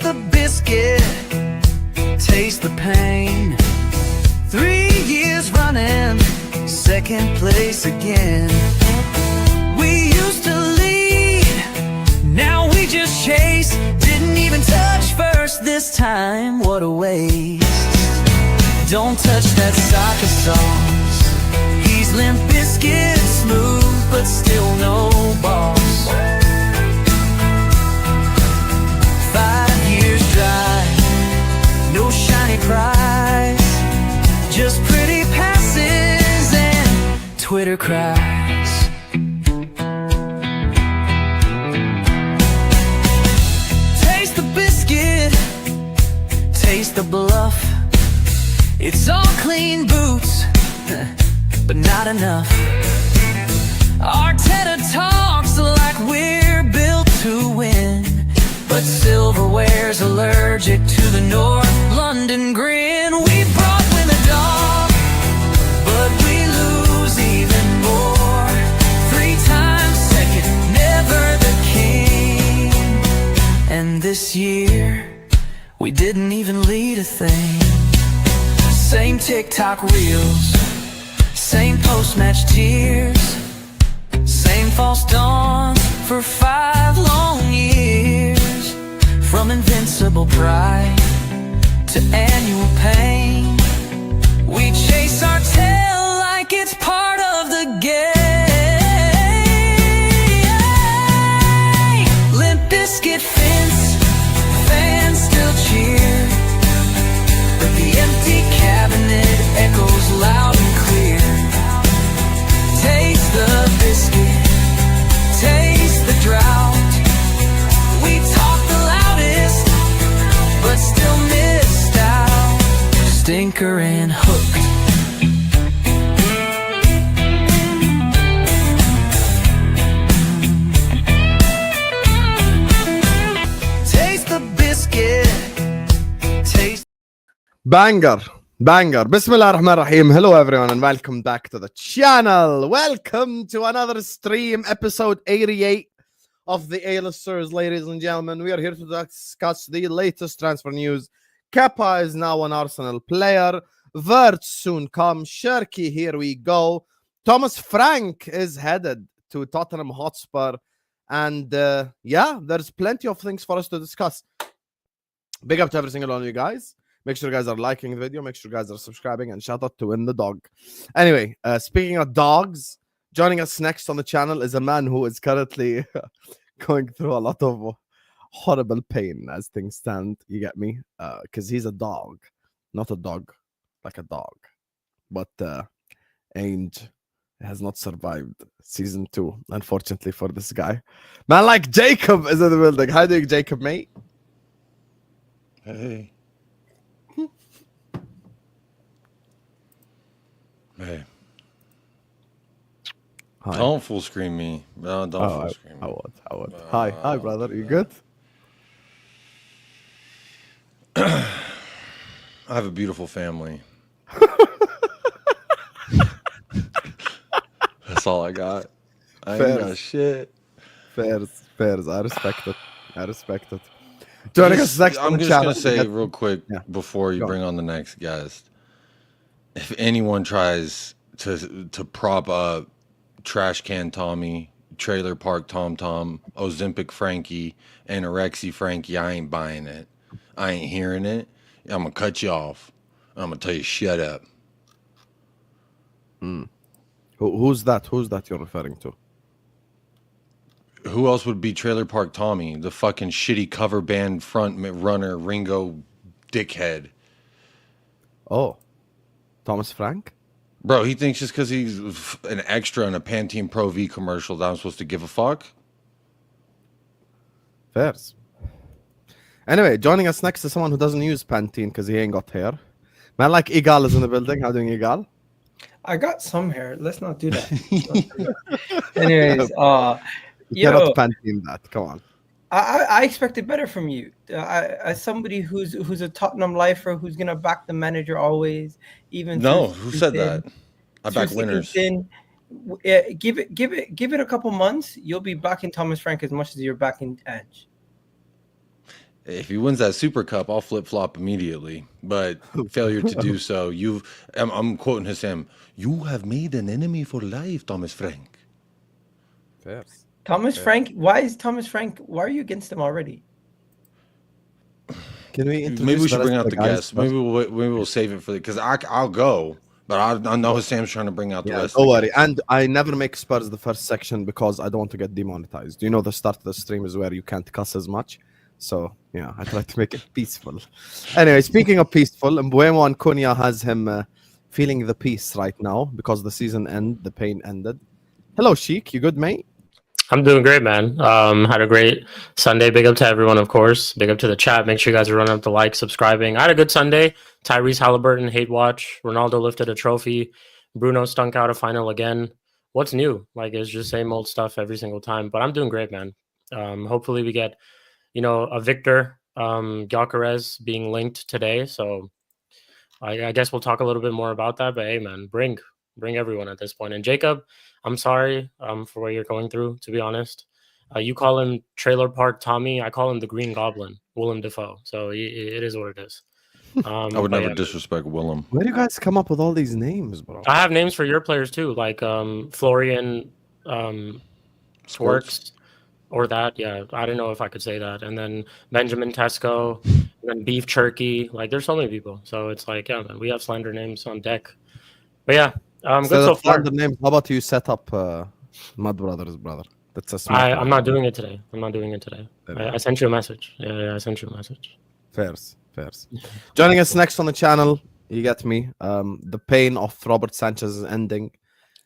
the biscuit, taste the pain. 3 years running, second place again. We used to lead, now we just chase. Didn't even touch first this time, what a waste. Don't touch that soccer sauce. He's Limp Bizkit smooth, but still no boss. 5 years dry, no shiny prize, just pretty passes and Twitter cries. Taste the biscuit, taste the bluff. It's all clean boots, but not enough. Arteta talks like we're built to win, but silverware's allergic to the North London grin. We brought win the dog, but we lose even more. 3 times second, never the king. And this year, we didn't even lead a thing. Same TikTok reels, same post-match tears, same false dawns for 5 long years. From invincible pride to annual pain, we chase our tail like it's part of the game. Limp Bizkit fence, fans still cheer, but the empty cabinet echoes loud and clear. Taste the biscuit, taste the drought. We talk the loudest, but still missed out. Stinker and hooked. Taste the biscuit, taste. Banger. Bismillah ar-Rahman ar-Rahim. Hello everyone and welcome back to the channel. Welcome to another stream, episode 88 of the A-listers, ladies and gentlemen. We are here to discuss the latest transfer news. Kepa is now an Arsenal player. Wirtz soon come. Cherki, here we go. Thomas Frank is headed to Tottenham Hotspur. And yeah, there's plenty of things for us to discuss. Big up to every single one of you guys. Make sure you guys are liking the video. Make sure you guys are subscribing. And shout out to Win the Dog. Anyway, speaking of dogs, joining us next on the channel is a man who is currently going through a lot of horrible pain as things stand. You get me? Because he's a dog. Not a dog. Like a dog. But Ange has not survived season 2, unfortunately for this guy. Man like Jacob is in the building. How do you, Jacob, mate? Hey. Hey. Hi. Don't full screen me. No, don't full screen me. I would. Hi, brother. You good? I have a beautiful family. That's all I got. I ain't got shit. Fairs. I respect it. Joining us next I'm just going to say real quick before you bring on the next guest. If anyone tries to prop up Trash Can Tommy, Trailer Park Tom Tom, Ozempic Frankie, Anorexia Frankie, I ain't buying it. I ain't hearing it. I'm going to cut you off. I'm going to tell you, shut up. Who's that you're referring to? Who else would be Trailer Park Tommy? The fucking shitty cover band front runner, Ringo dickhead. Oh. Thomas Frank? Bro, he thinks just because he's an extra in a Pantene Pro V commercial that I'm supposed to give a fuck? Fairs. Anyway, joining us next is someone who doesn't use Pantene because he ain't got hair. Man like Egal is in the building. How doing, Egal? I got some hair. Let's not do that. Anyways, you cannot Pantene that. Come on. I expected better from you. As somebody who's a Tottenham lifer, who's gonna back the manager always, even who said that? I back winners. Give it a couple months. You'll be backing Thomas Frank as much as you're backing Ange. If he wins that Super Cup, I'll flip flop immediately. But failure to do so, I'm quoting Hassam. You have made an enemy for life, Thomas Frank. Fairs. Thomas Frank. Why is Thomas Frank? Why are you against him already? Can we Maybe we should bring out the guys guests. Maybe we'll save it for because I'll go, but I know Hassam's trying to bring out the rest. Don't worry. And I never make Spurs the first section because I don't want to get demonetized. You know, the start of the stream is where you can't cuss as much. So yeah, I try to make it peaceful. Anyway, speaking of peaceful, Mbuemo and Cunha has him feeling the peace right now because the season the pain ended. Hello, Shik. You good, mate? I'm doing great, man. Had a great Sunday. Big up to everyone, of course. Big up to the chat. Make sure you guys are running up the like, subscribing. I had a good Sunday. Tyrese Halliburton, hate watch. Ronaldo lifted a trophy. Bruno stunk out a final again. What's new? Like, it's just same old stuff every single time. But I'm doing great, man. Hopefully we get, a Victor Gyökeres being linked today. So I guess we'll talk a little bit more about that. But hey, man, bring everyone at this point. And Jacob, I'm sorry for what you're going through, to be honest. You call him Trailer Park Tommy. I call him the Green Goblin, Willem Dafoe. So it is what it is. I would never disrespect Willem. Where do you guys come up with all these names, bro? I have names for your players too, like Florian Wirtz or that. Yeah, I don't know if I could say that. And then Benjamin Tesco, and then Beef Cherki. Like, there's so many people. So it's like, yeah, man, we have slander names on deck. But yeah. Good so far. Names. How about you set up Mud Brothers, brother? That's a I'm not doing it today. I sent you a message. Yeah, I sent you a message. Fairs. Joining us next on the channel, you get me. The pain of Robert Sanchez is ending.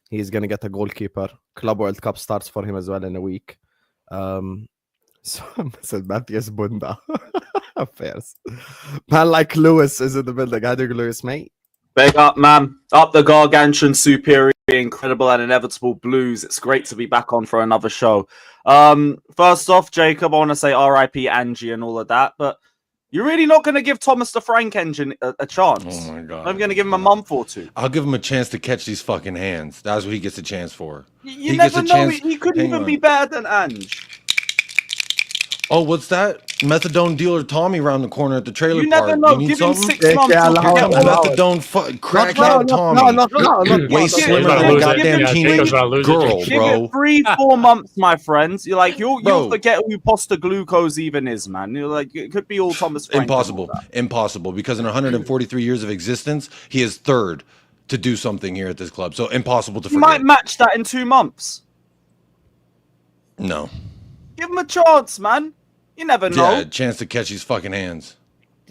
He's gonna get a goalkeeper. Club World Cup starts for him as well in a week. So said Matthias Bunda. Fairs. Man like Lewis is in the building. How do you, Lewis, mate? Big up, man. Up the gargantuan, superior, incredible, and inevitable Blues. It's great to be back on for another show. First off, Jacob, I want to say RIP Ange and all of that, but you're really not going to give Thomas the Frank engine a chance. Oh, my God. I'm going to give him a month or two. I'll give him a chance to catch these fucking hands. That's what he gets a chance for. You never know. He could even be better than Ange. Oh, what's that? Methadone dealer Tommy around the corner at the trailer You park. never know. You need Give him something? 6 months. Methadone crackhead Tommy. Way slimmer than a goddamn teenage girl, Give bro. it 3-4 months, my friends. You're like, you'll forget who Posta Glucose even is, man. You're like, it could be all Thomas Frank. Impossible. Because in 143 years of existence, he is third to do something here at this club. So impossible to forget. You might match that in 2 months. No. Give him a chance, man. You never know. Yeah, a chance to catch these fucking hands.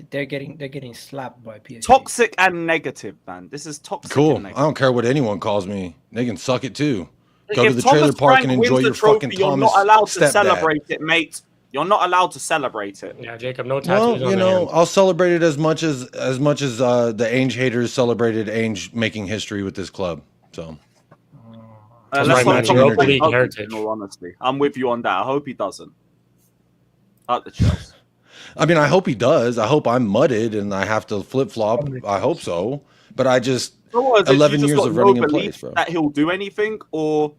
They're getting slapped by PSG. Toxic and negative, man. This is toxic. Cool. And I don't care what anyone calls me. They can suck it too. Go if to the Thomas trailer park Frank and enjoy wins your the trophy, fucking you're Thomas not allowed to stepdad. celebrate it, mate. You're not allowed to celebrate it. Yeah, Jacob, no tattoos. Well, you know, I'll celebrate it as much as the Ange haters celebrated Ange making history with this club. So. Let's right, not man. talk Europa about League Hutton, heritage. in all honesty. I'm with you on that. I hope he doesn't. At the Chelsea. I mean, I hope he does. I hope I'm mudded and I have to flip flop. I hope so. But I just 11 years of running in place, bro. That he'll do anything, or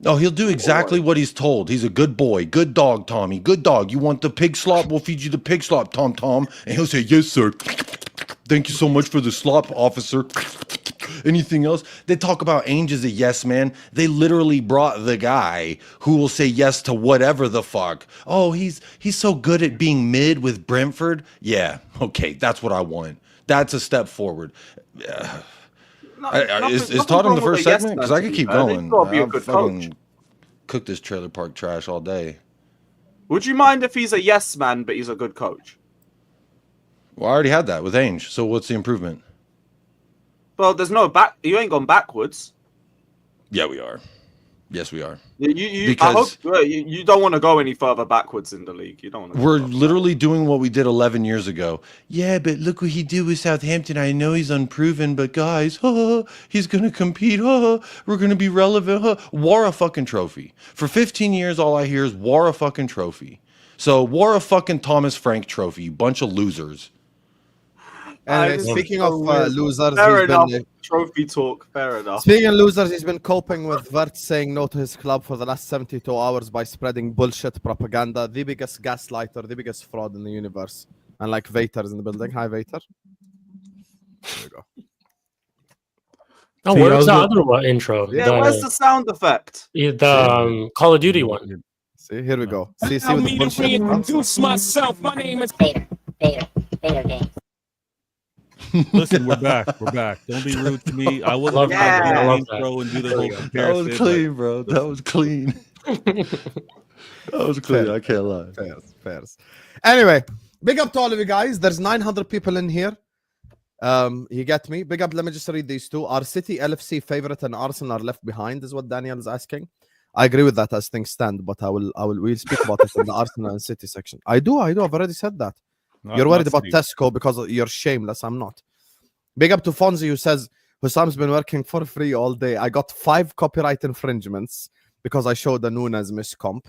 no, he'll do exactly what he's told. He's a good boy, good dog, Tommy, good dog. You want the pig slop? We'll feed you the pig slop, Tom. And he'll say, "Yes, sir. Thank you so much for the slop, officer." Anything else? They talk about Ange as a yes man. They literally brought the guy who will say yes to whatever the fuck. Oh, he's so good at being mid with Brentford. Yeah, okay, that's what I want. That's a step forward. Is Todd in the first segment? Because I could keep going. I'll fucking cook this trailer park trash all day. Would you mind if he's a yes man, but he's a good coach? Well, I already had that with Ange. So what's the improvement? Well, there's no back. You ain't gone backwards. Yeah, we are. Yes, we are. Because I hope you don't want to go any further backwards in the league. You don't want to. We're literally doing what we did 11 years ago. Yeah, but look what he did with Southampton. I know he's unproven, but guys, he's going to compete. We're going to be relevant. War a fucking trophy. For 15 years, all I hear is war a fucking trophy. So war a fucking Thomas Frank trophy. You bunch of losers. Anyway, speaking of losers, Fair he's enough. been Trophy talk. Fair enough. speaking of losers, he's been coping with Wirtz saying no to his club for the last 72 hours by spreading bullshit propaganda. The biggest gaslighter, the biggest fraud in the universe. And like Vator is in the building. Hi, Vator. There we go. Oh, where's the other one intro? Yeah, where's the sound effect? The Call of Duty one. See, here we go. See Allow with me the to bullshit. reintroduce myself. My name is Vator game. Listen, we're back. Don't be rude to me. I wasn't Love about to that. do Love the that. intro and do the There whole we go. comparison. That was clean, bro. That was clean. That was clean. I can't lie. Fairs. Anyway, big up to all of you guys. There's 900 people in here. You get me? Big up. Let me just read these two. Are City, LFC favorite, and Arsenal are left behind? Is what Daniel is asking. I agree with that as things stand, but we'll speak about it in the Arsenal and City section. I do. I've already said that. You're worried about Tesco because you're shameless. I'm not. Big up to Fonzie who says Hussam's been working for free all day. I got 5 copyright infringements because I showed the Nunes miscomp.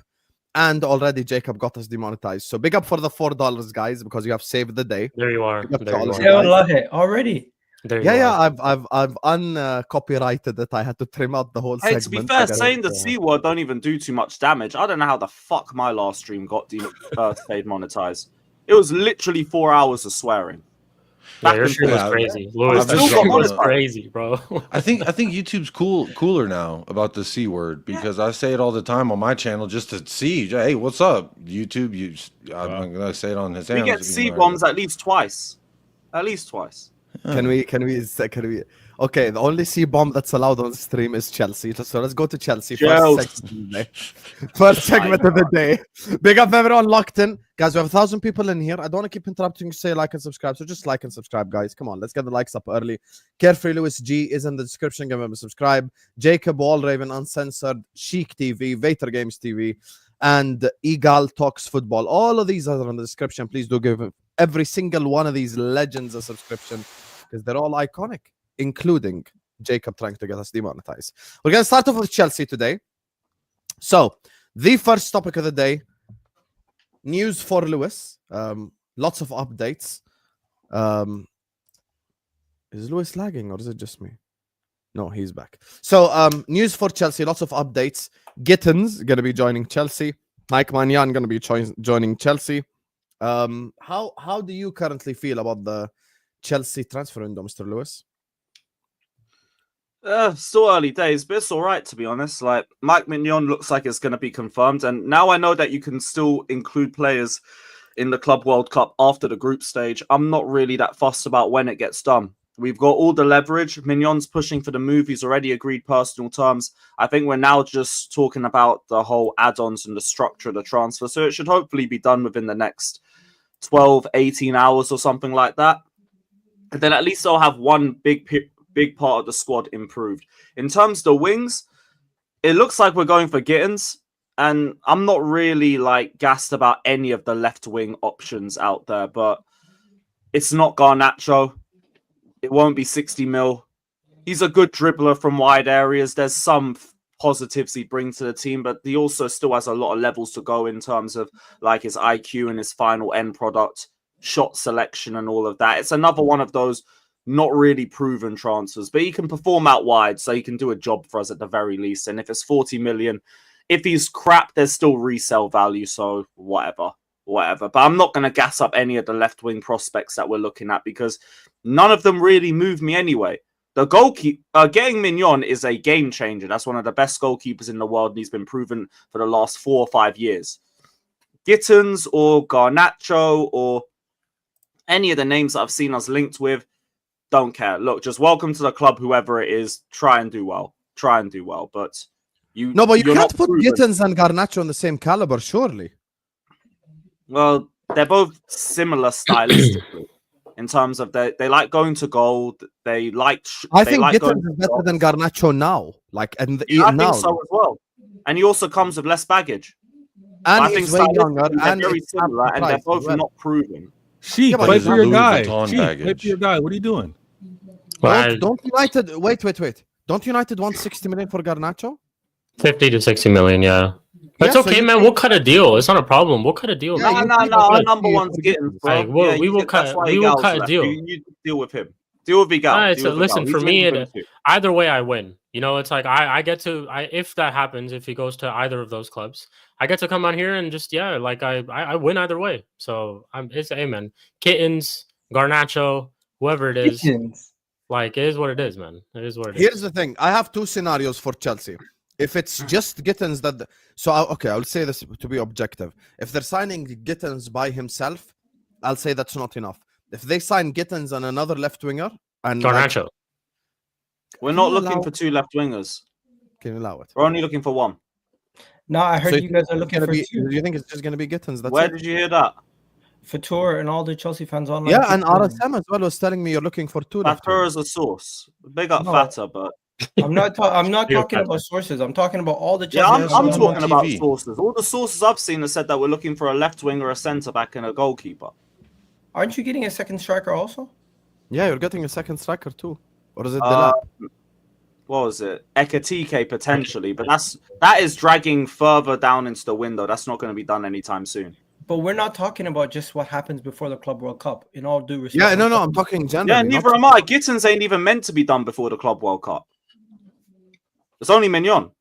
And already Jacob got us demonetized. So big up for the $4, guys, because you have saved the day. There you are. There you are. Yeah, wallahi, already. There you Yeah, are. I've uncopyrighted it. I had to trim out the whole Hey, segment. to be fair, saying the C word don't even do too much damage. I don't know how the fuck my last stream got stayed monetized. It was literally 4 hours of swearing. Yeah, your stream was crazy. Lewis, I've your just stream got was one. crazy, bro. I think YouTube's cooler now about the C word because I say it all the time on my channel just to see. Hey, what's up, YouTube? I'm gonna say it on his We channel. get C bombs at least twice. At least twice. Can we? Okay, the only C bomb that's allowed on the stream is Chelsea. So let's go to Chelsea. First segment of the day. Big up everyone locked in. Guys, we have 1,000 people in here. I don't want to keep interrupting you to say like and subscribe. So just like and subscribe, guys. Come on, let's get the likes up early. Carefree Lewis G is in the description. Give him a subscribe. Jacob Wallraven Uncensored, Shik TV, Vator Games TV, and Egal Talks Football. All of these are in the description. Please do give every single one of these legends a subscription because they're all iconic, including Jacob trying to get us demonetized. We're going to start off with Chelsea today. So, the first topic of the day, news for Lewis. Lots of updates. Is Lewis lagging or is it just me? No, he's back. So, news for Chelsea, lots of updates. Gittens going to be joining Chelsea. Maignan going to be joining Chelsea. How do you currently feel about the Chelsea transfer window, Mr. Lewis? Still early days, but it's all right, to be honest. Like, Maignan looks like it's going to be confirmed. And now I know that you can still include players in the Club World Cup after the group stage. I'm not really that fussed about when it gets done. We've got all the leverage. Mignon's pushing for the move. He's already agreed personal terms. I think we're now just talking about the whole add-ons and the structure of the transfer. So it should hopefully be done within the next 12, 18 hours or something like that. And then at least they'll have one big part of the squad improved. In terms of the wings, it looks like we're going for Gittens. And I'm not really like gassed about any of the left wing options out there, but it's not Garnacho. It won't be 60 mil. He's a good dribbler from wide areas. There's some positives he brings to the team, but he also still has a lot of levels to go in terms of like his IQ and his final end product, shot selection and all of that. It's another one of those not really proven transfers, but he can perform out wide, so he can do a job for us at the very least. And if it's 40 million, if he's crap, there's still resale value, so whatever. But I'm not going to gas up any of the left-wing prospects that we're looking at because none of them really move me anyway. The goalkeeper, getting Maignan is a game changer. That's one of the best goalkeepers in the world, and he's been proven for the last 4 or 5 years. Gittens or Garnacho or any of the names that I've seen us linked with, don't care. Look, just welcome to the club, whoever it is. Try and do well. But you can't put Gittens and Garnacho on the same caliber, surely. Well, they're both similar stylistically in terms of they like going to goal. I think Gittens is better than Garnacho now. I think so as well. And he also comes with less baggage. And I think he's way younger. they're very similar, and they're both not proven. Sheik, but wait he's for your Louis guy. Vuitton Sheik, baggage. wait for your guy. What are you doing? Don't United wait. Don't United want 60 million for Garnacho? 50 to 60 million, yeah. That's Yeah, so okay, you man. think- We'll cut a deal. It's not a problem. We'll cut a deal. Yeah, man. No. Our number one's Gittens, bro. Like, we'll- Yeah, we will that's cut- why we will Egal's cut a left. deal. You deal with him. Deal with Egal. Alright, Deal so with listen, Egal. for He's me, linked with him too. either way I win. You know, it's like I get to if that happens, if he goes to either of those clubs, I get to come on here and just like I win either way. So it's man. Gittens, Garnacho, whoever it is, like it is what it is, man. It is what it is. Here's the thing. I have two scenarios for Chelsea. If it's just Gittens I'll say this to be objective. If they're signing Gittens by himself, I'll say that's not enough. If they sign Gittens and another left winger and Garnacho. We're not looking for two left wingers. Can you allow it? We're only looking for one. No, I heard So you guys are looking for do two. you think it's just gonna be Gittens? That's Where it? did you hear that? Vator and all the Chelsea fans online. Yeah, keep and telling me. RSM as well was telling me you're looking for two left Vator wingers. is a source. Big up No. Vator, but I'm not You're talking fat. about sources. I'm talking about all the yeah, Chelsea I'm fans talking online. about TV. sources. All the sources I've seen have said that we're looking for a left winger, a centre back, and a goalkeeper. Aren't you getting a second striker also? Yeah, you're getting a second striker too. Or is it Uh, Delap? What was it? EIGTH potentially, but that is dragging further down into the window. That's not going to be done anytime soon. But we're not talking about just what happens before the Club World Cup. In all due respect. Yeah, no, I'm talking generally. Yeah, neither am I. Gittens ain't even meant to be done before the Club World Cup. It's only Maignan.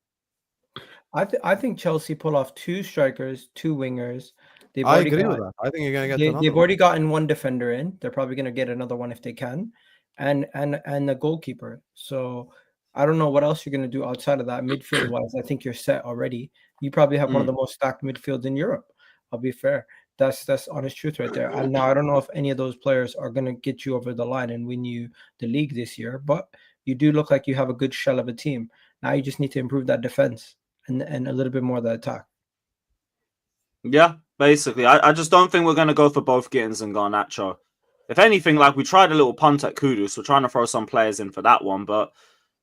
I think Chelsea pull off two strikers, two wingers. They've I already agree got- with that. I think you're gonna get They've another already gotten one defender in. They're probably going to get another one if they can, and the goalkeeper. So I don't know what else you're going to do outside of that. Midfield wise, I think you're set already. You probably have one of the most stacked midfields in Europe. I'll be fair. That's honest truth right there. And now I don't know if any of those players are going to get you over the line and win you the league this year, but you do look like you have a good shell of a team. Now you just need to improve that defense and a little bit more of the attack. Yeah, basically. I just don't think we're going to go for both Gittens and Garnacho. If anything, like we tried a little punt at Kudus. We're trying to throw some players in for that one, but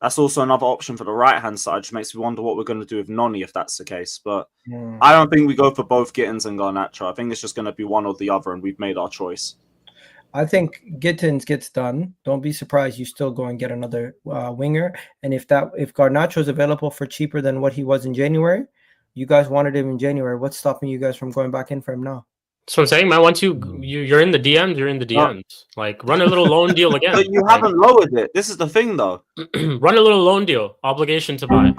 that's also another option for the right-hand side, which makes me wonder what we're going to do with Noni if that's the case. But I don't think we go for both Gittens and Garnacho. I think it's just going to be one or the other, and we've made our choice. I think Gittens gets done. Don't be surprised. You still go and get another winger. And if Garnacho is available for cheaper than what he was in January, you guys wanted him in January. What's stopping you guys from going back in for him now? So I'm saying, man, once you're in the DMs, you're in the DMs. Like, run a little loan deal again. But you haven't lowered it. This is the thing, though. Run a little loan deal, obligation to buy.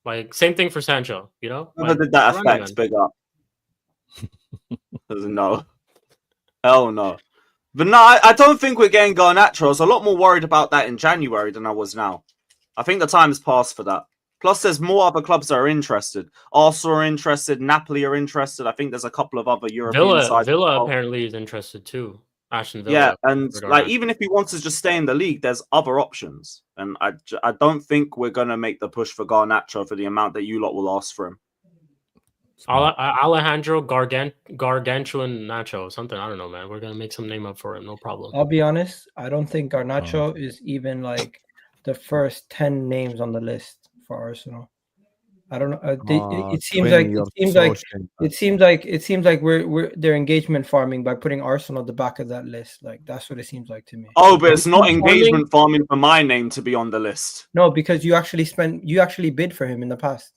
Like, same thing for Sancho, you know? Never Like, did that run it, effect, man. big up. No. Hell no. But no, I don't think we're getting Garnacho. I was a lot more worried about that in January than I was now. I think the time has passed for that. Plus, there's more other clubs that are interested. Arsenal are interested. Napoli are interested. I think there's a couple of other European sides. Villa apparently is interested too. Aston Villa. Yeah, and for like Garnacho. even if he wants to just stay in the league, there's other options. And I don't think we're going to make the push for Garnacho for the amount that you lot will ask for him. Alejandro Gargantuan Nacho, something, I don't know, man. We're gonna make some name up for him, no problem. I'll be honest. I don't think Garnacho is even like the first 10 names on the list for Arsenal. I don't know. It seems like we're they're engagement farming by putting Arsenal at the back of that list. Like that's what it seems like to me. Oh, but it's not engagement farming for my name to be on the list. No, because you actually bid for him in the past.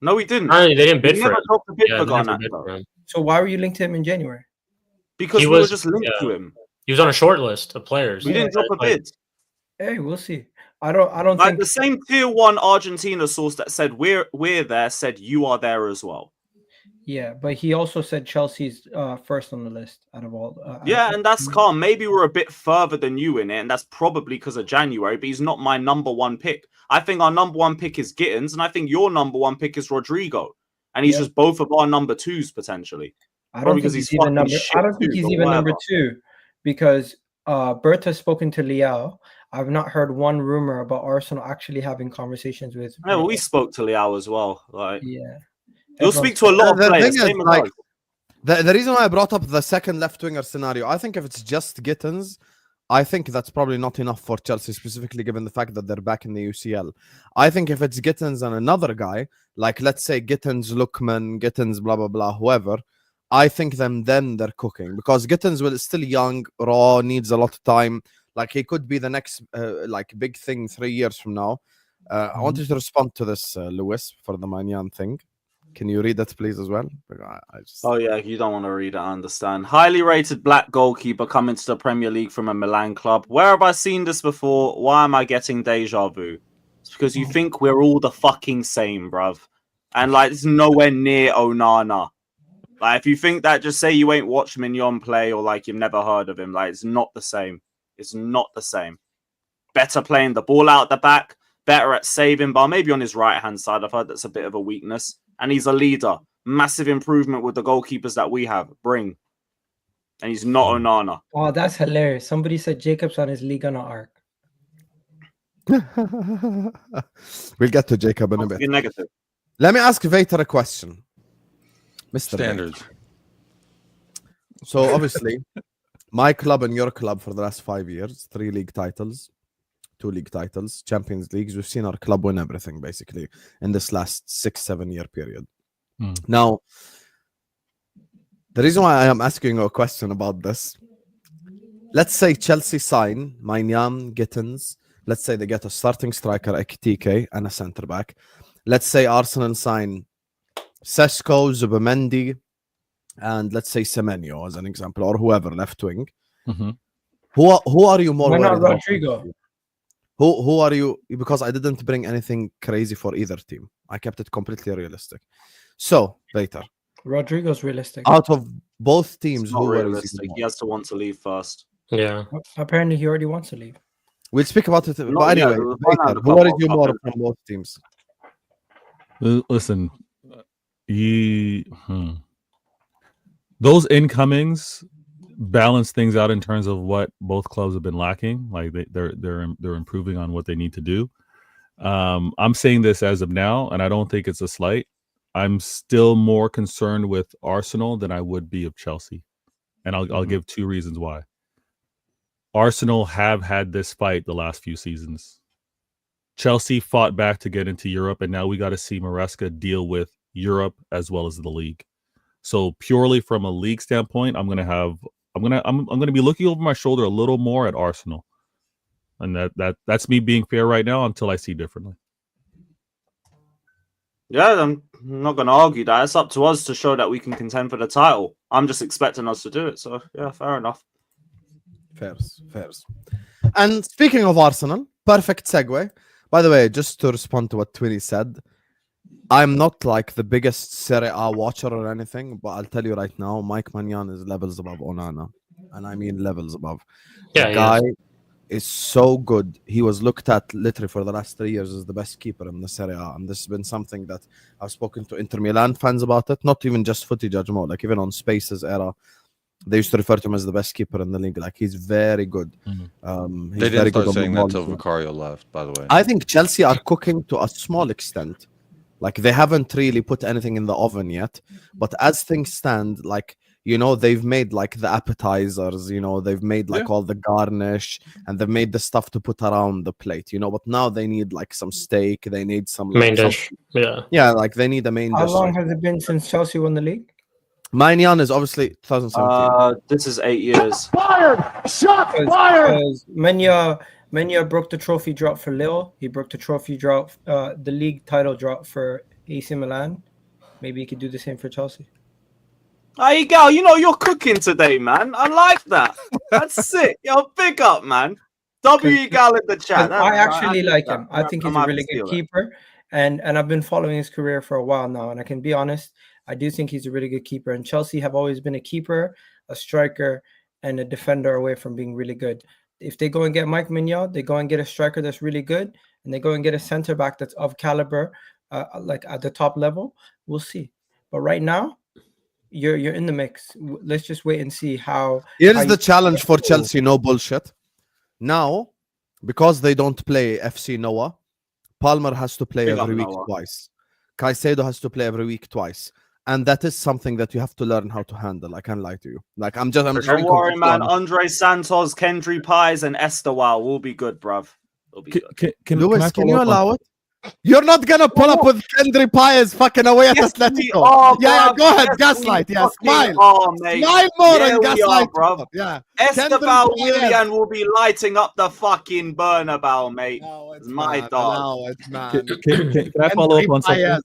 No, we didn't. They didn't bid We for never him. dropped a bid Yeah, for they never bid Garnacho. for him. So why were you linked to him in January? Because He we were was- just linked yeah. to him. He was on a short list of players. We didn't drop a Like, bid. Hey, we'll see. I don't Like think the same tier 1 Argentina source that said we're there said you are there as well. Yeah, but he also said Chelsea's first on the list out of all. Yeah, and that's calm. Maybe we're a bit further than you in it, and that's probably because of January, but he's not my number one pick. I think our number one pick is Gittens, and I think your number one pick is Rodrygo. And he's just both of our number 2s potentially. I don't Probably think because he's he's even fucking number. shit I don't think too, he's but even number whatever. 2 because Bertha's spoken to Liao. I've not heard one rumor about Arsenal actually having conversations with. Yeah, well, we spoke to Liao as well. Like, Yeah, you'll speak to a lot of The players. thing is, Same as like, us. the reason why I brought up the second left winger scenario, I think if it's just Gittens, I think that's probably not enough for Chelsea, specifically given the fact that they're back in the UCL. I think if it's Gittens and another guy, like let's say Gittens, Lookman, Gittens, blah blah blah, whoever, I think then they're cooking because Gittens is still young, raw, needs a lot of time. Like he could be the next like big thing 3 years from now. I want you to respond to this, Lewis, for the Maignan thing. Can you read that, please, as well? Oh, yeah, you don't want to read it, I understand. Highly rated black goalkeeper coming to the Premier League from a Milan club. Where have I seen this before? Why am I getting deja vu? It's because you think we're all the fucking same, bruv. And, like, it's nowhere near Onana. Like, if you think that, just say you ain't watched Maignan play or, like, you've never heard of him. Like, it's not the same. It's not the same. Better playing the ball out the back. Better at saving, but maybe on his right-hand side. I've heard that's a bit of a weakness. And he's a leader. Massive improvement with the goalkeepers that we have. Bring. And he's not Onana. Oh, that's hilarious. Somebody said Jacob's on his Liga arc. We'll get to Jacob in a bit. Negative. Let me ask Vator a question. Mr. Standards. Vator. So, obviously, my club and your club for the last 5 years, 3 league titles, 2 league titles, Champions Leagues. We've seen our club win everything, basically, in this last 6-7 year period. Now, the reason why I am asking you a question about this, let's say Chelsea sign Maignan, Gittens. Let's say they get a starting striker, EIGTH, and a centre-back. Let's say Arsenal sign Sesko, Zubimendi, and let's say Semenyo, as an example, or whoever, left wing. Who are you more Why not worried about? Rodrygo? Who are you? Because I didn't bring anything crazy for either team. I kept it completely realistic. So, Vator, Rodrygo's realistic. out of both teams, It's not who worries you realistic. more? He has to want to leave first. Yeah. Apparently, he already wants to leave. We'll speak about it. Not But anyway, yet. We'll find out Vator, a who worries couple- you more couple- from both teams? Listen, those incomings balance things out in terms of what both clubs have been lacking. Like they're improving on what they need to do. I'm saying this as of now, and I don't think it's a slight. I'm still more concerned with Arsenal than I would be of Chelsea, and I'll give 2 reasons why. Arsenal have had this fight the last few seasons. Chelsea fought back to get into Europe, and now we got to see Maresca deal with Europe as well as the league. So purely from a league standpoint, I'm gonna be looking over my shoulder a little more at Arsenal, and that's me being fair right now until I see differently. Yeah, I'm not going to argue that. It's up to us to show that we can contend for the title. I'm just expecting us to do it. So, yeah, fair enough. Fairs. And speaking of Arsenal, perfect segue. By the way, just to respond to what Twinny said, I'm not like the biggest Serie A watcher or anything, but I'll tell you right now, Mike Maignan is levels above Onana. And I mean levels above. Yeah, The guy is so good. He was looked at literally for the last 3 years as the best keeper in the Serie A. And this has been something that I've spoken to Inter Milan fans about it, not even just footy judgment, like even on Spaces era. They used to refer to him as the best keeper in the league. Like, he's very good. He's They very didn't good start on saying the that till ball. Vicario left, by the way. I think Chelsea are cooking to a small extent. Like, they haven't really put anything in the oven yet. But as things stand, like, you know, they've made like the appetizers, you know, they've made like all the garnish, and they've made the stuff to put around the plate, you know, but now they need like some steak, they need some Main like, dish. Yeah. yeah, like they need a main How dish. long has it been since Chelsea won the league? Maignan is obviously 2017. This is 8 years. Because Maignan broke the trophy drop for Lille. He broke the trophy drop, the league title drop for AC Milan. Maybe he could do the same for Chelsea. Hey, Egal, you know you're cooking today, man. I like that. That's sick. Yo, big up, man. Egal in the chat. I actually like him. I I'm think he's a happy really to steal good it. keeper. And I've been following his career for a while now. And I can be honest, I do think he's a really good keeper. And Chelsea have always been a keeper, a striker, and a defender away from being really good. If they go and get Mike Maignan, they go and get a striker that's really good, and they go and get a center back that's of caliber, like at the top level, we'll see. But right now, you're in the mix. Let's just wait and see how. Here's the challenge for Chelsea, no bullshit. Now, because they don't play FC Noah, Palmer has to play Big up every week Noah. twice. Caicedo has to play every week twice. And that is something that you have to learn how to handle. I can't lie to you. Like, I'm just Don't being worry, completely man. honest. Andre Santos, Kendry Pies, and Esther Wow will be good, bruv. It'll be good. Can Lewis, I can follow you up on- allow it? You're not gonna pull up with Kendry Paez fucking away at Yes, we Atletico. are, Yeah, bruv. go ahead, Yes, gaslight. we Yeah, fucking smile. are, mate. Smile more Yeah, and we are, gaslight. bruv. Yeah. Esteban Kendry Paez. Willian will be lighting up the fucking Bernabeu, mate. No, it's My mad. dog. No, it's mad. Can I follow up on something?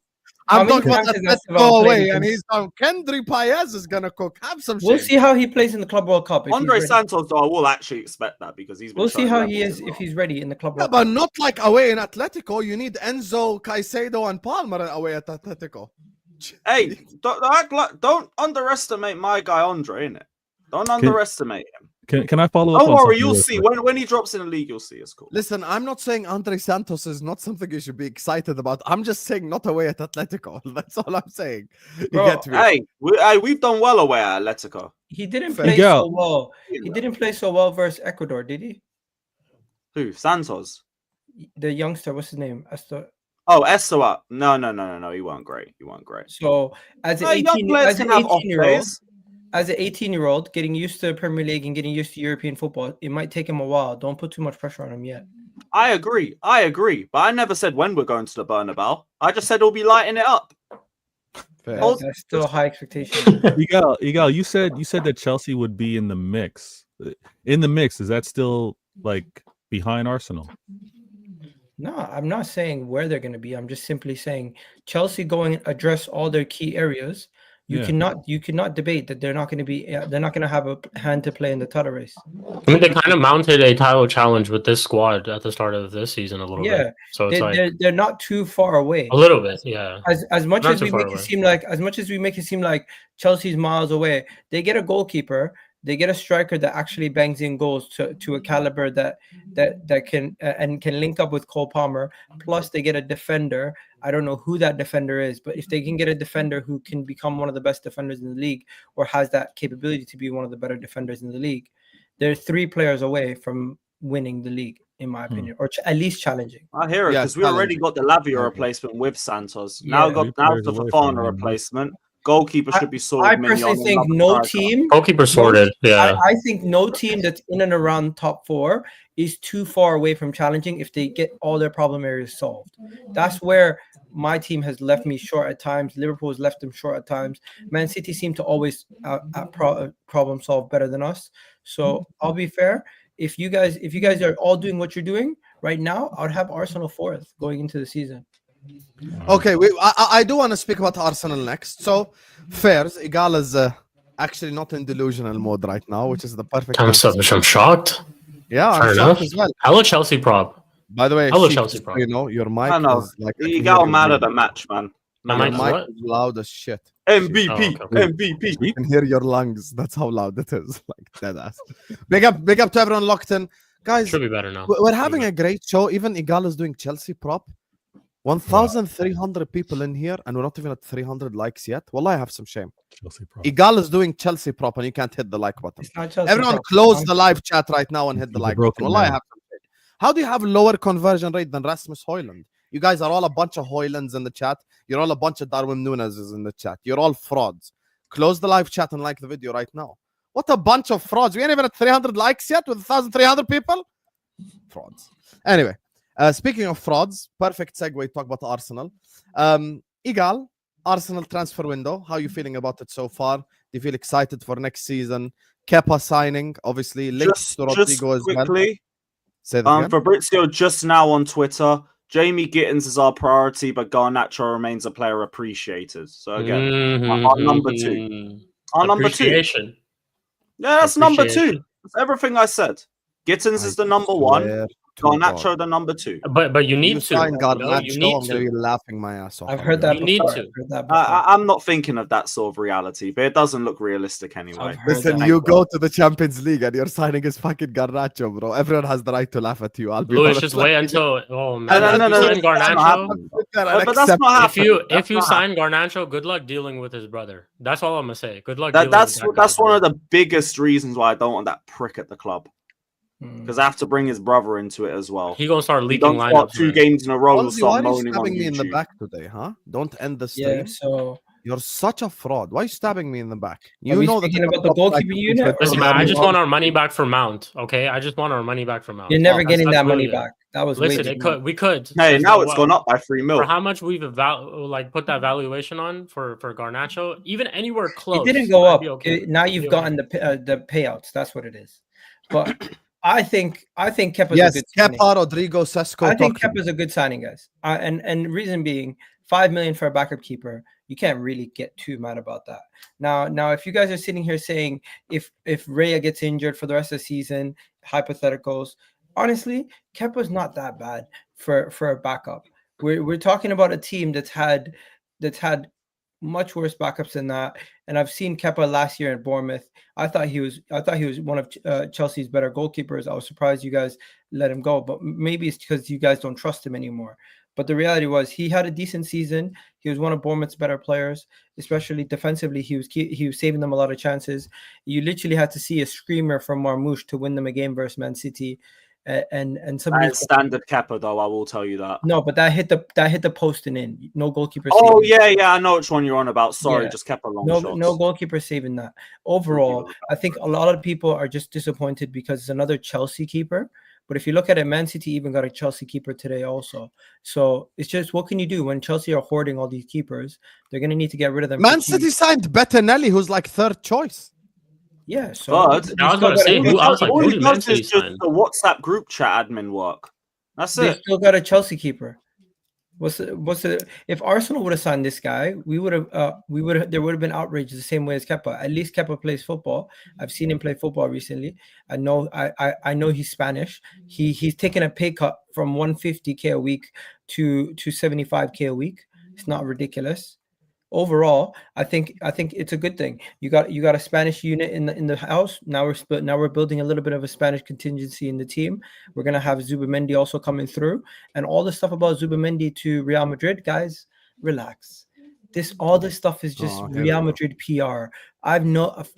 I'm many talking about times has Esteban Atletico played away, and against- he's on Kendry Paez is gonna cook. Have some shit. We'll see how he plays in the Club World Cup. If Andre he's ready. Santos, though, I will actually expect that because he's been We'll see showing how he levels is as if well. he's ready in the Club Yeah, World but Cup. not like away in Atletico. You need Enzo, Caicedo, and Palmer away at Atletico. Hey, don't underestimate my guy Andre, innit? Don't underestimate him. Can I follow up? Don't on worry, something you'll real see. quick? When he drops in the league, you'll see. It's cool. Listen, I'm not saying Andre Santos is not something you should be excited about. I'm just saying not away at Atletico. That's all I'm saying. You Bro, get me? Hey, we've done well away at Atletico. He didn't Fair. play Egal. so well. He didn't play so well versus Ecuador, did he? Who? Santos? The youngster, what's his name? Oh, Esteban. No. He weren't great. So as an Young 18, players as an can have off 18-year-old, days. as an 18-year-old, getting used to Premier League and getting used to European football, it might take him a while. Don't put too much pressure on him yet. I agree. But I never said when we're going to the Bernabeu. I just said we'll be lighting it up. Fair. That's still a high expectation. Egal, you said that Chelsea would be in the mix. In the mix, is that still like behind Arsenal? No, I'm not saying where they're going to be. I'm just simply saying Chelsea going and address all their key areas. You cannot debate that they're not going to have a hand to play in the title race. I mean, they kind of mounted a title challenge with this squad at the start of this season a little bit. So it's they're not too far away. a little bit, yeah. As much Not as too we far make away. it seem like Chelsea's miles away, they get a goalkeeper, they get a striker that actually bangs in goals to a caliber that can and can link up with Cole Palmer. Plus, they get a defender. I don't know who that defender is, but if they can get a defender who can become one of the best defenders in the league or has that capability to be one of the better defenders in the league, they're 3 players away from winning the league, in my opinion, or at least challenging. I hear it Yeah, because we already got the Lavia replacement with Santos. Now Yeah. got the Fofana replacement. Goalkeeper should be I sorted. personally think no team. Goalkeeper sorted, yeah. I think no team that's in and around top 4 is too far away from challenging if they get all their problem areas solved. That's where my team has left me short at times. Liverpool has left them short at times. Man City seem to always problem solve better than us. So I'll be fair. If you guys are all doing what you're doing right now, I would have Arsenal 4th going into the season. Okay, I do want to speak about Arsenal next. So, fairs, Egal is actually not in delusional mode right now, which is the perfect. I'm shocked. Yeah, Fair I'm enough. shocked as well. Hello, Chelsea prop. By the way, Hello, Shik, Chelsea just pro. so you know, your mic I know. is like You got mad at the match, man. My your mic is mic what? is loud as shit. MVP, Oh, okay. MVP. You can hear your lungs. That's how loud it is. Like dead ass. Big up to everyone locked in, guys. Should be better now. We're having a great show. Even Egal is doing Chelsea prop. 1,300 people in here, and we're not even at 300 likes yet. Well, I have some shame. Chelsea pro. Egal is doing Chelsea prop, and you can't hit the like button. It's not Chelsea Everyone prop. close the live chat right now and hit the He's a like broken button. Well, I man. have some shame. How do you have lower conversion rate than Rasmus Højlund? You guys are all a bunch of Højlunds in the chat. You're all a bunch of Darwin Núñez's in the chat. You're all frauds. Close the live chat and like the video right now. What a bunch of frauds. We ain't even at 300 likes yet with 1,300 people. Frauds. Anyway, speaking of frauds, perfect segue to talk about Arsenal. Egal, Arsenal transfer window. How are you feeling about it so far? Do you feel excited for next season? Kepa signing, obviously linked Just to Rodrygo as well. quickly, Say that again. Fabrizio just now on Twitter. Jamie Gittens is our priority, but Garnacho remains a player appreciated. So again, our number 2. Our number 2. Appreciation. Yeah, that's number 2. Appreciation. That's everything I said. Gittens is the number 1. Swear to Garnacho God. the number 2. But you need You to. sign You know, Garnacho, you need I'm gonna to. be laughing my ass off. I've heard that You need before. to. I've heard that before. I'm not thinking of that sort of reality, but it doesn't look realistic anyway. I've heard Listen, that. you go to the Champions League and you're signing his fucking Garnacho, bro. Everyone has the right to laugh at you. I'll be Louis, honest. just wait until. Oh man, No, if no, you no, sign that's not Garnacho, happening. But that's not happening. if you sign Garnacho, good luck dealing with his brother. That's all I'm gonna say. Good luck. That's one of the biggest reasons why I don't want that prick at the club, because I have to bring his brother into it as well. He gonna start You leaking don't start lineups. 2 man. games in a row and Fonzie, why start are you moaning on stabbing me in the YouTube. back today, huh? Don't end the stream. Yeah, so You're such a fraud. Why are you stabbing me in the back? are You we know that speaking about the goalkeeping unit? Listen, or man, I the- just want our money back for Mount. Okay, I just want our money back for Mount. You're never That's- getting that's that money really it. back. That was Listen, way it too could. We could. Hey, So now it's what- gone up by 3 mil. For how much we've put that valuation on for Garnacho, even anywhere close. It didn't go I'd up. be okay. Now you've Be gotten the payouts. That's what it is. But I think Kepa's Yes, a good signing. Kepa, Rodrygo, Sesko. I think talk to me. Kepa's a good signing, guys. And reason being, 5 million for a backup keeper. You can't really get too mad about that. Now, if you guys are sitting here saying if Raya gets injured for the rest of the season, hypotheticals, honestly, Kepa's not that bad for a backup. We're talking about a team that's had much worse backups than that. And I've seen Kepa last year in Bournemouth. I thought he was one of Chelsea's better goalkeepers. I was surprised you guys let him go, but maybe it's because you guys don't trust him anymore. But the reality was he had a decent season. He was one of Bournemouth's better players, especially defensively. He was saving them a lot of chances. You literally had to see a screamer from Marmoush to win them a game versus Man City. And somebody Standard Kepa, though, I will tell you that. No, but that hit the post and in. No goalkeeper. Oh saving. yeah, I know which one you're on about. Sorry, Yeah. just Kepa long shots. No goalkeeper saving that. Overall, I think a lot of people are just disappointed because it's another Chelsea keeper. But if you look at it, Man City even got a Chelsea keeper today also. So it's just, what can you do when Chelsea are hoarding all these keepers? They're going to need to get rid of them. Man City signed Bettinelli, who's like third choice. Yeah. So But I was about to say, I was like, all who he did Man does City is just sign? the WhatsApp group chat admin work. That's they it. still got a Chelsea keeper. If Arsenal would have signed this guy, there would have been outrage the same way as Kepa. At least Kepa plays football. I've seen him play football recently. I know he's Spanish. He's taken a pay cut from 150K a week to 75K a week. It's not ridiculous. Overall, I think it's a good thing. You got a Spanish unit in the house. Now we're building a little bit of a Spanish contingency in the team. We're gonna have Zubimendi also coming through, and all the stuff about Zubimendi to Real Madrid, guys. Relax. All this stuff is just Real Madrid PR.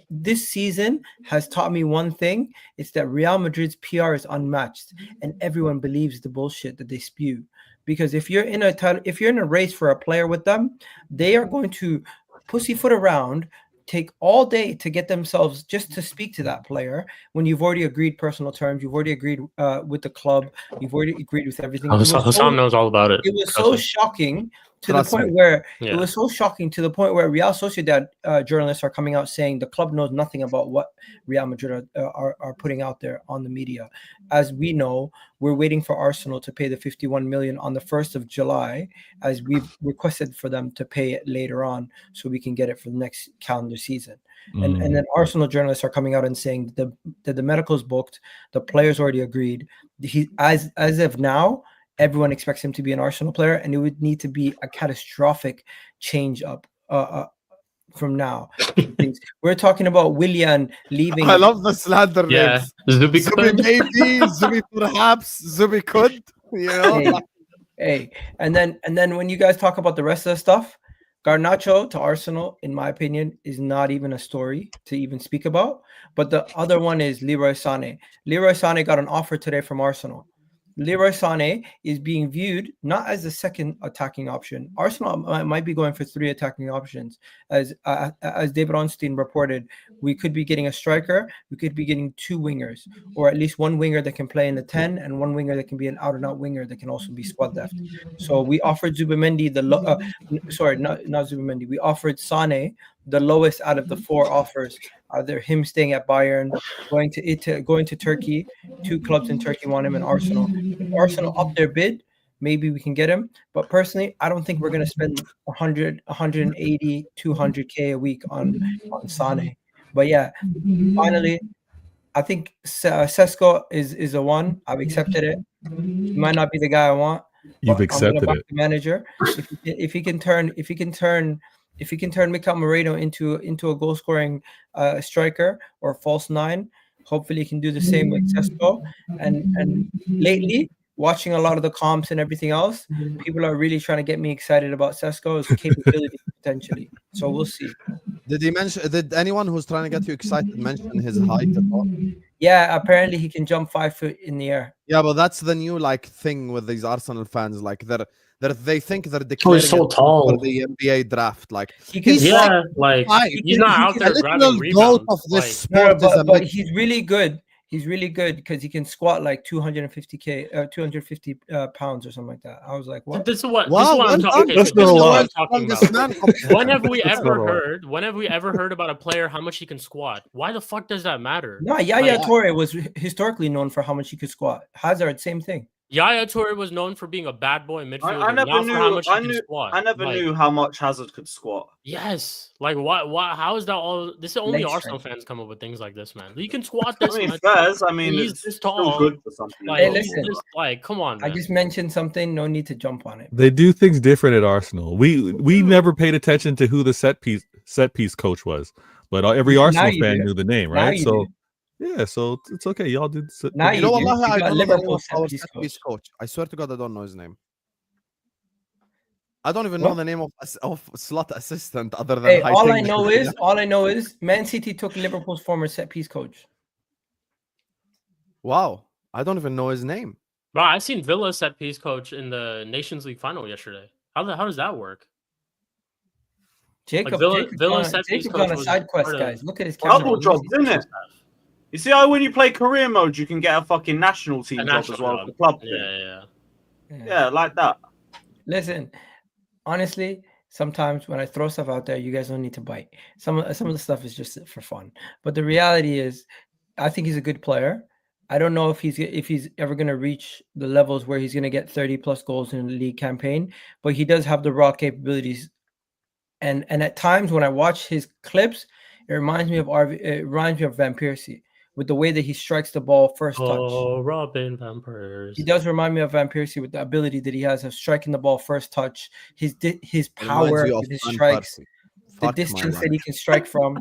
This season has taught me one thing. It's that Real Madrid's PR is unmatched, and everyone believes the bullshit that they spew. Because if you're in a race for a player with them, they are going to pussyfoot around, take all day to get themselves just to speak to that player when you've already agreed personal terms, you've already agreed with the club, you've already agreed with everything. Hassan knows all about it. It was so shocking to the point where Yeah. Real Sociedad journalists are coming out saying the club knows nothing about what Real Madrid are putting out there on the media. As we know, we're waiting for Arsenal to pay the 51 million on the 1st of July, as we've requested for them to pay it later on so we can get it for the next calendar season. And then Arsenal journalists are coming out and saying that the medical's booked, the players already agreed. As of now, everyone expects him to be an Arsenal player, and it would need to be a catastrophic change up from now. We're talking about Willian leaving. I love the slander Yeah, names. Zubi Zubi maybe, Zubi perhaps, Zubi could. You know, Hey, and then when you guys talk about the rest of the stuff, Garnacho to Arsenal, in my opinion, is not even a story to even speak about. But the other one is Leroy Sané. Leroy Sané got an offer today from Arsenal. Leroy Sané is being viewed not as the second attacking option. Arsenal might be going for 3 attacking options. As David Onstein reported, we could be getting a striker, we could be getting 2 wingers, or at least 1 winger that can play in the 10 and 1 winger that can be an out-and-out winger that can also be squad depth. So we offered Zubimendi not Zubimendi. We offered Sané the lowest out of the 4 offers. Either him staying at Bayern, going to Turkey. 2 clubs in Turkey want him, and Arsenal. If Arsenal up their bid, maybe we can get him. But personally, I don't think we're going to spend 100, 180, 200K a week on Sané. But yeah, finally, I think Sesko is a 1. I've accepted it. He might not be the guy I want. You've accepted I'm gonna back it. the manager. If he can turn Mikel Moreno into a goal scoring striker or false 9, hopefully he can do the same with Sesko. And lately, watching a lot of the comps and everything else, people are really trying to get me excited about Sesko's capability potentially. So we'll see. Did anyone who's trying to get you excited mention his height at all? Yeah, apparently he can jump 5 foot in the air. Yeah, but that's the new thing with these Arsenal fans. They think they're Oh, declaring he's so it tall. for the NBA draft. He can, he's Yeah, like Why? he's not out the there literal grabbing goat rebounds. of this Like, sport is a but he's really good. he's really good because he can squat like 250 pounds or something like that. I was like, what? This is what Wow, I'm well talking. done. This is what I'm Well, talking this about. man When have we That's not a lot. when have we ever heard about a player how much he can squat? Why the fuck does that matter? No, Yaya Like, Toure was historically known for how much he could squat. Hazard, same thing. Yaya Toure was known for being a bad boy midfielder. I never not for how knew. much I he knew. can squat. I never Like, knew how much Hazard could squat. Yes, like why? How is that all? This is only Leg Arsenal strength. fans come up with things like this, man. You can squat I this mean, much. Fairs. I mean, He's it's this still tall. good for some people. Like, Hey, listen. like, come on, I man. just mentioned something. No need to jump on it. They do things different at Arsenal. We never paid attention to who the set piece coach was, but every Now Arsenal you fan do. knew the name, Now right? you So do. yeah, so it's okay. Y'all did. Now You know, do. wallahi, I got don't know the name Liverpool of our set-piece set-piece coach. I swear to God, I don't know his name. I don't even What? know the name of slot assistant other than Hey, high all I things. know is Man City took Liverpool's former set piece coach. Wow, I don't even know his name. Bro, I seen Villa set piece coach in the Nations League final yesterday. How does that work? Jacob, Villa set piece Jacob's on coach a was side quest, part of- guys. Look at his part of Double camera. the jobs, isn't it? You see how when you play career mode, you can get a fucking national team A job national as well, job. the club thing. Yeah. Yeah, like that. Listen, honestly, sometimes when I throw stuff out there, you guys don't need to bite. Some of the stuff is just for fun. But the reality is, I think he's a good player. I don't know if he's ever going to reach the levels where he's going to get 30 plus goals in a league campaign, but he does have the raw capabilities. And at times when I watch his clips, it reminds me of Van Persie with the way that he strikes the ball first touch. Oh, Robin Van Persie. He does remind me of Van Persie with the ability that he has of striking the ball first touch, his power with his strikes, the distance that he can strike from.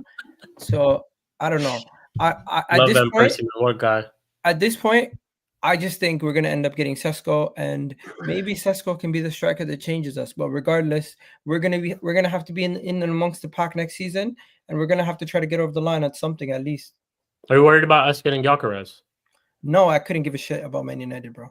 So I don't know. Love Van Persie, man. What guy? At this point, I just think we're going to end up getting Sesko, and maybe Sesko can be the striker that changes us. But regardless, we're going to have to be in and amongst the pack next season, and we're going to have to try to get over the line at something at least. Are you worried about us getting Gyökeres? No, I couldn't give a shit about Man United, bro.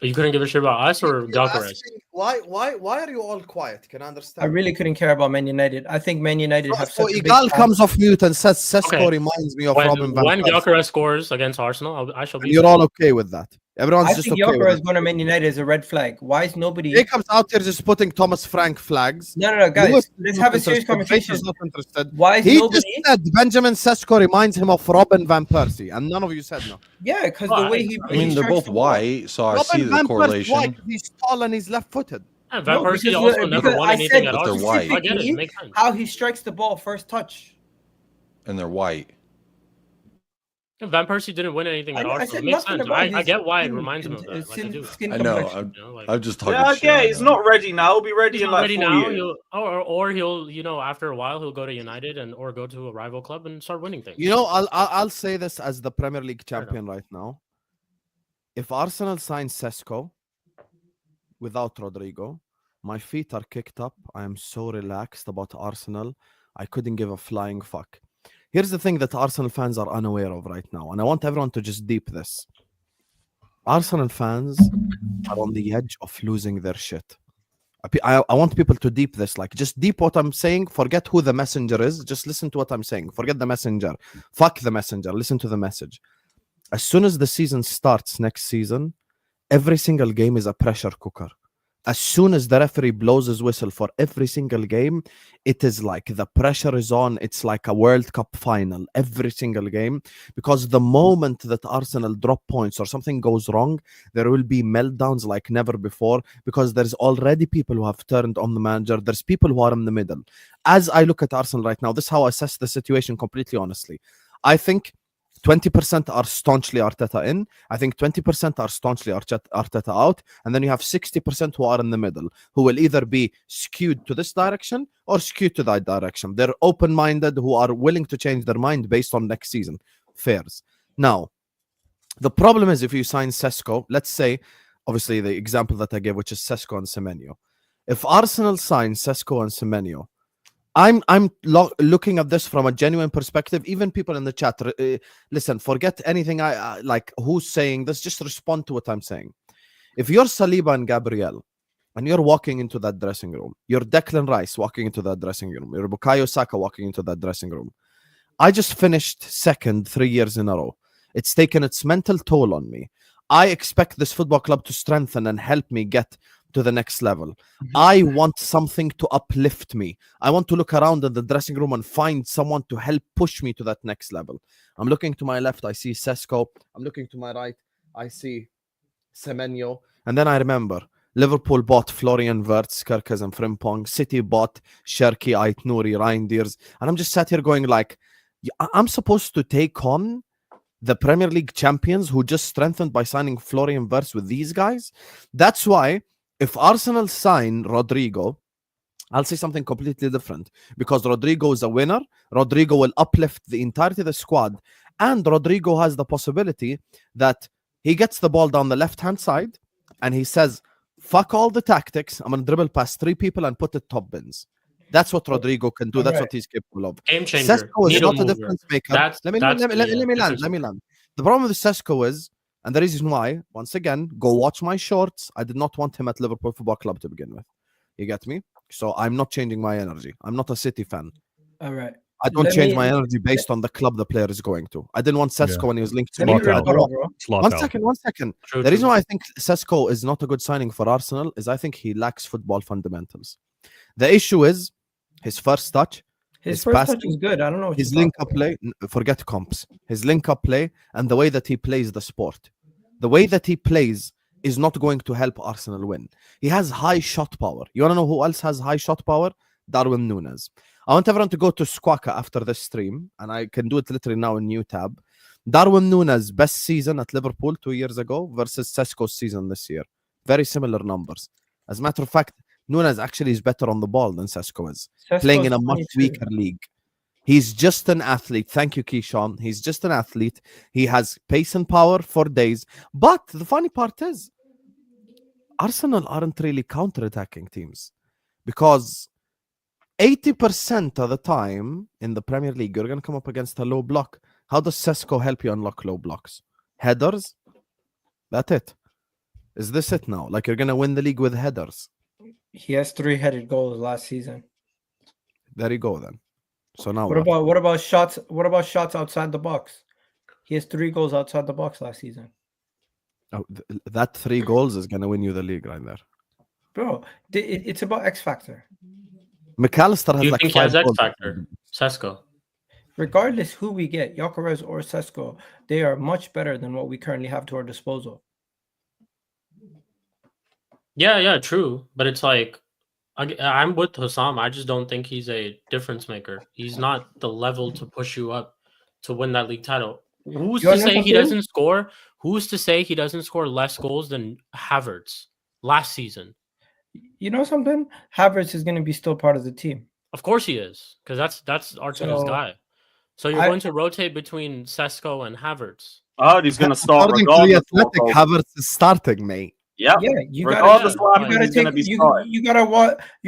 You couldn't give a shit about us or Gyökeres? Why are you all quiet? Can I understand? I really couldn't care about Man United. I think Man United have So such a big Egal fan. comes off mute and says Sesko Okay. reminds me of Robin Van When Persie. Gyökeres scores against Arsenal, I shall be. You're all okay with that. Everyone's I just think okay with Gyökeres it. going to Man United is a red flag. Why is nobody? Jacob's out here just putting Thomas Frank flags. No, guys. Lewis Let's is have not a serious interested. conversation. Baker's not interested. Why is He nobody? just said Benjamin Sesko reminds him of Robin Van Persie, and none of you said no. Yeah, because Why? the way he. I mean, he they're strikes both the ball. white, so I see Robin the Van Persie, correlation. white. He's tall and he's left-footed. Yeah, Van No, Persie because- also never because won I anything said at But they're Arsenal. white. I get it. It makes sense. How he strikes the ball first touch. And they're white. Van Persie didn't win anything at I Arsenal. said It makes nothing sense. about I his get why it skin- reminds him of that. Like I do. skin I know. complexion. You know, like, I'm just talking Yeah, shit. okay, he's not ready now. He'll be ready he's in not like ready 4 now. years. Or he'll after a while he'll go to United or go to a rival club and start winning things. You know, I'll say this as the Premier League champion right now. If Arsenal signs Sesko without Rodrygo, my feet are kicked up. I am so relaxed about Arsenal. I couldn't give a flying fuck. Here's the thing that Arsenal fans are unaware of right now, and I want everyone to just deep this. Arsenal fans are on the edge of losing their shit. I want people to deep this, like just deep what I'm saying. Forget who the messenger is. Just listen to what I'm saying. Forget the messenger. Fuck the messenger. Listen to the message. As soon as the season starts next season, every single game is a pressure cooker. As soon as the referee blows his whistle for every single game, it is like the pressure is on. It's like a World Cup final every single game, because the moment that Arsenal drop points or something goes wrong, there will be meltdowns like never before, because there's already people who have turned on the manager. There's people who are in the middle. As I look at Arsenal right now, this is how I assess the situation completely honestly. I think 20% are staunchly Arteta in. I think 20% are staunchly Arteta out. And then you have 60% who are in the middle, who will either be skewed to this direction or skewed to that direction. They're open-minded, who are willing to change their mind based on next season. Fairs. Now, the problem is if you sign Sesko, let's say, obviously the example that I gave, which is Sesko and Semenyo. If Arsenal signs Sesko and Semenyo, I'm looking at this from a genuine perspective. Even people in the chat, listen, forget anything I like who's saying this, just respond to what I'm saying. If you're Saliba and Gabriel and you're walking into that dressing room, you're Declan Rice walking into that dressing room, you're Bukayo Saka walking into that dressing room. I just finished second 3 years in a row. It's taken its mental toll on me. I expect this football club to strengthen and help me get to the next level. I want something to uplift me. I want to look around in the dressing room and find someone to help push me to that next level. I'm looking to my left, I see Sesko. I'm looking to my right, I see Semenyo. And then I remember Liverpool bought Florian, Wirtz, Cherki, and Frimpong. City bought Cherki, Aitnouri, Reinders. And I'm just sat here going like, I'm supposed to take on the Premier League champions who just strengthened by signing Florian Wirtz with these guys? That's why if Arsenal sign Rodrygo, I'll say something completely different, because Rodrygo is a winner. Rodrygo will uplift the entirety of the squad, and Rodrygo has the possibility that he gets the ball down the left-hand side and he says, fuck all the tactics, I'm going to dribble past 3 people and put it top bins. That's what Rodrygo can do. That's what he's capable of. Game changer. Sesko is Needle not a mover. difference maker. That's Let me land. The problem with Sesko is, and the reason why, once again, go watch my shorts. I did not want him at Liverpool Football Club to begin with. You get me? So I'm not changing my energy. I'm not a City fan. All right. I don't change my energy based on the club the player is going to. I didn't want Sesko when he was linked to me. One second. The reason why I think Sesko is not a good signing for Arsenal is I think he lacks football fundamentals. The issue is his first touch. His first touch is good. I don't know what his link-up play. Forget comps. His link-up play and the way that he plays the sport. The way that he plays is not going to help Arsenal win. He has high shot power. You want to know who else has high shot power? Darwin Núñez. I want everyone to go to Squawka after this stream, and I can do it literally now in new tab. Darwin Núñez best season at Liverpool 2 years ago versus Sesko's season this year. Very similar numbers. As a matter of fact, Núñez actually is better on the ball than Sesko is, playing in a much weaker league. He's just an athlete. Thank you, Keyshawn. He's just an athlete. He has pace and power for days. But the funny part is, Arsenal aren't really counter-attacking teams, because 80% of the time in the Premier League, you're going to come up against a low block. How does Sesko help you unlock low blocks? Headers? That's it. Is this it now? Like you're going to win the league with headers? He has 3-headed goals last season. There you go then. So now what about shots? What about shots outside the box? He has 3 goals outside the box last season. Oh, that 3 goals is going to win you the league right there. Bro, it's about X factor. McAllister has you like think 5 he has X goals. factor? Sesko. Regardless who we get, Gyökeres or Sesko, they are much better than what we currently have to our disposal. Yeah, true. But it's like, I'm with Hussam. I just don't think he's a difference maker. He's not the level to push you up to win that league title. Who's to say he doesn't score? Who's to say he doesn't score less goals than Havertz last season? You know something? Havertz is going to be still part of the team. Of course he is, because that's Arteta's guy. So you're going to rotate between Sesko and Havertz. Oh, he's going to start According regardless. to the Athletic, Havertz is starting, mate. Yeah, you regardless gotta, what happens, you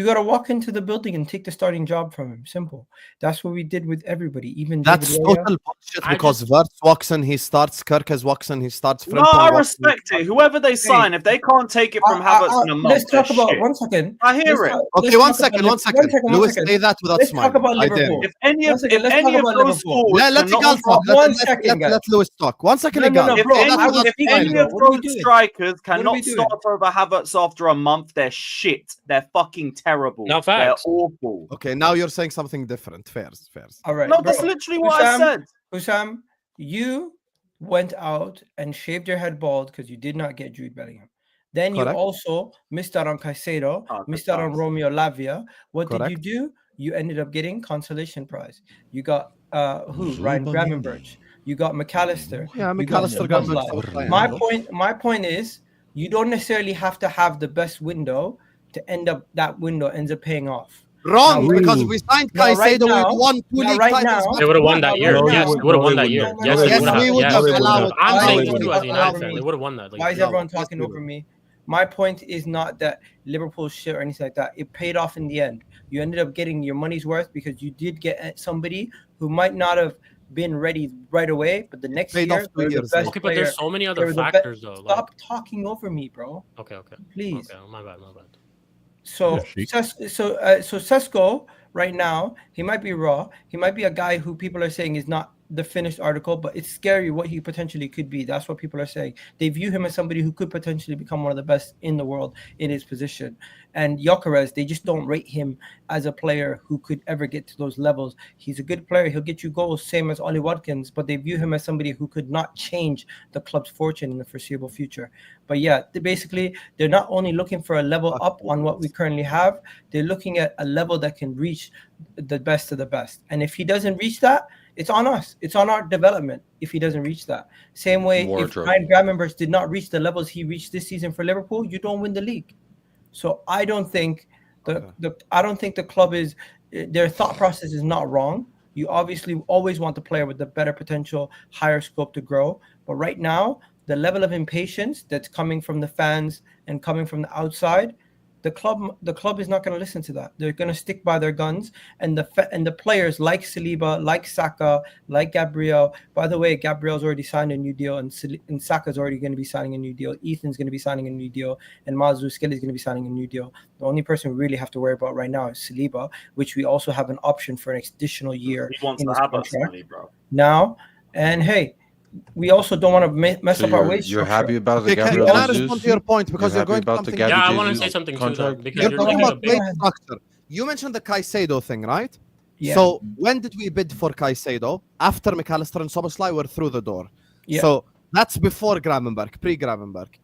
gotta walk into the building and take the starting job from him. Simple. That's what we did with everybody. Even that's total bullshit, because Wirtz walks in, he starts. Cherki walks in, he starts. No, I respect it. Whoever they sign, if they can't take it from Havertz in a month, let's talk about 1 second. I hear it. Okay, 1 second. Lewis, say that without smiling. Talk about Liverpool. If any of those forwards, let Egal talk. Let Lewis talk. 1 second, Egal. If any of those strikers cannot start over Havertz after a month, they're shit. They're fucking terrible. No facts. They're awful. Okay, now you're saying something different. Fair. All right. No, that's literally what I said. Hussam, you went out and shaved your head bald because you did not get Jude Bellingham. Then you also missed out on Caicedo, missed out on Romeo Lavia. What did you do? You ended up getting consolation prize. You got Ryan Gravenberch. You got McAllister. Yeah, McAllister got my point is, you don't necessarily have to have the best window to end up that window ends up paying off. Wrong, because if we signed Caicedo, we won 2 league titles. They would have won that year. Yes, they would have won that year. Yes, we would have allowed. I'm saying this too as a United fan. They would have won that. Why is everyone talking over me? My point is not that Liverpool shit or anything like that. It paid off in the end. You ended up getting your money's worth because you did get somebody who might not have been ready right away, but the next year, the best okay, but there's so many other factors though. Stop talking over me, bro. Okay. Please. Okay, my bad. So Sesko right now, he might be raw. He might be a guy who people are saying is not the finished article, but it's scary what he potentially could be. That's what people are saying. They view him as somebody who could potentially become one of the best in the world in his position. And Gyökeres, they just don't rate him as a player who could ever get to those levels. He's a good player. He'll get you goals, same as Ollie Watkins, but they view him as somebody who could not change the club's fortune in the foreseeable future. But yeah, they're not only looking for a level up on what we currently have, they're looking at a level that can reach the best of the best. And if he doesn't reach that, it's on us. It's on our development if he doesn't reach that. Same way, if Ryan Gravenberch did not reach the levels he reached this season for Liverpool, you don't win the league. So I don't think the club is, their thought process is not wrong. You obviously always want the player with the better potential, higher scope to grow. But right now, the level of impatience that's coming from the fans and coming from the outside, the club is not going to listen to that. They're going to stick by their guns, and the players like Saliba, like Saka, like Gabriel. By the way, Gabriel's already signed a new deal, and Saka's already going to be signing a new deal. Ethan's going to be signing a new deal, and Mazzucchelli is going to be signing a new deal. The only person we really have to worry about right now is Saliba, which we also have an option for an additional year. He wants to have us money, bro. Now, and hey, we also don't want to mess up our wage. You're happy about the Gabriel? Can I respond to your point, because you're going about to the Yeah, I want to say something too, though, because you're talking about wage structure. You mentioned the Caicedo thing, right? Yeah. So when did we bid for Caicedo? After McAllister and Szoboszlai were through the door. Yeah. So that's before Gravenberch, pre-Gravenberch.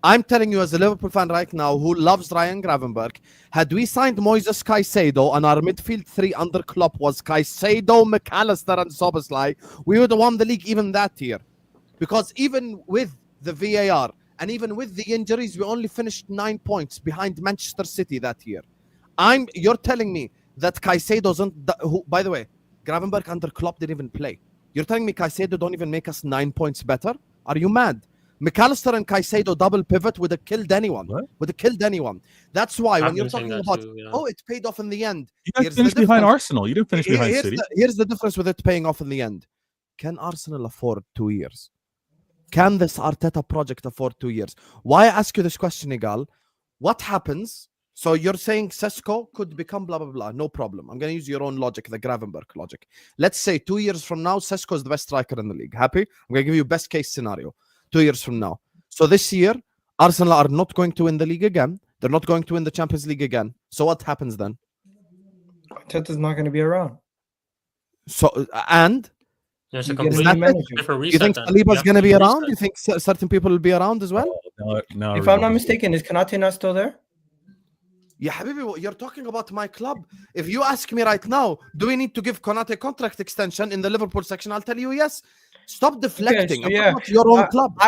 I'm telling you as a Liverpool fan right now who loves Ryan Gravenberch, had we signed Moises Caicedo and our midfield three under Klopp was Caicedo, McAllister and Szoboszlai, we would have won the league even that year. Because even with the VAR and even with the injuries, we only finished 9 points behind Manchester City that year. You're telling me that Caicedo who, by the way, Gravenberch under Klopp didn't even play. You're telling me Caicedo don't even make us 9 points better? Are you mad? McAllister and Caicedo double pivot would have killed anyone. What? Would have killed anyone. That's why when you're talking about, it paid off in the end. You guys finished behind Arsenal. You didn't finish behind City. Here's the difference with it paying off in the end. Can Arsenal afford 2 years? Can this Arteta project afford 2 years? Why I ask you this question, Egal? What happens? So you're saying Sesko could become blah, blah, blah. No problem. I'm going to use your own logic, the Gravenberch logic. Let's say 2 years from now, Sesko is the best striker in the league. Happy? I'm going to give you best case scenario. 2 years from now. So this year, Arsenal are not going to win the league again. They're not going to win the Champions League again. So what happens then? Arteta's not going to be around. So, and? There's a You get a completely new different You reset. think then. Saliba's You going to have be to around? reset. You think certain people will be around as well? No, If I'm not mistaken, is Konate not still there? Yeah, Habibi, you're talking about my club. If you ask me right now, do we need to give Konate a contract extension in the Liverpool section? I'll tell you yes. Stop deflecting. Okay, so About your own club.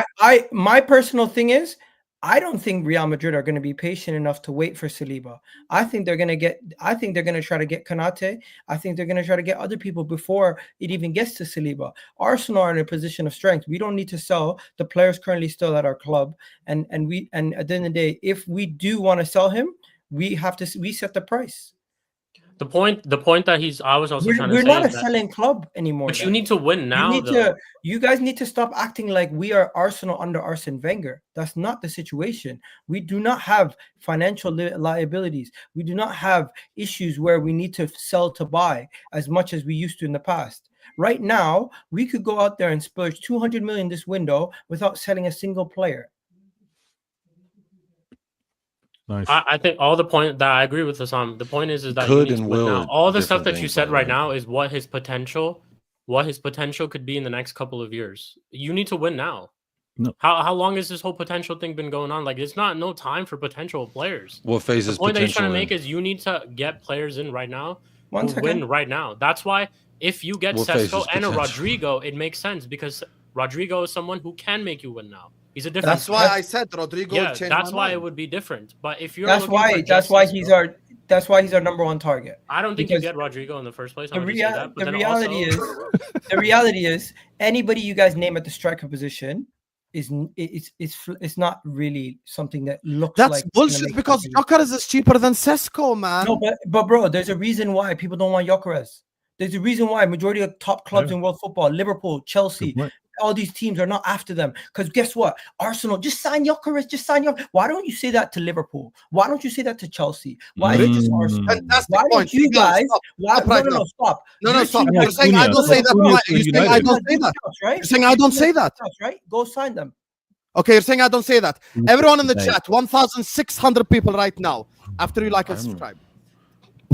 My personal thing is, I don't think Real Madrid are going to be patient enough to wait for Saliba. I think they're going to try to get Konate. I think they're going to try to get other people before it even gets to Saliba. Arsenal are in a position of strength. We don't need to sell the players currently still at our club. And at the end of the day, if we do want to sell him, we set the price. The point that I was also trying to say, we're not a is that, selling club anymore. but you need to win now. You guys need to stop acting like we are Arsenal under Arsene Wenger. That's not the situation. We do not have financial liabilities. We do not have issues where we need to sell to buy as much as we used to in the past. Right now, we could go out there and splurge 200 million this window without selling a single player. Nice. I think all the point that I agree with Hassam. The point is that Could you need and to win will now. All the stuff different that you things, said by the right way. now is what his potential could be in the next couple of years. You need to win now. No. How long has this whole potential thing been going on? Like, it's no time for potential players. What phase The is point that he's trying potential to in? make is you need to get players in right now One who second. win right now. That's why if you get What phase Sesko is and a potential? Rodrygo, it makes sense because Rodrygo is someone who can make you win now. He's a different. That's why I said Rodrygo Yeah, would change that's my why mind. it would be different. But if you're That's looking for why just Sesko- that's why he's our number one target. I don't think you because get Rodrygo in the first place. The reality is anybody you guys name at the striker position it's not really something that looks That's like bullshit because Gyökeres is cheaper than Sesko, man. No, but bro, there's a reason why people don't want Gyökeres. There's a reason why majority of top clubs in world football, Liverpool, Chelsea, all these teams are not after them. Because guess what? Arsenal, just sign Gyökeres, just sign Gyökeres. Why don't you say that to Liverpool? Why don't you say that to Chelsea? Why is it just Arsenal? Fantastic Why point. don't you guys? Stop right now. Stop. No, stop. team You're has- saying I don't say that. You're saying I don't say that. Right? You're saying I don't say that. Right? Go sign them. Okay, you're saying I don't say that. Everyone in the chat, 1,600 people right now. After you like and subscribe,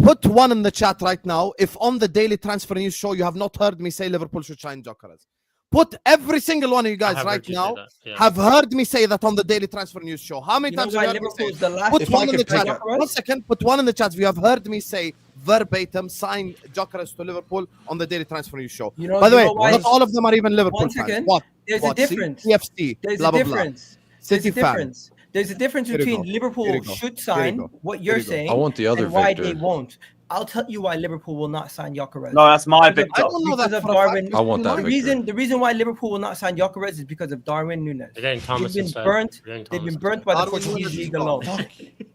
put one in the chat right now. If on the daily transfer news show you have not heard me say Liverpool should sign Gyökeres, put every single one of you guys right now have heard me say that on the daily transfer news show. How many times have you heard me say it? Put one in the chat. 1 second. Put one in the chat if you have heard me say verbatim sign Gyökeres to Liverpool on the daily transfer news show. By the way, not all of them are even Liverpool 1 second. fans. What? There's a difference. CFC. There's blah, a blah, difference. blah. There's City a difference. There's a difference Here you between go. Liverpool Here you go. should Here you sign go. what Here you're you go. saying I want the other and why Victor. they won't. I'll tell you why Liverpool will not sign Gyökeres. No, that's my Because Victor. I don't know because that of for a Darwin. fact. I want that The Victor. reason why Liverpool will not sign Gyökeres is because of Darwin Núñez. They're getting Thomas They've been instead. burnt. They're getting They've been Thomas burnt by the Darwin Portuguese Núñez league is alone. gone.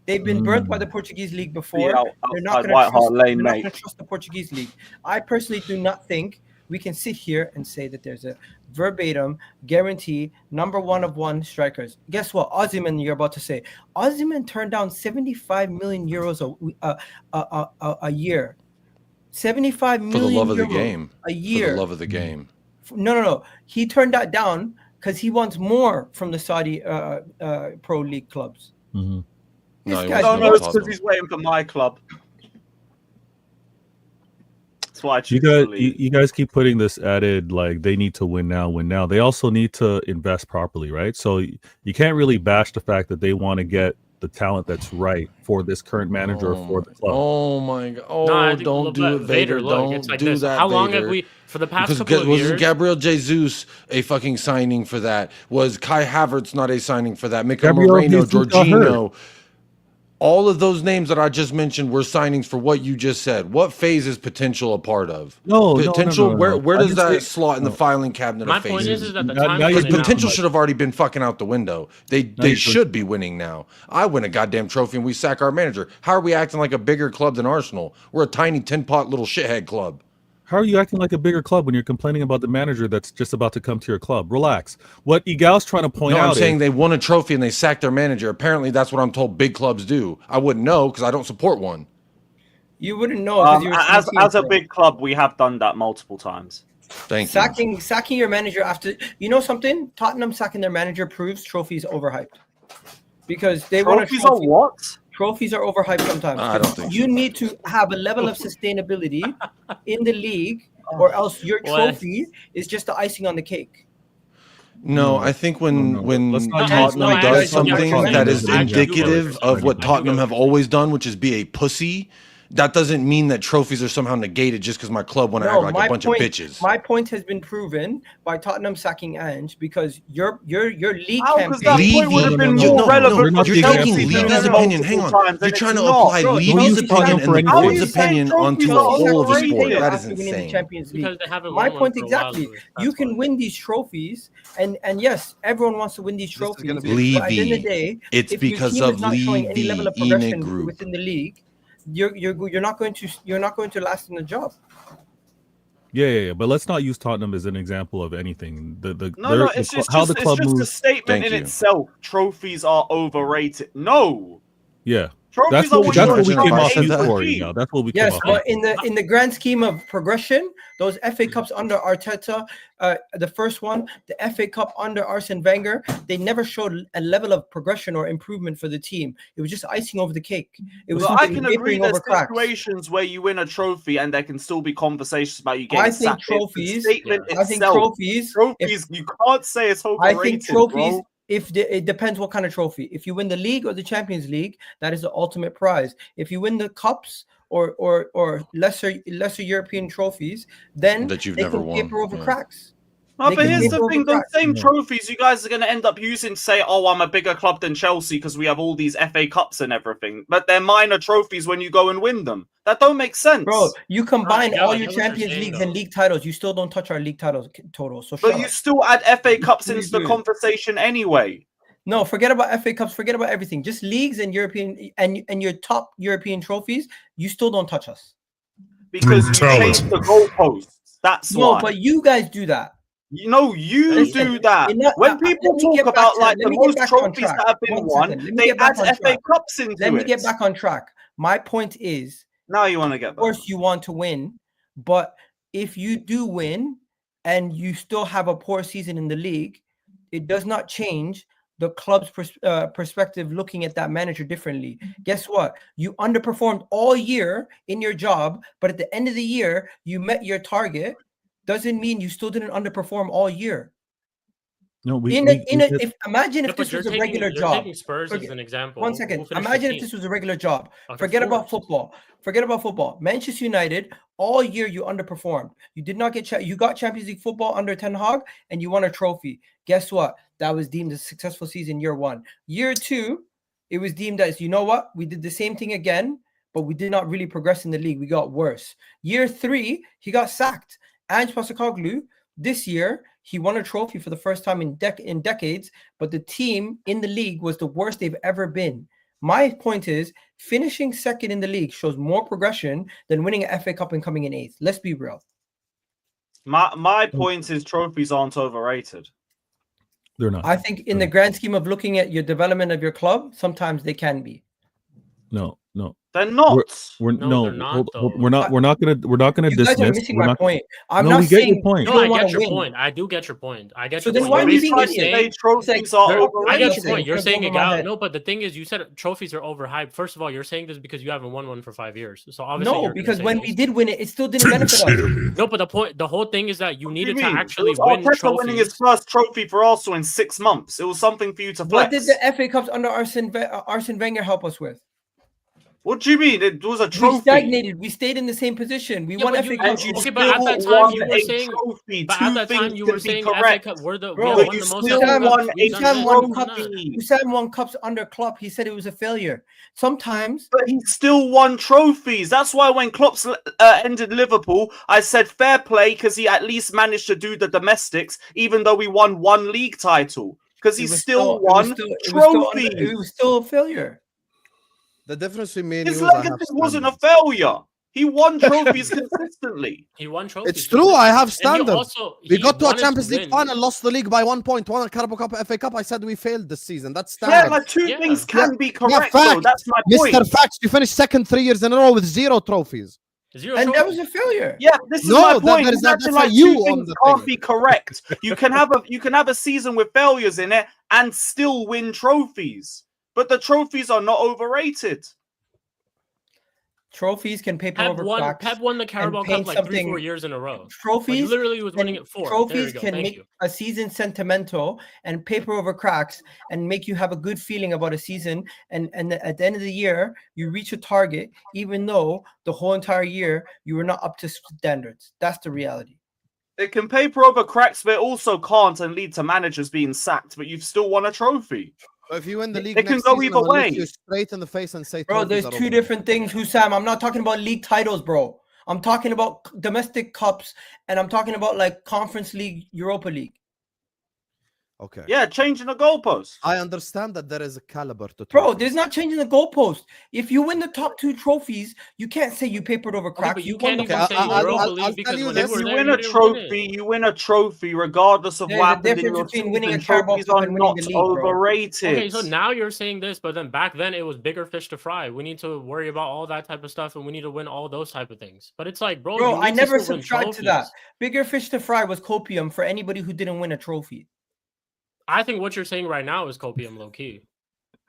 They've been burnt by the Portuguese league before. Out- They're not outside going White Hart Lane, to mate. trust the Portuguese league. I personally do not think we can sit here and say that there's a verbatim guarantee number one of one strikers. Guess what? Osimhen, you're about to say. Osimhen turned down 75 million euros a year. 75 For million the love of the euros game. a year. For the love of the game. No. He turned that down because he wants more from the Saudi pro league clubs. Mhm. This No, he guy's wants No, more it's because Tottenham. he's waiting for my club. That's why I choose You to guys, believe. you guys keep putting this added like they need to win now. They also need to invest properly, right? So you can't really bash the fact that they want to get the talent that's right for this current manager or for the club. Oh my god! Oh, No, I think don't do it, Vator. look, Don't it's like do this. that. How long Vader. have we, for the past Because couple of wasn't years? Gabriel Jesus a fucking signing for that? Was Kai Havertz not a signing for that? Mikel Gabriel Moreno, Jesus got Jorginho. All of those names that I just mentioned were signings for what you just said. What phase is potential a part of? No, Potential. Where I does just that think- slot in the filing cabinet My of point phases? is that the Now- time now Because you're potential like- should have already been fucking out the window. They you're should be winning now. I win a goddamn trophy and we sack our manager. How are we acting like a bigger club than Arsenal? We're a tiny tin pot little shithead club. How are you acting like a bigger club when you're complaining about the manager that's just about to come to your club? Relax. What Egal's trying to point No, out I'm saying is they won a trophy and they sacked their manager. Apparently, that's what I'm told big clubs do. I wouldn't know because I don't support one. You wouldn't know because you're As a big club, we have done that multiple times. Thank you. sacking your manager after something. Tottenham sacking their manager proves trophies overhyped because they want a Trophies are trophy. what? Trophies are overhyped sometimes. I don't think you so. need to have a level of sustainability in the league, or else your What? trophy is just the icing on the cake. No, I think when Let's not Tottenham use- does let's not use something Tottenham that as is an indicative of what I do Tottenham go have with always done, which is be a pussy, that doesn't mean that trophies are somehow negated just because my club want to act like a bunch of bitches. My point has been proven by Tottenham sacking Ange because your league How? Because that campaign. point would have been Levy- more no, relevant. you're not for the Chelsea example. than Levy's multiple opinion. Hang on. times, You're and trying it's to not. apply Bro, Levy's don't use opinion Tottenham and for the anything. How are board's you saying opinion trophies onto are a whole of a overrated? sport. That is after winning the insane. Champions League. Because they haven't My won point one for a while, exactly. Louis. You That's can why. win these trophies, and yes, everyone wants to win these is trophies. gonna be- But at the end of Levy. the day, It's if your because team of is not showing any level of Levy, progression Enid Group. within the league, you're not going to last in the job. Yeah. But let's not use Tottenham as an example of anything. No, it's just how the club a moves. statement Thank in you. itself. Trophies are overrated. No, Yeah, trophies that's are what we you're came Imagine if I off said you that. for. Yeah, that's what we came Yes, off. but you in the grand scheme of progression, those FA Cups under Arteta, the first one, the FA Cup under Arsene Wenger, they never showed a level of progression or improvement for the team. It was just icing over the cake. It was Well, I something can agree papering there's over cracks. situations where you win a trophy and there can still be conversations about you getting I think sacked. It's the trophies. statement I think itself. trophies. Trophies, you can't say it's overrated. I think trophies. Bro. It depends what kind of trophy. If you win the league or the Champions League, that is the ultimate prize. If you win the cups or lesser European trophies, then That you've they never can won. paper over Yeah. cracks. No, They but can here's paper the over thing: those cracks. same trophies you guys are going to end up using to say, "Oh, I'm a bigger club than Chelsea because we have all these FA Cups and everything." But they're minor trophies when you go and win them. That don't make sense, Bro, you combine yeah, all I your get what you're Champions saying, Leagues though. and league titles, you still don't touch our league titles total. So But shut you up. still add FA Cups What are you into the doing? conversation anyway. No, forget about FA Cups, forget about everything. Just leagues and European and your top European trophies, you still don't touch us. Because you Tell changed us. the goalposts. That's No, why. but you guys do that. You know, you Listen, do that. When people talk about like the most trophies that have been won, they add FA Cups into it. Let me get back on track. My point is, now you want to get back. Of course, you want to win, but if you do win and you still have a poor season in the league, it does not change the club's perspective looking at that manager differently. Guess what? You underperformed all year in your job, but at the end of the year, you met your target. Doesn't mean you still didn't underperform all year. No, imagine if this was a regular job. Taking Spurs as an example. 1 second. Imagine if this was a regular job. Forget about football. Forget about football. Manchester United, all year you underperformed. You did not get you got Champions League football under Ten Hag, and you won a trophy. Guess what? That was deemed a successful season year 1. Year 2, it was deemed as, you know what? We did the same thing again, but we did not really progress in the league. We got worse. Year 3, he got sacked. Ange Postecoglou, this year, he won a trophy for the first time in decades, but the team in the league was the worst they've ever been. My point is, finishing second in the league shows more progression than winning an FA Cup and coming in 8th. Let's be real. My point is, trophies aren't overrated. They're not. I think in the grand scheme of looking at your development of your club, sometimes they can be. No. They're not. We're not gonna You dismiss. guys are missing my point. I'm no, not we get saying your point. No, I get your point. I do get your point. I get So your then point. why are you You're being saying idiot? Trophies are I get overrated. your point. You're saying Over my Egal. head. No, but the thing is, you said trophies are overhyped. First of all, you're saying this because you haven't won one for 5 years. So obviously, No, you're because saying when this. we did win it, it still didn't benefit us. No, but the whole thing is that you needed to mean? actually It was win Arteta winning his trophies. first trophy for Arsenal in 6 months. It was something for you to What flex. did the FA Cups under Arsene Wenger help us with? What do you mean? It was a We trophy. stagnated. We stayed in the same position. We won FA Cups. Okay, but at that time you were saying. Trophy. But Two at that time things you can were be saying FA correct. Cup. We Bro, have won you the most still FA won Cups. a We've done this, trophy. we've done that. Husam won cups under Klopp. He said it was a failure. Sometimes, But he still won trophies. That's why when Klopp ended Liverpool, I said fair play because he at least managed to do the domestics, even though we won 1 league title. Because he still won trophies. It was still a failure. The difference between me and His you is I have legacy wasn't a standards. failure. He won trophies consistently. He won trophies. It's true. I have standards. Also, We got to a wanted Champions League win. final, lost the league by 1 point, won a Carabao Cup, FA Cup. I said we failed this season. That's Yeah, standard. like two Yeah. things can be correct, fact. though. That's my point. Mr. Facts, you finished second 3 years in a row with 0 trophies. Zero And that trophies. was a failure. Yeah, this is No, my that- point. that is- It's that's acting how like you two on things the can't thing. be correct. You can have a season with failures in it and still win trophies. But the trophies are not overrated. Trophies can paper over cracks. Pep won the Carabao paint Cup like 3-4 something- years in a row. Trophies Like, literally was winning can- it 4. Trophies There can you go. make Thank you. a season sentimental and paper over cracks and make you have a good feeling about a season. And at the end of the year, you reach a target, even though the whole entire year you were not up to standards. That's the reality. It can paper over cracks, but it also can't and lead to managers being sacked, but you've still won a trophy. If you win the league, It can next go season, either I'm gonna look way. you straight in the face and say, Bro, trophies there's are two overrated. different things, Husam. I'm not talking about league titles, bro. I'm talking about domestic cups, and I'm talking about like Conference League, Europa League. Okay. Yeah, changing the goalpost. I understand that there is a caliber to Bro, trophies. there's not changing the goalpost. If you win the top 2 trophies, you can't say you papered over cracks. but you won can't the even Okay, say I'll Europa tell League because you when this. they were You there, win you a didn't win it. trophy, you win a trophy, regardless of There's what a happened in difference your between winning a season. Carabao Trophies Cup are and winning not the league, bro. overrated. Okay, so now you're saying this, but then back then it was bigger fish to fry. We need to worry about all that type of stuff, and we need to win all those type of things. But it's like, bro, Bro, you I need never to still win subscribed to that. trophies. Bigger fish to fry was copium for anybody who didn't win a trophy. I think what you're saying right now is copium, low key.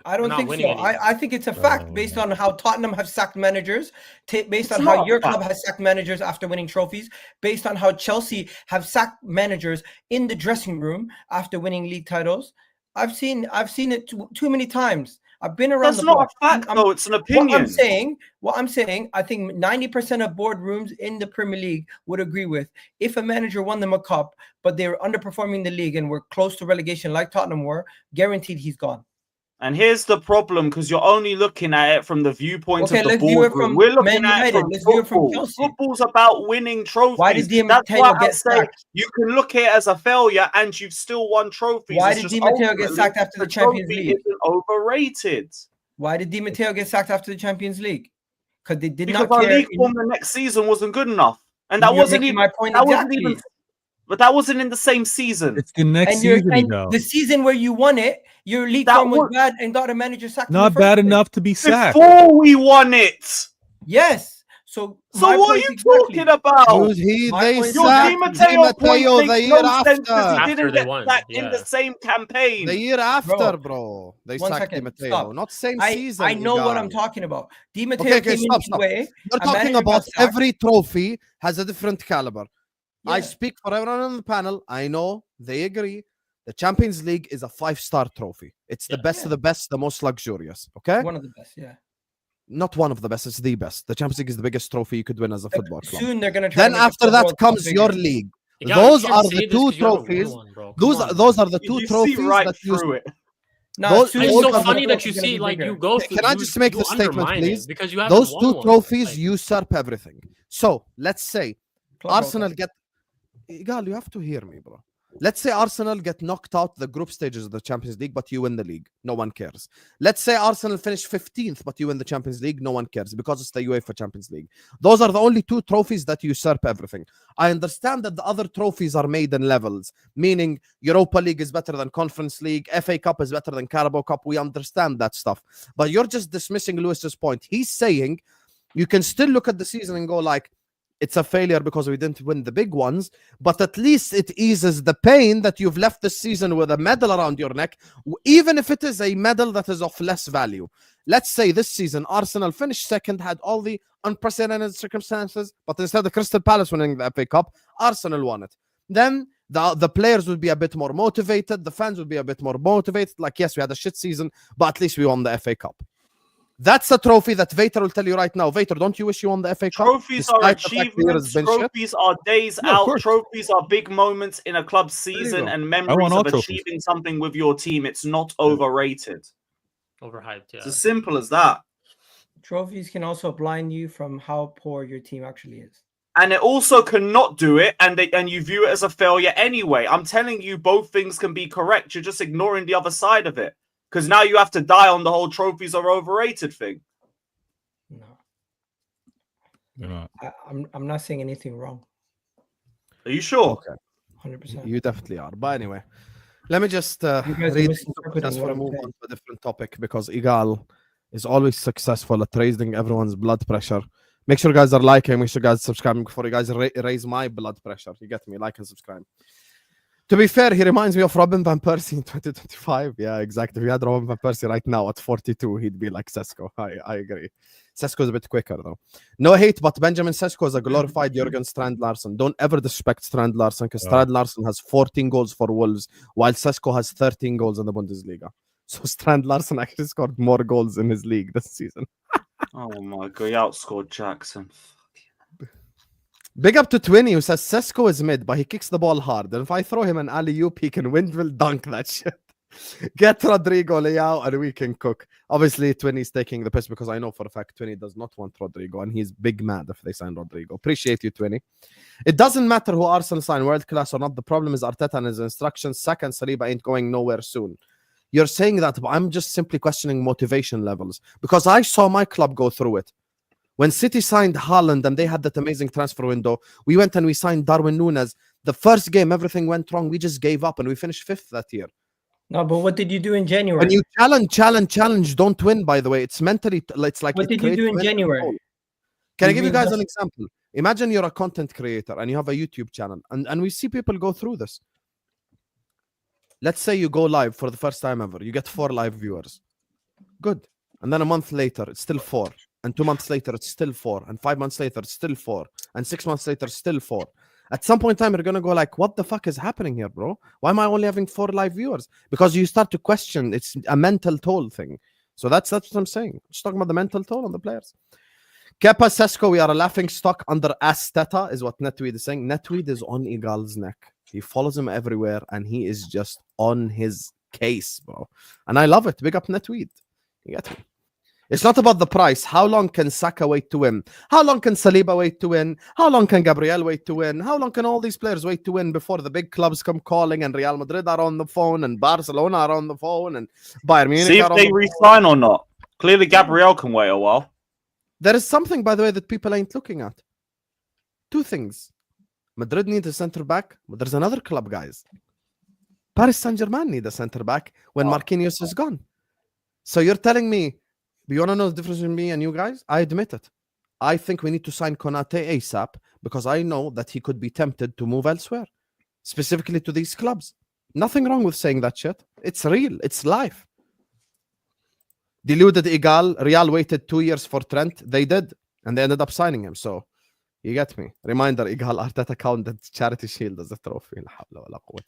I don't not think winning so. anything. I think it's a fact based on how Tottenham have sacked managers, based It's on not how a your fact. club has sacked managers after winning trophies, based on how Chelsea have sacked managers in the dressing room after winning league titles. I've seen it too many times. I've been around That's the not block. a fact, though. It's an opinion. What I'm saying, I think 90% of boardrooms in the Premier League would agree with. If a manager won them a cup, but they were underperforming the league and were close to relegation like Tottenham were, guaranteed he's gone. And here's the problem, because you're only looking at it from the viewpoint Okay, of the let's view it boardroom. from We're looking Man at it United. from Let's view it from football. Chelsea. Football's about winning trophies. Why did Di That's Matteo why I get say sacked? you can look at it as a failure and you've still won trophies. Why It's did just Di Matteo get ultimately sacked after the Champions trophy League? isn't overrated. Why did Di Matteo get sacked after the Champions League? Because they did Because not our care. league form the next season wasn't good enough. And that You're wasn't making even my point that wasn't exactly. even But that wasn't in the same season. It's the next And, you're, season, and Egal. the season where you won it, your league That form was was- bad and got a manager sacked. in the Not first bad place. enough to be sacked. Before we won it. Yes. So So my what are point you exactly. talking about? Dude, My they point is Your sacked Di exactly. Matteo Di point Matteo the makes year no sense because after. he After didn't they get won, sacked in yeah. the same campaign. The year after, Bro, bro. They one sacked Di second, Matteo. stop. Not same I season. know what Egal. I'm talking about. Di Matteo Okay, came stop. in way. You're a talking manager about got sacked. every trophy has a different caliber. I Yeah. speak for everyone on the panel. I know they agree. The Champions League is a 5-star trophy. It's the Yeah. best of the best, the most luxurious. Okay, One of the best, yeah. not one of the best. It's the best. The Champions League is the biggest trophy you could win as a football club. Soon they're gonna try. Then to make after the that World Cup comes your bigger. league. Egal, Those you can't are say the this two 'cause you haven't won trophies. one, bro. Come on, Those man. are the two You trophies see right that you. through it. Nah, Those- soon It's those so are the funny that trophies you are gonna see, be like, bigger. you go through. Can I just make you the statement, undermine please? it because you haven't Those won two one. trophies Like, usurp everything. So let's say Club World Arsenal Cup. get. Egal, you have to hear me, bro. Let's say Arsenal get knocked out the group stages of the Champions League, but you win the league. No one cares. Let's say Arsenal finish 15th, but you win the Champions League. No one cares because it's the UEFA Champions League. Those are the only two trophies that usurp everything. I understand that the other trophies are made in levels, meaning Europa League is better than Conference League, FA Cup is better than Carabao Cup. We understand that stuff. But you're just dismissing Lewis's point. He's saying you can still look at the season and go like, it's a failure because we didn't win the big ones, but at least it eases the pain that you've left this season with a medal around your neck, even if it is a medal that is of less value. Let's say this season, Arsenal finished second, had all the unprecedented circumstances, but instead of Crystal Palace winning the FA Cup, Arsenal won it. Then the players would be a bit more motivated, the fans would be a bit more motivated. Like, yes, we had a shit season, but at least we won the FA Cup. That's a trophy that Vator will tell you right now. Vator, don't you wish you won the FA Cup? Trophies are Despite the fact the year has achievements. been shit? Trophies are days No, of out. course. Trophies are big moments in a club's you season go. and I memories want all of trophies. achieving something with your team. It's not overrated. overhyped, yeah. It's as simple as that. Trophies can also blind you from how poor your team actually is. And it also cannot do it, and you view it as a failure anyway. I'm telling you, both things can be correct. You're just ignoring the other side of it because now you have to die on the whole trophies are overrated thing. No, You're not. I'm not saying anything wrong. Are you sure? Okay. 100%. You definitely are. But anyway, let me just You guys are read misinterpreting just what for a I'm move saying. on to a different topic because Egal is always successful at raising everyone's blood pressure. Make sure you guys are liking, make sure you guys are subscribing before you guys raise my blood pressure. You get me? Like and subscribe. To be fair, he reminds me of Robin Van Persie in 2025. Yeah, exactly. If we had Robin Van Persie right now at 42, he'd be like Sesko. I agree. Sesko's a bit quicker, though. No hate, but Benjamin Sesko is a glorified Jurgen Strand Larsen. Don't ever disrespect Strand Larsen because Strand Larsen has 14 goals for Wolves, while Sesko has 13 goals in the Bundesliga. So Strand Larsen actually scored more goals in his league this season. Oh my god, he outscored Jackson. Big up to Twinny who says Sesko is mid, but he kicks the ball hard. And if I throw him an alley-oop, he can windmill dunk that shit. Get Rodrygo, Leao, and we can cook. Obviously, Twinny's taking the piss because I know for a fact Twinny does not want Rodrygo, and he's big mad if they sign Rodrygo. Appreciate you, Twinny. It doesn't matter who Arsenal sign, world class or not. The problem is Arteta and his instructions. Saka and Saliba ain't going nowhere soon. You're saying that, but I'm just simply questioning motivation levels because I saw my club go through it. When City signed Haaland and they had that amazing transfer window, we went and we signed Darwin Núñez. The first game, everything went wrong. We just gave up and we finished 5th that year. No, but what did you do in January? When you challenge, don't win, by the way. It's mentally, it's like... What did you do in January? Can I give you guys an example? Imagine you're a content creator and you have a YouTube channel and we see people go through this. Let's say you go live for the first time ever. You get 4 live viewers. Good. And then a month later, it's still 4. And 2 months later, it's still 4. And 5 months later, it's still 4. And 6 months later, still 4. At some point in time, you're going to go like, what the fuck is happening here, bro? Why am I only having 4 live viewers? Because you start to question. It's a mental toll thing. So that's what I'm saying. Just talking about the mental toll on the players. Kepa, Sesko, we are a laughing stock under Asteta, is what Netweed is saying. Netweed is on Egal's neck. He follows him everywhere, and he is just on his case, bro. And I love it. Big up Netweed. You get me? It's not about the price. How long can Saka wait to win? How long can Saliba wait to win? How long can Gabriel wait to win? How long can all these players wait to win before the big clubs come calling and Real Madrid are on the phone and Barcelona are on the phone and Bayern Munich See if are on they the re-sign or not. Clearly, Gabriel can wait a while. There is something, by the way, that people ain't looking at. 2 things. Madrid need a center back, but there's another club, guys. Paris Saint-Germain need a center back when Marquinhos is gone. So you're telling me, do you want to know the difference between me and you guys? I admit it. I think we need to sign Konate ASAP because I know that he could be tempted to move elsewhere, specifically to these clubs. Nothing wrong with saying that shit. It's real. It's life. Deluded Egal. Real waited 2 years for Trent. They did. And they ended up signing him. So you get me. Reminder, Egal Arteta counted Charity Shield as a trophy.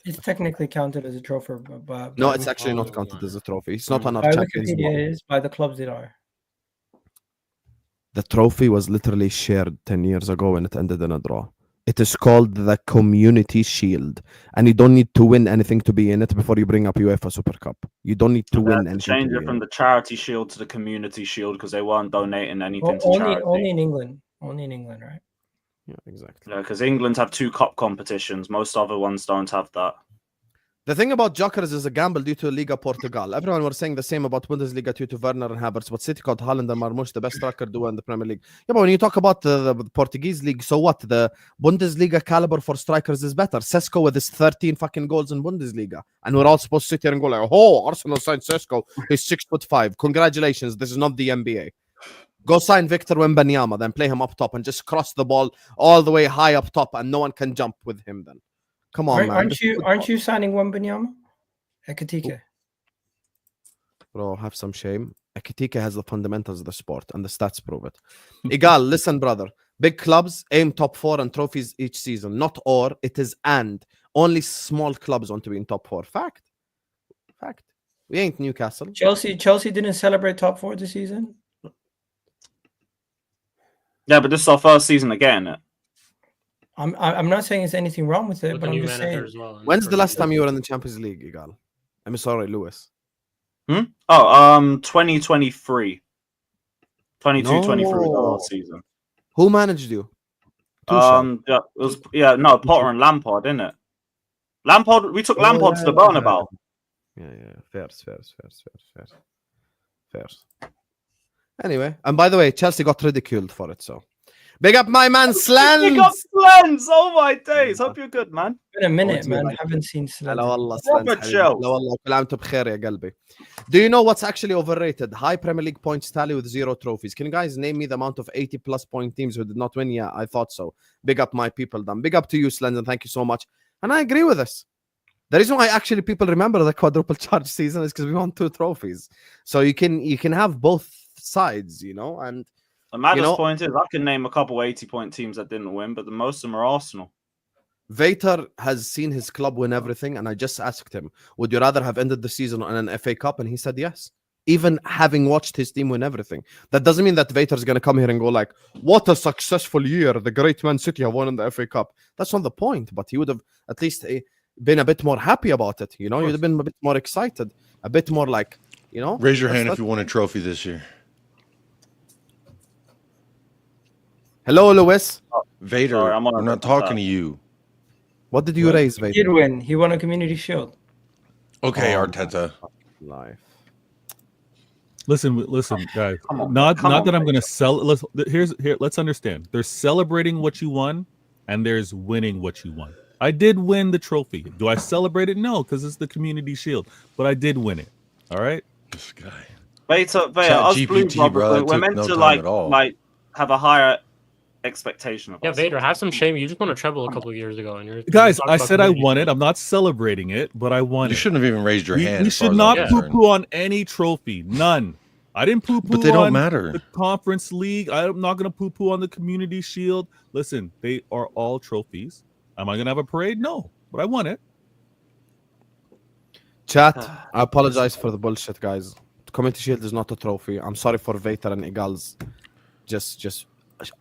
It's technically counted as a trophy, but no, it's actually not counted as a trophy. It's not on our by Champions Wikipedia League. it is, by the clubs it are. The trophy was literally shared 10 years ago and it ended in a draw. It is called the Community Shield. And you don't need to win anything to be in it before you bring up UEFA Super Cup. You don't need to win anything. Change it from the Charity Shield to the Community Shield because they weren't donating anything to Only, charity. only in England. Only in England, right? Yeah, exactly. Yeah, because England have 2 cup competitions. Most other ones don't have that. The thing about Jokers is a gamble due to Liga Portugal. Everyone was saying the same about Bundesliga due to Werner and Havertz, but City called Haaland and Marmoush the best striker duo in the Premier League. Yeah, but when you talk about the Portuguese league, so what? The Bundesliga caliber for strikers is better. Sesko with his 13 fucking goals in Bundesliga. And we're all supposed to sit here and go like, oh, Arsenal signed Sesko. He's 6'5". Congratulations. This is not the NBA. Go sign Victor Wembanyama, then play him up top and just cross the ball all the way high up top and no one can jump with him then. Come on, man. Aren't you signing Wembanyama? EIGTH. Bro, have some shame. EIGTH has the fundamentals of the sport and the stats prove it. Egal, listen, brother. Big clubs aim top 4 and trophies each season. Not or, it is and. Only small clubs want to be in top 4. Fact. We ain't Newcastle. Chelsea didn't celebrate top 4 this season. Yeah, but this is our first season again. I'm not saying there's anything wrong with it, but I'm just saying. Well, When's the last time you were in the Champions League, Egal? I'm sorry, Lewis. 2023. 22-23 was the last season. Who managed you? Yeah, Potter and Lampard, didn't it? We took Lampard to the Bernabeu. Yeah. Fair. Anyway, and by the way, Chelsea got ridiculed for it, so. Big up my man, Slens! Big up Slens! Oh my days, hope you're good, man. Been a minute, man. I haven't seen Slens. Do you know what's actually overrated? High Premier League points tally with 0 trophies. Can you guys name me the amount of 80+ point teams who did not win? Yeah, I thought so. Big up my people, Dan. Big up to you, Slens, and thank you so much. And I agree with this. The reason why actually people remember the quadruple charge season is because we won 2 trophies. So you can have both sides, you know, and the maddest point is I can name a couple 80-point teams that didn't win, but the most of them are Arsenal. Vator has seen his club win everything, and I just asked him, would you rather have ended the season on an FA Cup? And he said yes, even having watched his team win everything. That doesn't mean that Vator is going to come here and go like, what a successful year, the great Man City have won in the FA Cup. That's not the point, but he would have at least been a bit more happy about it, you know. You'd have been a bit more excited, a bit more like, you know. Raise your hand if you won a trophy this year. Hello, Lewis. Vader, Sorry, I'm not talking to you. What did you raise, Vader? He did win. He won a Community Shield. Okay, Arteta. Life. Listen, guys. Not that I'm going to sell. Let's understand. There's celebrating what you won, and there's winning what you won. I did win the trophy. Do I celebrate it? No, because it's the Community Shield. But I did win it. All right. This guy. Vator, us Blue brothers, we're meant to like have a higher expectation of us. Vader, have some shame. You just won a treble a couple of years ago, and you're guys. I said I won it. I'm not celebrating it, but I won. You shouldn't have even raised your hand. We should not poo-poo on any trophy. None. I didn't poo-poo. But they don't on matter. The Conference League. I'm not going to poo-poo on the Community Shield. Listen, they are all trophies. Am I going to have a parade? No, but I won it. Chat, I apologize for the bullshit, guys. Community Shield is not a trophy. I'm sorry for Vator and Egal's just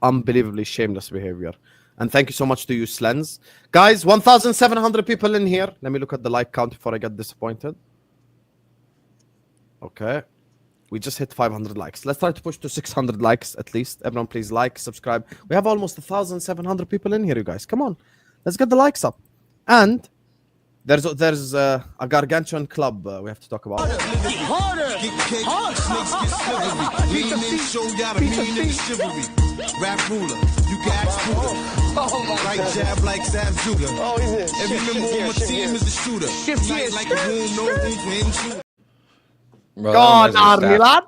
unbelievably shameless behavior. And thank you so much to you, Slens. Guys, 1,700 people in here. Let me look at the like count before I get disappointed. Okay. We just hit 500 likes. Let's try to push to 600 likes at least. Everyone, please like, subscribe. We have almost 1,700 people in here, you guys. Come on. Let's get the likes up. And there's a gargantuan club we have to talk about. show y'all the meaning of chivalry. Rap ruler, you can ask Buddha. Right jab like Sam Judah. Every member on my team is a shooter. Night like a room, no room for him shooter. Bro, Go on, Arnie, lad.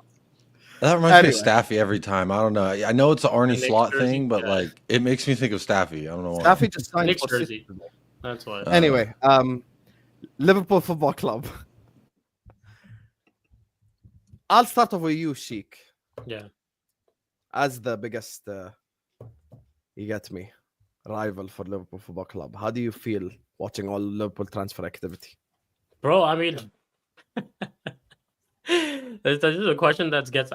That reminds me Anyway. of Staffy every time. I don't know. I know it's an Arnie Nick's slot jersey, thing, but yeah. like it makes me think of Staffy. I don't know why. Staffy just signed Nick's for jersey. City. That's why. Anyway, Liverpool Football Club. I'll start off with you, Shik. Yeah. As the biggest, you get me, rival for Liverpool Football Club. How do you feel watching all Liverpool transfer activity? Bro, I mean, this is a question that gets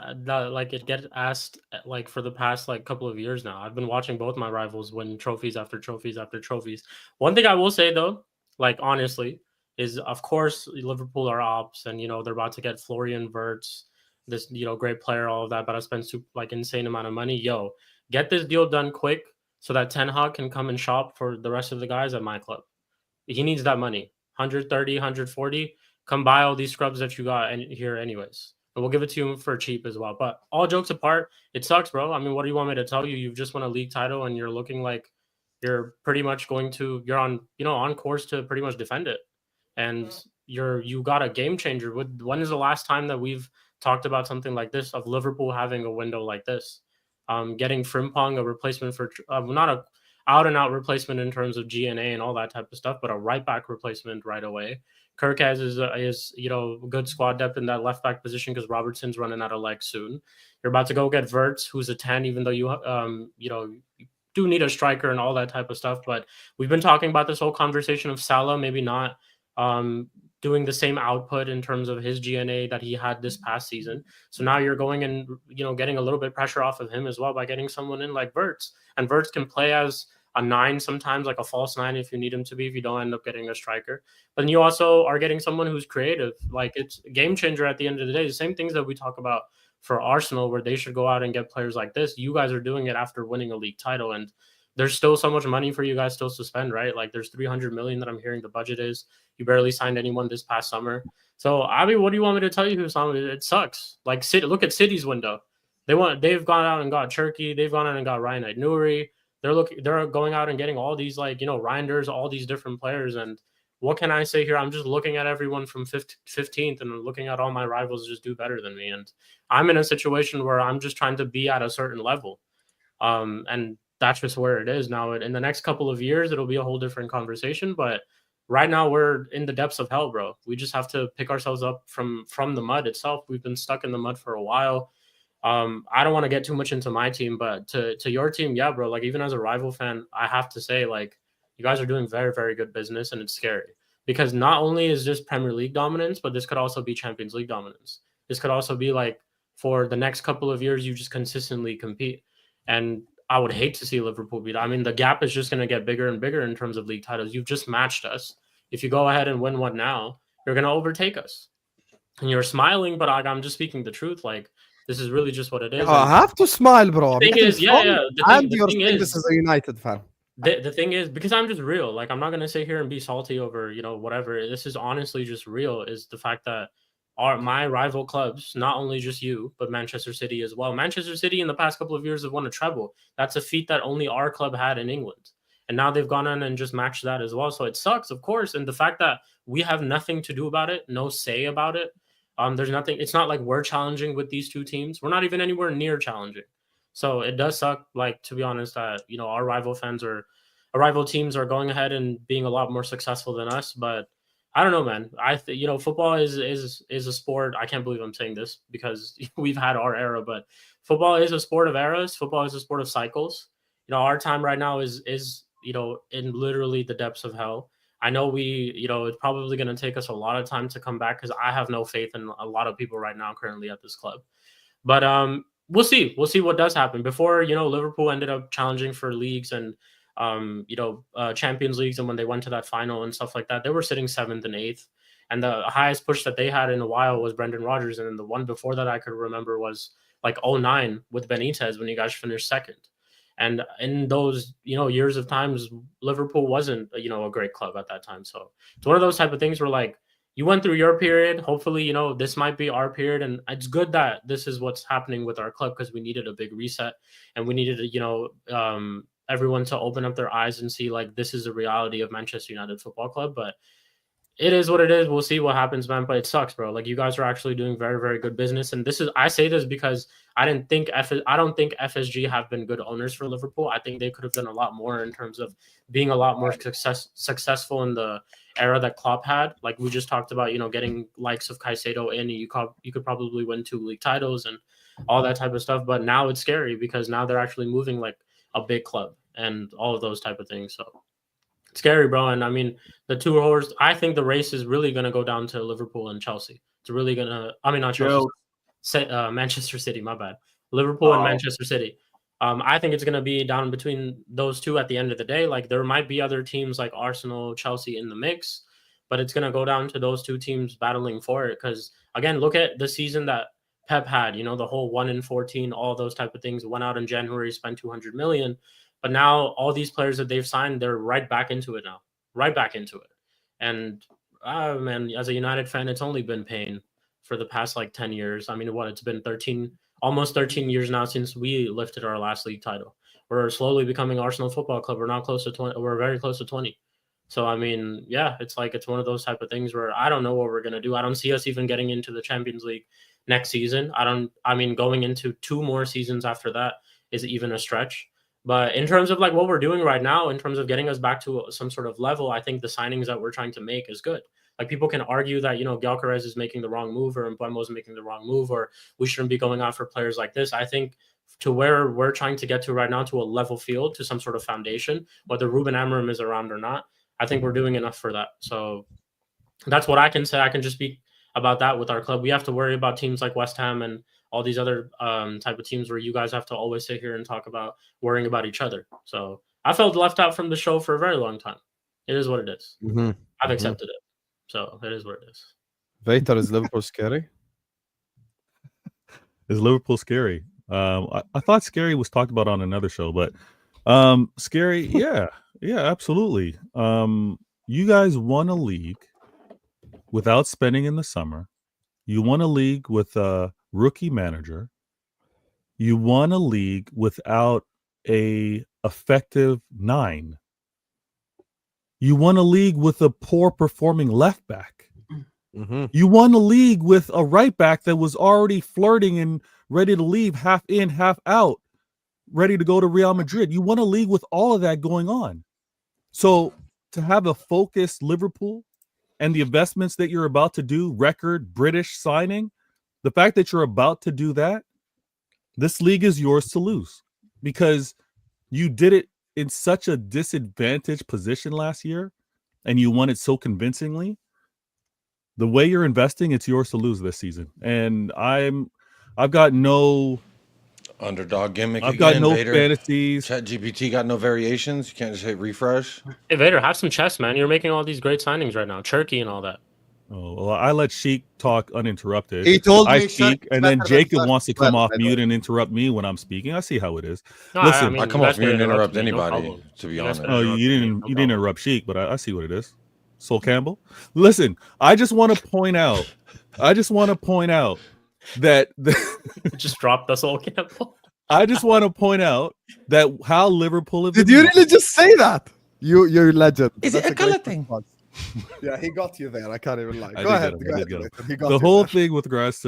asked like for the past like couple of years now. I've been watching both my rivals win trophies after trophies after trophies. One thing I will say though, like honestly, is of course Liverpool are ops, and they're about to get Florian, Wirtz, this great player, all of that. But I spent like insane amount of money. Yo, get this deal done quick so that Ten Hag can come and shop for the rest of the guys at my club. He needs that money. 130, 140. Come buy all these scrubs that you got here anyways. And we'll give it to you for cheap as well. But all jokes apart, it sucks, bro. I mean, what do you want me to tell you? You've just won a league title and you're looking like you're pretty much you're on course to pretty much defend it. And you got a game changer. When is the last time that we've talked about something like this, of Liverpool having a window like this? Getting Frimpong, a replacement for not a out-and-out replacement in terms of GNA and all that type of stuff, but a right-back replacement right away. Kirk is good squad depth in that left-back position because Robertson's running out of legs soon. You're about to go get Wirtz, who's a 10, even though you do need a striker and all that type of stuff. But we've been talking about this whole conversation of Salah maybe not doing the same output in terms of his GNA that he had this past season. So now you're going and getting a little bit pressure off of him as well by getting someone in like Wirtz. And Wirtz can play as a 9 sometimes, like a false 9 if you need him to be, if you don't end up getting a striker. But then you also are getting someone who's creative. Like, it's a game changer at the end of the day. The same things that we talk about for Arsenal, where they should go out and get players like this. You guys are doing it after winning a league title, and there's still so much money for you guys still to spend, right? Like, there's 300 million that I'm hearing the budget is. You barely signed anyone this past summer. So, I mean, what do you want me to tell you, Hussam? It sucks. Like, look at City's window. They've gone out and got Cherki. They've gone out and got Ryan Nuri. They're going out and getting all these Reinders, all these different players. And what can I say here? I'm just looking at everyone from 15th and looking at all my rivals just do better than me. And I'm in a situation where I'm just trying to be at a certain level. And that's just where it is now. In the next couple of years, it'll be a whole different conversation. But right now we're in the depths of hell, bro. We just have to pick ourselves up from the mud itself. We've been stuck in the mud for a while. I don't want to get too much into my team, but to your team, yeah, bro, like even as a rival fan, I have to say, like, you guys are doing very, very good business, and it's scary because not only is this Premier League dominance, but this could also be Champions League dominance. This could also be like, for the next couple of years, you just consistently compete. And I would hate to see Liverpool beat. I mean, the gap is just going to get bigger and bigger in terms of league titles. You've just matched us. If you go ahead and win one now, you're going to overtake us. And you're smiling, but I'm just speaking the truth. Like, this is really just what it is. I have to smile, bro. The thing is, The thing this is a United fan. The thing is, because I'm just real. Like, I'm not gonna sit here and be salty over whatever. This is honestly just real. Is the fact that my rival clubs, not only just you, but Manchester City as well. Manchester City in the past couple of years have won a treble. That's a feat that only our club had in England, and now they've gone on and just matched that as well. So it sucks, of course, and the fact that we have nothing to do about it, no say about it. There's nothing. It's not like we're challenging with these two teams. We're not even anywhere near challenging. So it does suck. Like, to be honest, that our rival teams are going ahead and being a lot more successful than us. But I don't know, man. Football is a sport. I can't believe I'm saying this because we've had our era, but football is a sport of eras. Football is a sport of cycles. Our time right now is in literally the depths of hell. I know it's probably going to take us a lot of time to come back because I have no faith in a lot of people right now currently at this club. But we'll see. We'll see what does happen. Before, Liverpool ended up challenging for leagues and, Champions Leagues. And when they went to that final and stuff like that, they were sitting 7th and 8th. And the highest push that they had in a while was Brendan Rodgers. And then the one before that I could remember was like 2009 with Benitez when you guys finished 2nd. And in those, years of times, Liverpool wasn't, a great club at that time. So it's one of those type of things where, like, you went through your period. Hopefully, you know, this might be our period. And it's good that this is what's happening with our club because we needed a big reset and we needed, you know, everyone to open up their eyes and see like this is the reality of Manchester United Football Club. But it is what it is. We'll see what happens, man. But it sucks, bro. Like you guys are actually doing very, very good business. And I say this because I don't think FSG have been good owners for Liverpool. I think they could have done a lot more in terms of being a lot more successful in the era that Klopp had. Like we just talked about, you know, getting likes of Caicedo in, you could probably win 2 league titles and all that type of stuff. But now it's scary because now they're actually moving like a big club and all of those type of things. So it's scary, bro. And I mean, the 2 horse, I think the race is really going to go down to Liverpool and Chelsea. It's really going to, I mean, not Chelsea, Manchester City, my bad. Liverpool and Manchester City. I think it's going to be down between those 2 at the end of the day. Like there might be other teams like Arsenal, Chelsea in the mix, but it's going to go down to those 2 teams battling for it. Because again, look at the season that Pep had, you know, the whole 1-14, all those type of things. Went out in January, spent 200 million. But now all these players that they've signed, they're right back into it now. Right back into it. And, man, as a United fan, it's only been pain for the past, like, 10 years. I mean, it's been almost 13 years now since we lifted our last league title. We're slowly becoming Arsenal Football Club. We're now close to 20. We're very close to 20. So, I mean, yeah, it's one of those type of things where I don't know what we're going to do. I don't see us even getting into the Champions League next season. Going into 2 more seasons after that is even a stretch. But in terms of like what we're doing right now, in terms of getting us back to some sort of level, I think the signings that we're trying to make is good. Like people can argue that, you know, Gyökeres is making the wrong move or Mbeumo is making the wrong move or we shouldn't be going out for players like this. I think to where we're trying to get to right now, to a level field, to some sort of foundation, whether Ruben Amorim is around or not, I think we're doing enough for that. So that's what I can say. I can just speak about that with our club. We have to worry about teams like West Ham and all these other type of teams where you guys have to always sit here and talk about worrying about each other. So I felt left out from the show for a very long time. It is what it is. I've accepted it. So it is what it is. Vator, is Liverpool scary? Is Liverpool scary? I thought scary was talked about on another show, but scary, yeah, absolutely. You guys won a league without spending in the summer. You won a league with a rookie manager. You won a league without a effective 9. You won a league with a poor performing left back. You won a league with a right back that was already flirting and ready to leave, half in, half out, ready to go to Real Madrid. You won a league with all of that going on. So to have a focused Liverpool and the investments that you're about to do, record British signing, the fact that you're about to do that, this league is yours to lose because you did it in such a disadvantaged position last year and you won it so convincingly. The way you're investing, it's yours to lose this season. And I've got no underdog gimmick. I've got no fantasies. ChatGPT got no variations. You can't just hit refresh. Hey Vader, have some chess, man. You're making all these great signings right now. Cherki and all that. Oh, well, I let Shik talk uninterrupted. He told me I speak, and then Jacob wants to come off mute and interrupt me when I'm speaking. I see how it is. No, Listen, I come off mute and interrupt anybody, to be honest. Oh, you didn't interrupt Shik, but I see what it is. Sol Campbell. Listen, I just want to point out that just dropped the Sol Campbell. I just want to point out that how Liverpool have Did you really just say that? You're a legend. Is That's it a color thing? Yeah, he got you there. I can't even lie. I Go ahead. did get him. The whole thing with regards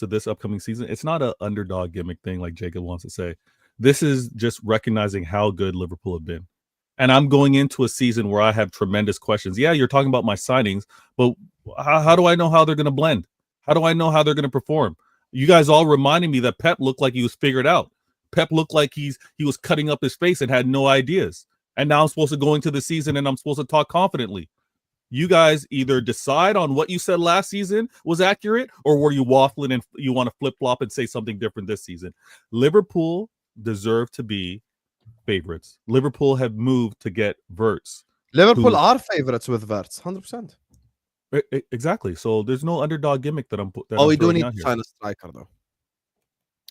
to this upcoming season, it's not an underdog gimmick thing like Jacob wants to say. This is just recognizing how good Liverpool have been. And I'm going into a season where I have tremendous questions. Yeah, you're talking about my signings, but how do I know how they're going to blend? How do I know how they're going to perform? You guys all reminding me that Pep looked like he was figured out. Pep looked like he was cutting up his face and had no ideas. And now I'm supposed to go into the season and I'm supposed to talk confidently. You guys either decide on what you said last season was accurate, or were you waffling and you want to flip-flop and say something different this season? Liverpool deserve to be favorites. Liverpool have moved to get Wirtz. Liverpool are favorites with Wirtz, 100%. Exactly. So there's no underdog gimmick that I'm. We do need to sign a striker though.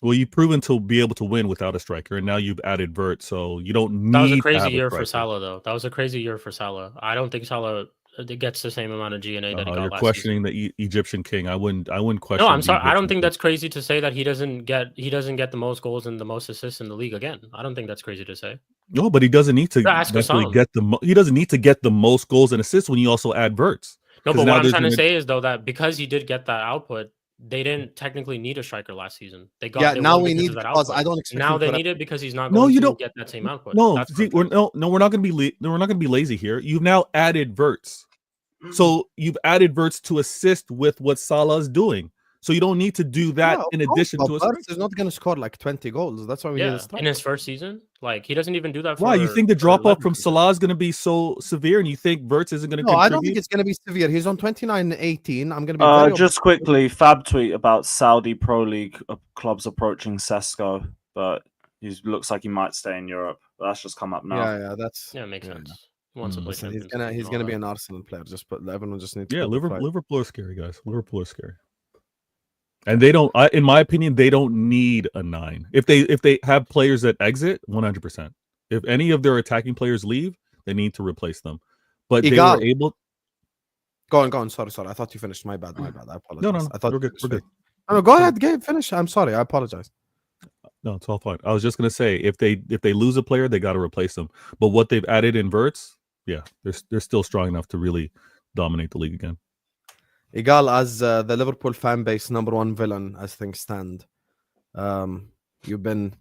Well, you've proven to be able to win without a striker, and now you've added Wirtz, so you don't need. That was a crazy year for Salah, though. That was a crazy year for Salah. I don't think Salah it gets the same amount of G&A that he got You're last questioning season. the Egyptian king. I wouldn't question. No, I'm the sorry. I don't Egyptian think king. that's crazy to say that he doesn't get the most goals and the most assists in the league again. I don't think that's crazy to say. No, but he doesn't need to Ask necessarily Osam. get he doesn't need to get the most goals and assists when you also add Wirtz. No, 'Cause but now what I'm there's trying to gonna- say is though that because he did get that output, they didn't technically need a striker last season. They now won we because need of that because output. I don't expect Now him they to- need it because he's not No, going you to don't get that same output. No, That's see, we're not going to be lazy here. You've now added Wirtz, so you've added Wirtz to assist with what Salah's doing. So you don't need to do that in addition to a Wirtz is not going to score like 20 goals. That's why we need a striker. in his first season. Like he doesn't even do that. Why you think the for drop off from Leverkusen. Salah is going to be so severe, and you think Wirtz isn't going to No, contribute? I don't think it's going to be severe. He's on 29-18. I'm going to be very Just quickly, Fab tweet about Saudi Pro League clubs approaching Sesko, but he looks like he might stay in Europe. But that's just come up now. Yeah, that's it makes sense. He wants to play. Listen, he's Champions League he's and gonna all be that. an Arsenal player. Everyone just needs to Yeah, put the pride. Liverpool are scary, guys. Liverpool are scary, and they don't. In my opinion, they don't need a 9. If they have players that exit, 100%. If any of their attacking players leave, they need to replace them. But Egal. they were able. Go on. Sorry. I thought you finished. My bad. I apologize. No. I thought We're good. We're good. No, go ahead, Gabe. Finish. I'm sorry. I apologize. No, it's all fine. I was just gonna say if they lose a player, they got to replace them. But what they've added in Wirtz, yeah, they're still strong enough to really dominate the league again. Egal, as the Liverpool fan base #1 villain as things stand, you've been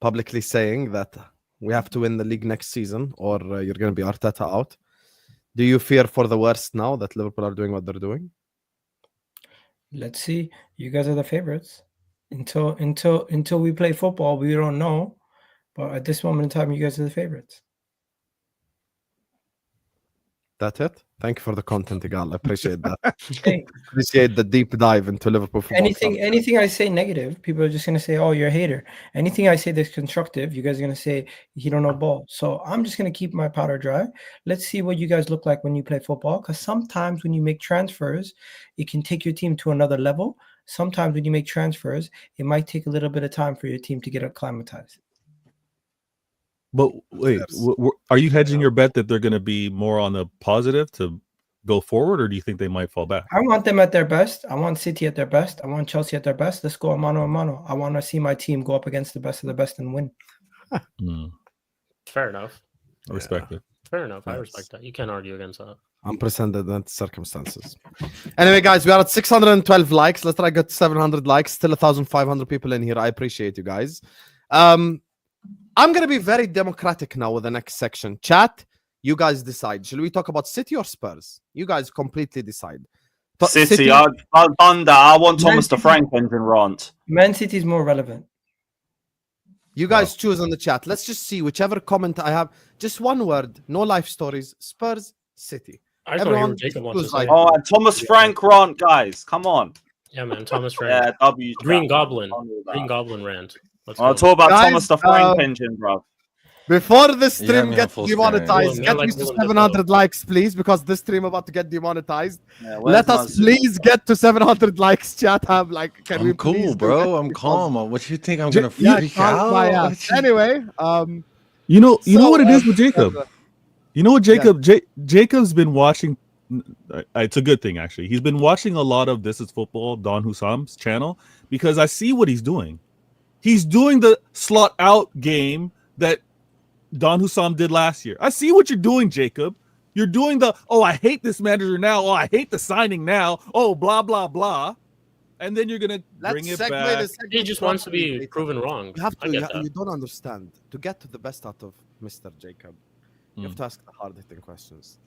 publicly saying that we have to win the league next season, or you're going to be Arteta out. Do you fear for the worst now that Liverpool are doing what they're doing? Let's see. You guys are the favorites. Until we play football, we don't know. But at this moment in time, you guys are the favorites. That's it. Thank you for the content, Egal. I appreciate that. Hey, Appreciate the deep dive into Liverpool football. anything I say negative, people are just gonna say, "Oh, you're a hater." Anything I say that's constructive, you guys are gonna say you don't know ball. So I'm just gonna keep my powder dry. Let's see what you guys look like when you play football. Because sometimes when you make transfers, it can take your team to another level. Sometimes when you make transfers, it might take a little bit of time for your team to get acclimatized. But wait, are you hedging your bet that they're going to be more on the positive to go forward, or do you think they might fall back? I want them at their best. I want City at their best. I want Chelsea at their best. Let's go a mano a mano. I want to see my team go up against the best of the best and win. Fair enough. I respect it. Fair enough. I respect that. You can't argue against that. Unprecedented circumstances. Anyway, guys, we are at 612 likes. Let's try to get 700 likes. Still 1,500 people in here. I appreciate you guys. I'm going to be very democratic now with the next section. Chat, you guys decide. Shall we talk about City or Spurs? You guys completely decide. City, I want Thomas the Frank engine rant. Man City is more relevant. You guys choose on the chat. Let's just see whichever comment I have. Just one word. No life stories. Spurs, City. I just want to hear what Jacob wants to say. And Thomas Frank rant, guys. Come on. Yeah, man. Thomas Frank. Yeah, W. Green Goblin. Green Goblin rant. I'll talk about Guys, Thomas the Frank engine, bro. Before the stream man, gets full demonetized, screen. get Yeah, me like to Willem 700 likes, please, because this stream about to get demonetized. Yeah, Let us please get to 700 likes, chat. Have like, can we I'm cool, please do bro. it? I'm Because- calm. What you think I'm gonna Yeah, freak calm my out? ass. Anyway, You know So, what it is with Jacob. You know what, Jacob? Jacob's been watching. It's a good thing, actually. He's been watching a lot of This Is Football, Don Hussam's channel, because I see what he's doing. He's doing the slot out game that Don Hussam did last year. I see what you're doing, Jacob. You're doing the, oh, I hate this manager now. Oh, I hate the signing now. Oh, blah, blah, blah. And then you're going to bring it back. He just wants to be proven wrong. You have I to. get that. You don't understand. To get to the best out of Mr. Jacob, you have to ask the hard-hitting questions.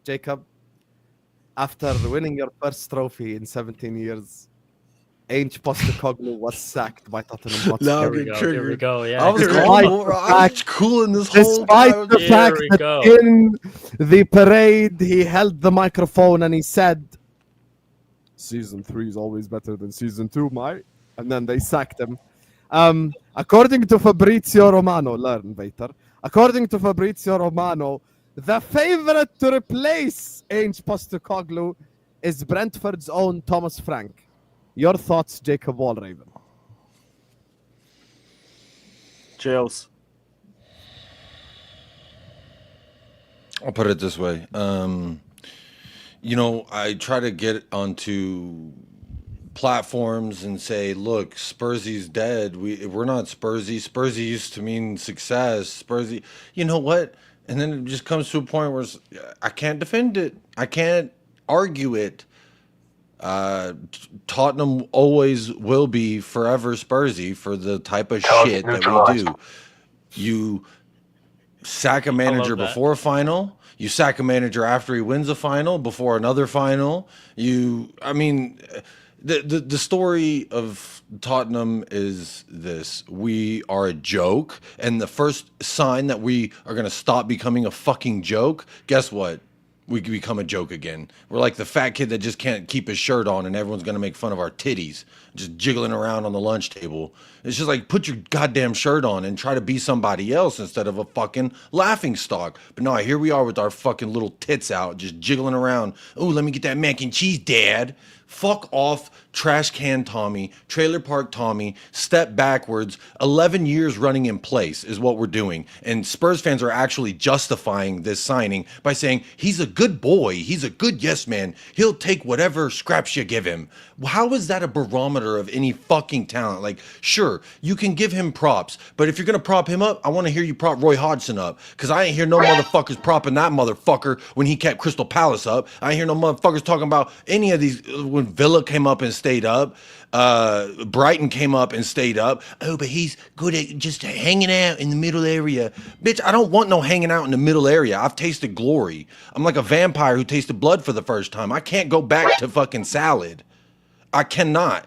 Jacob, after winning your first trophy in 17 years, Ange Postecoglou was sacked by Tottenham Hotspur. No, Here we go. Here we go. Yeah. I was Here we Despite calm. the I was cool in this whole Despite time. the Here fact we that go. in the parade he held the microphone and he said, "Season 3 is always better than Season 2, mate." And then they sacked him. According to Fabrizio Romano, learn, Vator. According to Fabrizio Romano, the favorite to replace Ange Postecoglou is Brentford's own Thomas Frank. Your thoughts, Jacob Walraven? Chills. I'll put it this way. you know, I try to get onto platforms and say, look, Spursy's dead. We're not Spursy. Spursy used to mean success. Spursy, you know what? And then it just comes to a point where I can't defend it. I can't argue it. Tottenham always will be forever Spursy for the type of shit that we do. You sack a manager before a final. You sack a manager after he wins a final, before another final. I mean, the story of Tottenham is this: we are a joke, and the first sign that we are going to stop becoming a fucking joke, guess what? We become a joke again. We're like the fat kid that just can't keep his shirt on, and everyone's going to make fun of our titties, just jiggling around on the lunch table. It's just like, put your goddamn shirt on and try to be somebody else instead of a fucking laughing stock. But no, here we are with our fucking little tits out, just jiggling around. Oh, let me get that mac and cheese, Dad. Fuck off, trash can Tommy, trailer park Tommy, step backwards. 11 years running in place is what we're doing. And Spurs fans are actually justifying this signing by saying, he's a good boy, he's a good yes man, he'll take whatever scraps you give him. How is that a barometer of any fucking talent? Like, sure, you can give him props, but if you're gonna prop him up, I want to hear you prop Roy Hodgson up, because I ain't hear no motherfuckers propping that motherfucker when he kept Crystal Palace up. I ain't hear no motherfuckers talking about any of these when Villa came up and stayed up. Brighton came up and stayed up. Oh, but he's good at just hanging out in the middle area. Bitch, I don't want no hanging out in the middle area. I've tasted glory. I'm like a vampire who tasted blood for the first time. I can't go back to fucking salad. I cannot.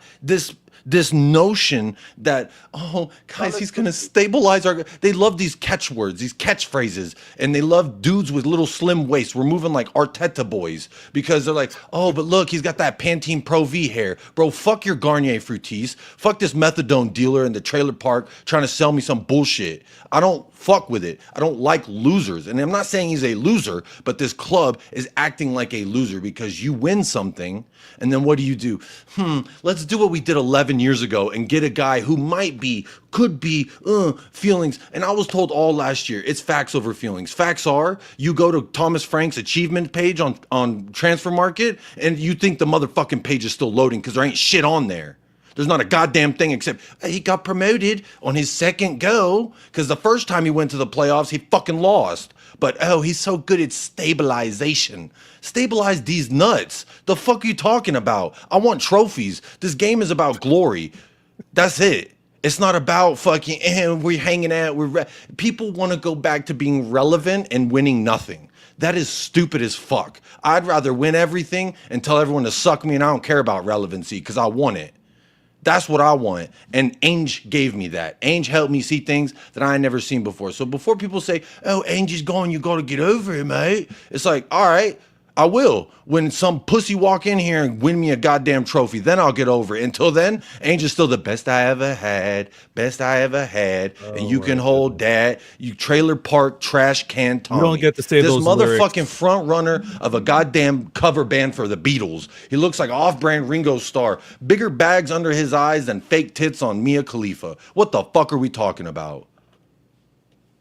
This notion that, oh, guys, he's going to stabilize our... They love these catchwords, these catchphrases, and they love dudes with little slim waists. We're moving like Arteta boys because they're like, oh, but look, he's got that Pantene Pro V hair. Bro, fuck your Garnier Fructis. Fuck this methadone dealer in the trailer park trying to sell me some bullshit. I don't fuck with it. I don't like losers. And I'm not saying he's a loser, but this club is acting like a loser because you win something, and then what do? Let's do what we did 11 years ago and get a guy who could be feelings. And I was told all last year, it's facts over feelings. Facts are, you go to Thomas Frank's achievement page on Transfer Market, and you think the motherfucking page is still loading because there ain't shit on there. There's not a goddamn thing except he got promoted on his second go because the first time he went to the playoffs, he fucking lost. But, oh, he's so good at stabilization. Stabilize these nuts. The fuck are you talking about? I want trophies. This game is about glory. That's it. It's not about fucking, we're hanging out. People want to go back to being relevant and winning nothing. That is stupid as fuck. I'd rather win everything and tell everyone to suck me, and I don't care about relevancy because I want it. That's what I want. And Ange gave me that. Ange helped me see things that I had never seen before. So before people say, oh, Ange is gone, you got to get over it, mate. It's like, all right, I will. When some pussy walk in here and win me a goddamn trophy, then I'll get over it. Until then, Ange is still the best I ever had. And you can hold that. You trailer park trash can Tommy. You don't get to say this those motherfucking lyrics. front runner of a goddamn cover band for the Beatles. He looks like off-brand Ringo Starr. Bigger bags under his eyes than fake tits on Mia Khalifa. What the fuck are we talking about?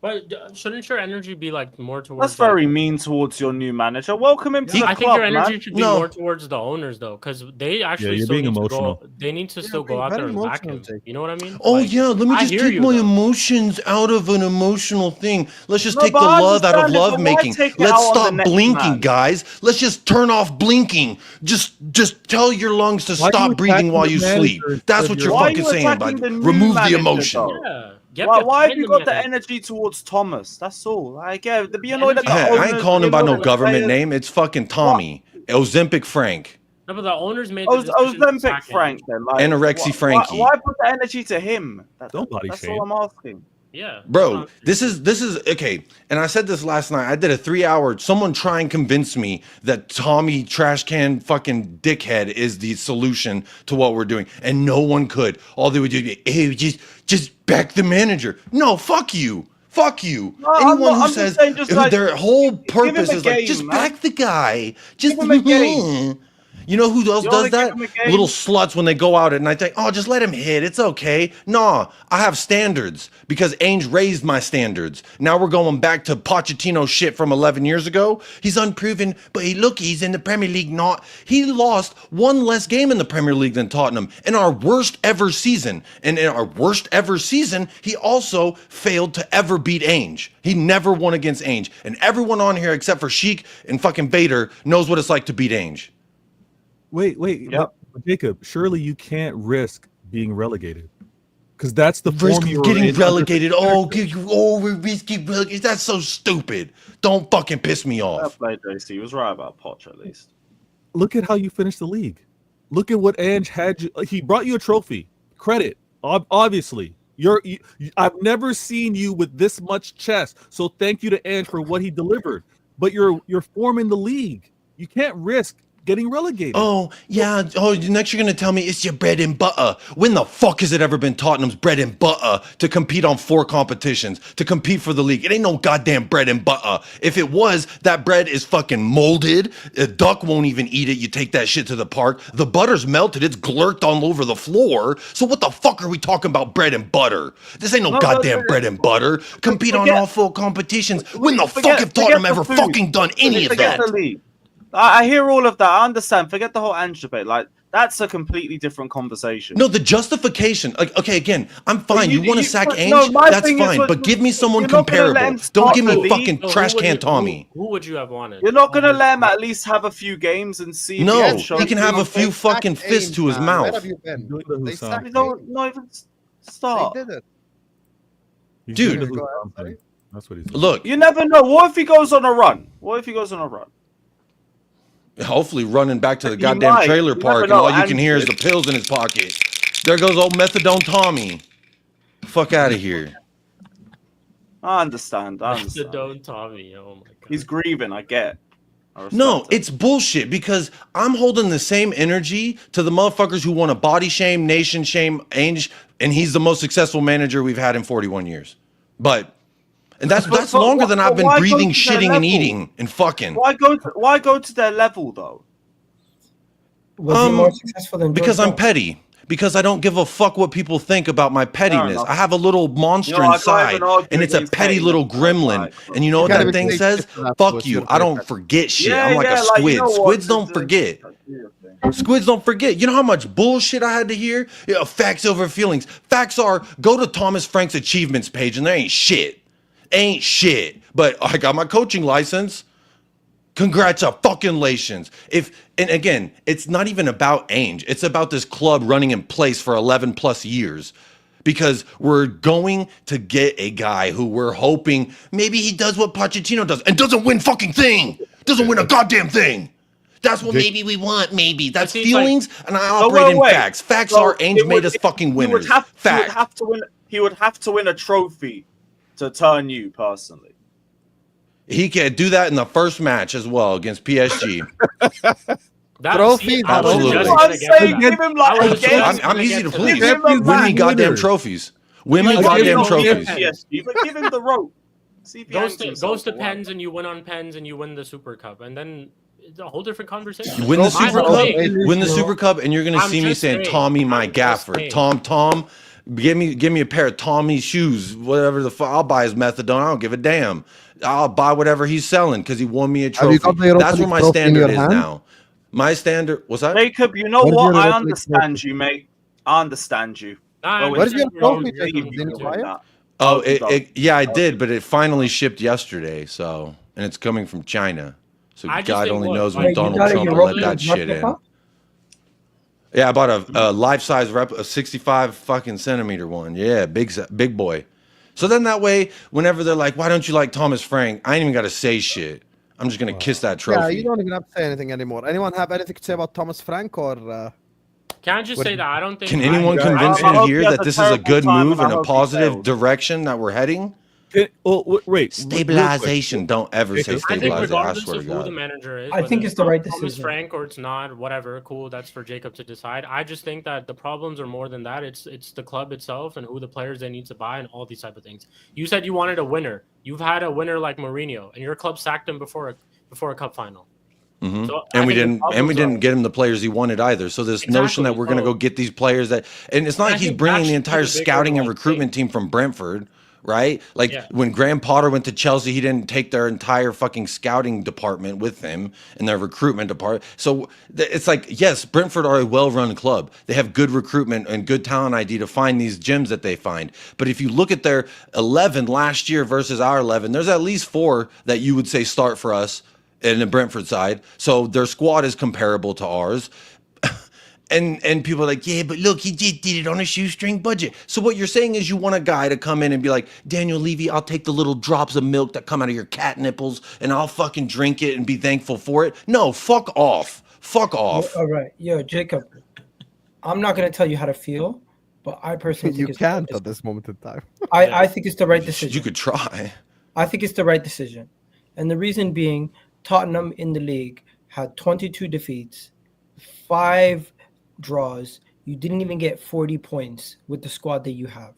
But shouldn't your energy be like more towards? That's very mean towards your new manager. Welcome him to the I club, think your energy man. should be more towards the owners though, because they actually you're still being need emotional. to go. They need to still go out there and back him. You know what I mean? Oh Like, yeah, let me I just hear take you, my though. emotions out of an emotional thing. Let's just No, take the but I love out of understand it, love but why making. take it Let's out on the stop next blinking, man? guys. Let's just turn off blinking. Just tell your lungs to Why are you stop breathing attacking while the you manager sleep. That's instead what of you're your- Why are fucking you saying. By attacking the new remove the manager, emotion. though? Yeah. Get Why have behind you the got the manager. energy towards Thomas? That's all. Like, yeah, to be annoyed at the Energy- Hey, I owners. ain't calling be him by annoyed no at the government players. name. It's fucking Tommy. Ozempic Frank. No, but the owners made I the was decision to Olympic sack him. Frank then. Like, Anorexy Frankie. Why put the energy to him? Don't body That's shame. all I'm asking. Yeah, Bro, this is okay. And I said this last night. I did a 3-hour. Someone try and convince me that Tommy trash can fucking dickhead is the solution to what we're doing, and no one could. All they would do is, hey, just back the manager. No, fuck you. Fuck you. No, I'm Anyone not- who I'm just says saying, just like, their whole give him purpose a is like, game, just man. back the guy. Just him a game. You know who else You does wanna that? give him a game? Little sluts when they go out and I think, oh, just let him hit. It's okay. Nah, I have standards because Ange raised my standards. Now we're going back to Pochettino shit from 11 years ago. He's unproven, but he's in the Premier League not. He lost one less game in the Premier League than Tottenham in our worst ever season. And in our worst ever season, he also failed to ever beat Ange. He never won against Ange. And everyone on here except for Shik and fucking Vator knows what it's like to beat Ange. Wait, Yep. but Jacob, surely you can't risk being relegated. Because that's the Risk form you're getting in relegated. under- We're risking relegated. That's so stupid. Don't fucking piss me Fair off. play, JC. He was right about Poch at least. Look at how you finished the league. Look at what Ange had you. He brought you a trophy. Credit, obviously. I've never seen you with this much chest. So thank you to Ange for what he delivered. But you're forming the league. You can't risk getting relegated. Oh, yeah. Oh, next you're going to tell me it's your bread and butter. When the fuck has it ever been Tottenham's bread and butter to compete on 4 competitions, to compete for the league? It ain't no goddamn bread and butter. If it was, that bread is fucking molded. A duck won't even eat it. You take that shit to the park. The butter's melted. It's glurked all over the floor. So what the fuck are we talking about bread and butter? This ain't no goddamn bread and butter. Compete on all 4 competitions. When the fuck have Tottenham ever fucking done any of that? The league. I hear all of that. I understand. Forget the whole Ange debate. Like, that's a completely different conversation. No, the justification. Like, okay, again, I'm fine. You want to sack Ange? no, my That's thing is, fine. look, But give me someone you're not gonna let him comparable. Don't start give the me league. fucking So trash can Tommy. Who would you have wanted? You're not going to let him at least have a few games and see if No, he shows he can have a few They fucking sacked fists to his Ainge, man. Where mouth. have you been? They sacked You Ainge. don't not even start. They did it. He's Dude. gonna lose Go ahead, something. sorry. That's what he's Look, You never know. What if he goes on a run? hopefully running back to the He goddamn might. trailer You park never and know, all you can hear is Ange. the pills in his pocket. There goes old methadone Tommy. Fuck out of here. I understand. Don't Tommy. Oh my god. He's grieving. I get. I respect No, it. it's bullshit because I'm holding the same energy to the motherfuckers who want to body shame, nation shame, Ange, and he's the most successful manager we've had in 41 years. And that's But longer than I've been why go breathing, to their shitting, and level? eating and fucking. Why go to their level though? Was he more successful than George Because I'm Bell? petty. Because I don't give a fuck what people think about my pettiness. enough. I have a little monster You know, I can't inside, even argue and it's a against petty petty. little gremlin. Like, And you know what can't that even thing say says? shit to that, Fuck so it's you. your I don't favorite. forget shit. Yeah, I'm like yeah, a like, squid. you know what? Squids don't forget. Squids don't forget. You know how much bullshit I had to hear? Yeah, facts over feelings. Facts are, go to Thomas Frank's achievements page and there ain't shit. Ain't shit. But I got my coaching license. Congratulations. And again, it's not even about Ange. It's about this club running in place for 11 plus years. Because we're going to get a guy who we're hoping maybe he does what Pochettino does and doesn't win fucking thing. Doesn't win a goddamn thing. That's what maybe we want, maybe. That's seems like- feelings, and I operate in wait. facts. Facts So are Ange it made would- us fucking He would winners. have Fact. to win. He would have to win a trophy to turn you personally. He can do that in the first match as well against PSG. That, Trophy, I was absolutely. just I'm gonna get to saying, that. give him like I a was game. just I'm gonna easy get to to please. Give him a Win me match. goddamn Winners. trophies. Win me Like, goddamn give him trophies. PSG, but give him the rope. See if he Goes hangs to himself or pens what. and you win on pens and you win the Super Cup and then it's a whole different conversation. Win the My Super whole Cup, thing- win the Super Cup, and you're gonna I'm see me just saying, saying. "Tommy, my I'm just gaffer, saying. Tom, give me a pair of Tommy's shoes, whatever the fuck. I'll buy his methadone. I don't give a damn. I'll buy whatever he's selling because he won me a Have trophy. you got the Europa That's where League my trophy in standard your is hand? now. My standard, what's that? Jacob, you know Where's what? your I Europa League understand trophy? you, mate. I understand you. Nah, But Where's when your you trophy, don't Jacob? leave Didn't you you like buy it? that. Oh, you don't. yeah, I did, but it finally shipped yesterday. So, and it's coming from China. So I just God think, only look, knows like, when you Donald got a Trump will Europa let that League shit in. replica? Yeah, I bought a life-size a 65 fucking centimeter one. Yeah, big boy. So then that way, whenever they're like, "Why don't you like Thomas Frank?" I ain't even got to say shit. I'm just gonna kiss that Yeah, trophy. you don't even have to say anything anymore. Anyone have anything to say about Thomas Frank or? Can I just say that I don't think Can anyone I convince hope me he here has that a this is a terrible good time move and and I a hope he positive fails. direction that we're heading? Wait. Stabilization. Don't ever say Jacob. I think stabilization. I regardless swear of to who the God. manager is, I think whether it's the right Thomas decision. Frank or it's not, whatever, cool. That's for Jacob to decide. I just think that the problems are more than that. It's the club itself and who the players they need to buy and all these type of things. You said you wanted a winner. You've had a winner like Mourinho, and your club sacked him before a cup final. Mm-hmm. So and I we think the didn't get him the players he wanted either. So this notion that we're going to go get these players and it's not like he's bringing the entire scouting and recruitment team from Brentford, right? Like when Graham Potter went to Chelsea, he didn't take their entire fucking scouting department with him and their recruitment department. So it's like, yes, Brentford are a well-run club. They have good recruitment and good talent ID to find these gems that they find. But if you look at their 11 last year versus our 11, there's at least 4 that you would say start for us in the Brentford side. So their squad is comparable to ours. And people are like, yeah, but look, he just did it on a shoestring budget. So what you're saying is you want a guy to come in and be like, Daniel Levy, I'll take the little drops of milk that come out of your cat nipples and I'll fucking drink it and be thankful for it. No, fuck off. Fuck off. All right. Yo, Jacob, I'm not going to tell you how to feel, but I personally think you can't at this moment in time. I think it's the right decision. You could try. I think it's the right decision. And the reason being, Tottenham in the league had 22 defeats, 5 draws. You didn't even get 40 points with the squad that you have.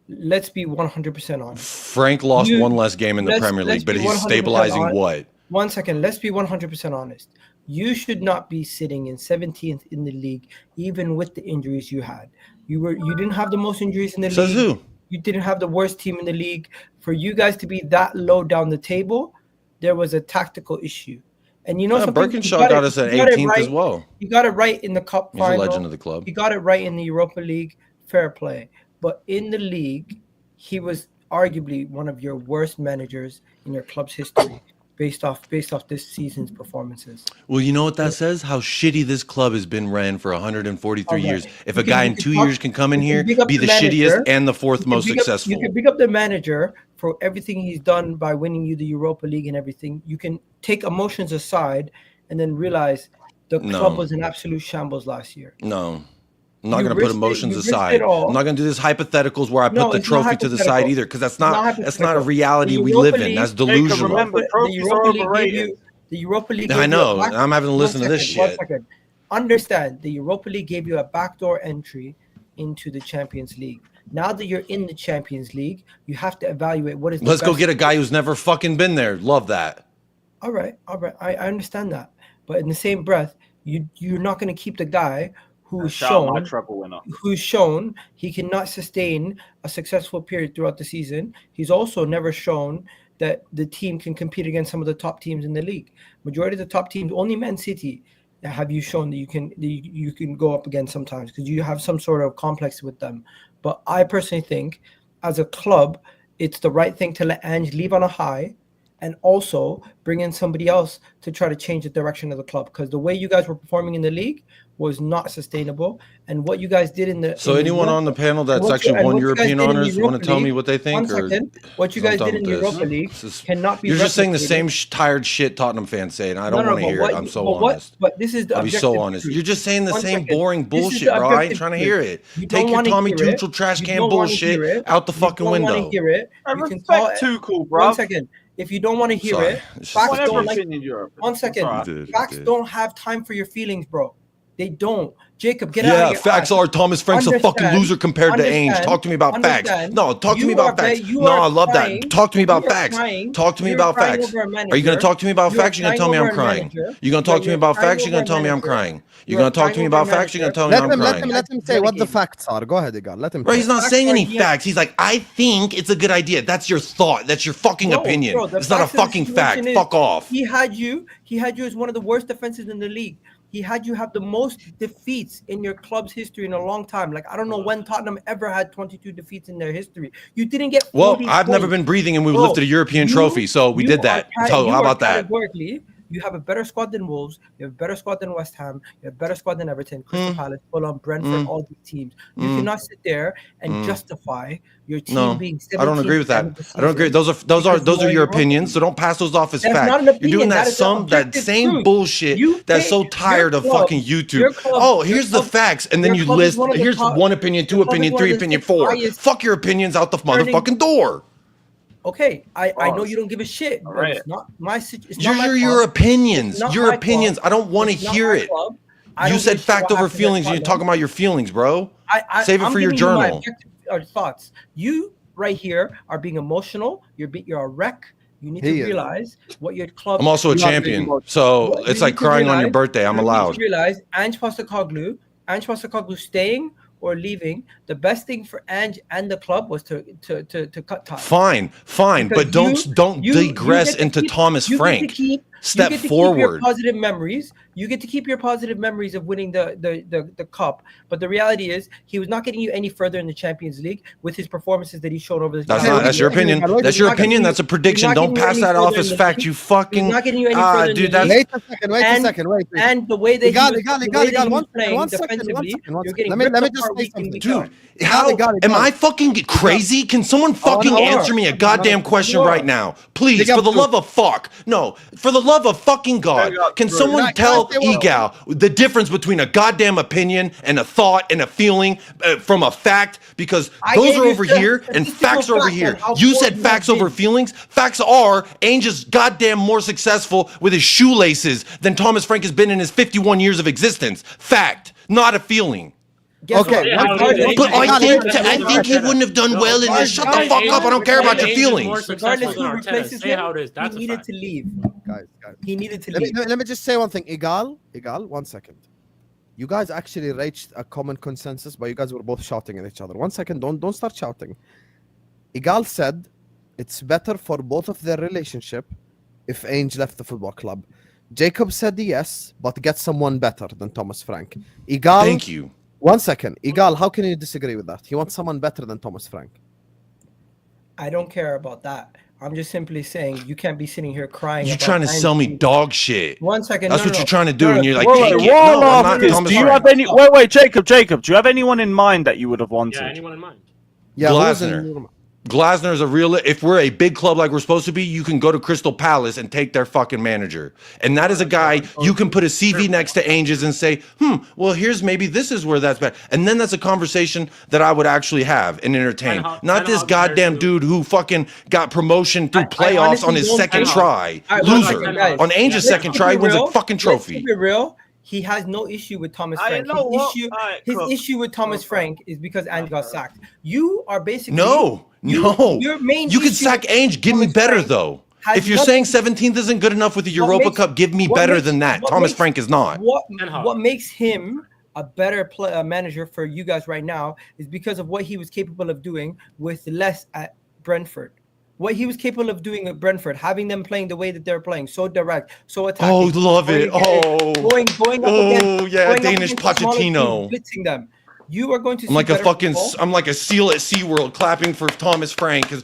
Let's be 100% honest. Frank lost one less game in the Premier League, but he's stabilizing what? 1 second. Let's be 100% honest. You should not be sitting in 17th in the league, even with the injuries you had. You didn't have the most injuries in the Says league. who? You didn't have the worst team in the league. For you guys to be that low down the table, there was a tactical issue. And you know something? Birkinshaw got us at 18th as well. You got it right in the cup final. He's a legend of the club. He got it right in the Europa League. Fair play. But in the league, he was arguably one of your worst managers in your club's history based off this season's performances. Well, you know what that says? How shitty this club has been ran for 143 years. If a guy in 2 years can come in here, be the shittiest and the 4th most successful. You can pick up the manager for everything he's done by winning you the Europa League and everything. You can take emotions aside and then realize the club was an absolute shambles last year. No. I'm not going to put emotions aside. I'm not going to do this hypotheticals where I put the trophy to the side either, because that's not a reality we live in. That's delusional. Remember, the Europa League. I know. I'm having to listen to this shit. Understand, the Europa League gave you a backdoor entry into the Champions League. Now that you're in the Champions League, you have to evaluate what is. Let's go get a guy who's never fucking been there. Love that. All right. I understand that, but in the same breath, you're not going to keep the guy who's shown he cannot sustain a successful period throughout the season. He's also never shown that the team can compete against some of the top teams in the league. Majority of the top teams, only Man City, have you shown that you can go up against sometimes because you have some sort of complex with them. But I personally think, as a club, it's the right thing to let Ange leave on a high and also bring in somebody else to try to change the direction of the club, because the way you guys were performing in the league was not sustainable. And what you guys did in the anyone on the panel that's actually won European honors want to tell me what they think? What you guys did in the Europa League cannot be. You're just saying the same tired shit Tottenham fans say, and I don't want to hear it. I'm so honest. But this is the I'll be so honest. You're just saying the same boring bullshit, bro. I ain't trying to hear it. Take your Tommy Tuchel trash can bullshit out the fucking window. I respect Tuchel, bro. 1 second. If you don't want to hear it, facts don't like. 1 second. Facts don't have time for your feelings, bro. They don't. Jacob, get out of here. Yeah, facts are Thomas Frank's a fucking loser compared to Ange. Talk to me about facts. No, talk to me about facts. No, I love that. Talk to me about facts. Talk to me about facts. Are you going to talk to me about facts? You're going to tell me I'm crying. You're going to talk to me about facts? You're going to tell me I'm crying. You're going to talk to me about facts? You're going to tell me I'm crying. Let him say what the facts are. Go ahead, Egal. Let him. Bro, he's not saying any facts. He's like, I think it's a good idea. That's your thought. That's your fucking opinion. It's not a fucking fact. Fuck off. He had you as one of the worst defenses in the league. He had you have the most defeats in your club's history in a long time. Like, I don't know when Tottenham ever had 22 defeats in their history. You didn't get 40 I've never been breathing and we've lifted a European trophy, so we did that. So how about that? You have a better squad than Wolves. You have a better squad than West Ham. You have a better squad than Everton, Crystal Palace, Fulham, Brentford, all these teams. You cannot sit there and justify your team being 17th. I don't agree with that. I don't agree. Those are your opinions, so don't pass those off as fact. You're doing that same bullshit that's so tired of fucking YouTube. Oh, here's the facts, and then you list here's 1 opinion, 2 opinion, 3 opinion, 4. Fuck your opinions out the motherfucking door. Okay, I know you don't give a shit. But it's not my situation. Your opinions. Your opinions. I don't want to hear it. You said fact over feelings, and you're talking about your feelings, bro. Save it for your journal. Thoughts. You right here are being emotional. You're a wreck, You need to realize what your club. I'm also a champion, so it's like crying on your birthday. I'm allowed. You realize Ange Postecoglou staying or leaving. The best thing for Ange and the club was to cut ties. Fine, but don't digress into Thomas Frank. Step forward. Positive memories. You get to keep your positive memories of winning the cup. But the reality is, he was not getting you any further in the Champions League with his performances that he showed over the. That's your opinion. That's your opinion. That's a prediction. Don't pass that off as fact. You fucking. Not getting you any further. Dude, wait a second. And the way that Egal, one second. Let me just say something. Dude, how am I fucking crazy? Can someone fucking answer me a goddamn question right now? Please, for the love of fuck. No, for the love of fucking God. Can someone tell Egal the difference between a goddamn opinion and a thought and a feeling from a fact? Because those are over here and facts are over here. You said facts over feelings. Facts are Ange is goddamn more successful with his shoelaces than Thomas Frank has been in his 51 years of existence. Fact, not a feeling. Okay, but I think he wouldn't have done well in this. Shut the fuck up! I don't care about your feelings. Regardless who replaces him, he needed to leave. Guys. He needed to leave. Let me just say one thing. Egal, 1 second. You guys actually reached a common consensus, but you guys were both shouting at each other. 1 second. Don't start shouting. Egal said it's better for both of their relationship if Ange left the football club. Jacob said yes, but get someone better than Thomas Frank. Egal. Thank you. 1 second. Egal, how can you disagree with that? He wants someone better than Thomas Frank. I don't care about that. I'm just simply saying you can't be sitting here crying. You're trying to sell me dog shit. 1 second. That's what you're trying to do, and you're like, do you have any? Wait, Jacob. Do you have anyone in mind that you would have wanted? Yeah, anyone in mind? Yeah, Glasner is a real. If we're a big club like we're supposed to be, you can go to Crystal Palace and take their fucking manager. And that is a guy you can put a CV next to Ange's and say, well, here's maybe this is where that's bad. And then that's a conversation that I would actually have and entertain. Not this goddamn dude who fucking got promotion through playoffs on his second try. Loser. On Ange's second try, he wins a fucking trophy. Let's keep it real. He has no issue with Thomas Frank. His issue with Thomas Frank is because Ange got sacked. You are basically No. Your main you can sack Ange. Give me better though. If you're saying 17th isn't good enough with the Europa Cup, give me better than that. Thomas Frank is not. What makes him a better manager for you guys right now is because of what he was capable of doing with less at Brentford. What he was capable of doing at Brentford, having them playing the way that they're playing, so direct, so attacking. Oh, love it. Going up against, Danish Pochettino. Blitzing them. You are going to see I'm like a seal at SeaWorld clapping for Thomas Frank because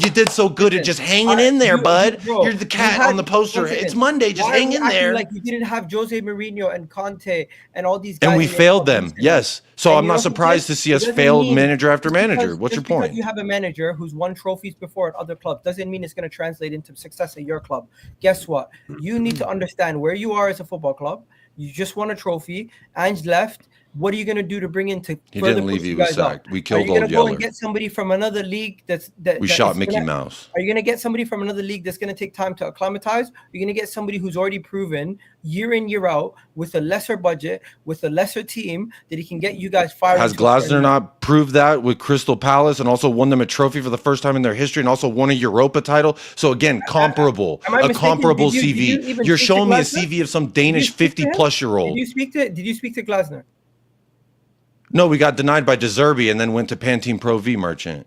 you did so good at just hanging in there, bud. You're the cat on the poster. It's Monday, just hang in there. Like you didn't have Jose Mourinho and Conte and all these guys. And we failed them. Yes. So I'm not surprised to see us failed manager after manager. What's your point? You have a manager who's won trophies before at other clubs doesn't mean it's going to translate into success at your club. Guess what? You need to understand where you are as a football club. You just won a trophy. Ange left. What are you going to do to bring in to He didn't leave, he was sacked. We killed Old Yeller. Are you going to go and get somebody from another league we shot Mickey Mouse. Are you going to get somebody from another league that's going to take time to acclimatize? You're going to get somebody who's already proven year in, year out with a lesser budget, with a lesser team that he can get you guys fired. Has Glasner not proved that with Crystal Palace and also won them a trophy for the first time in their history and also won a Europa title? So again, comparable CV. You're showing me a CV of some Danish 50-plus-year-old. Did you speak to Glasner? No, we got denied by De Zerbi and then went to Pantene Pro V Merchant.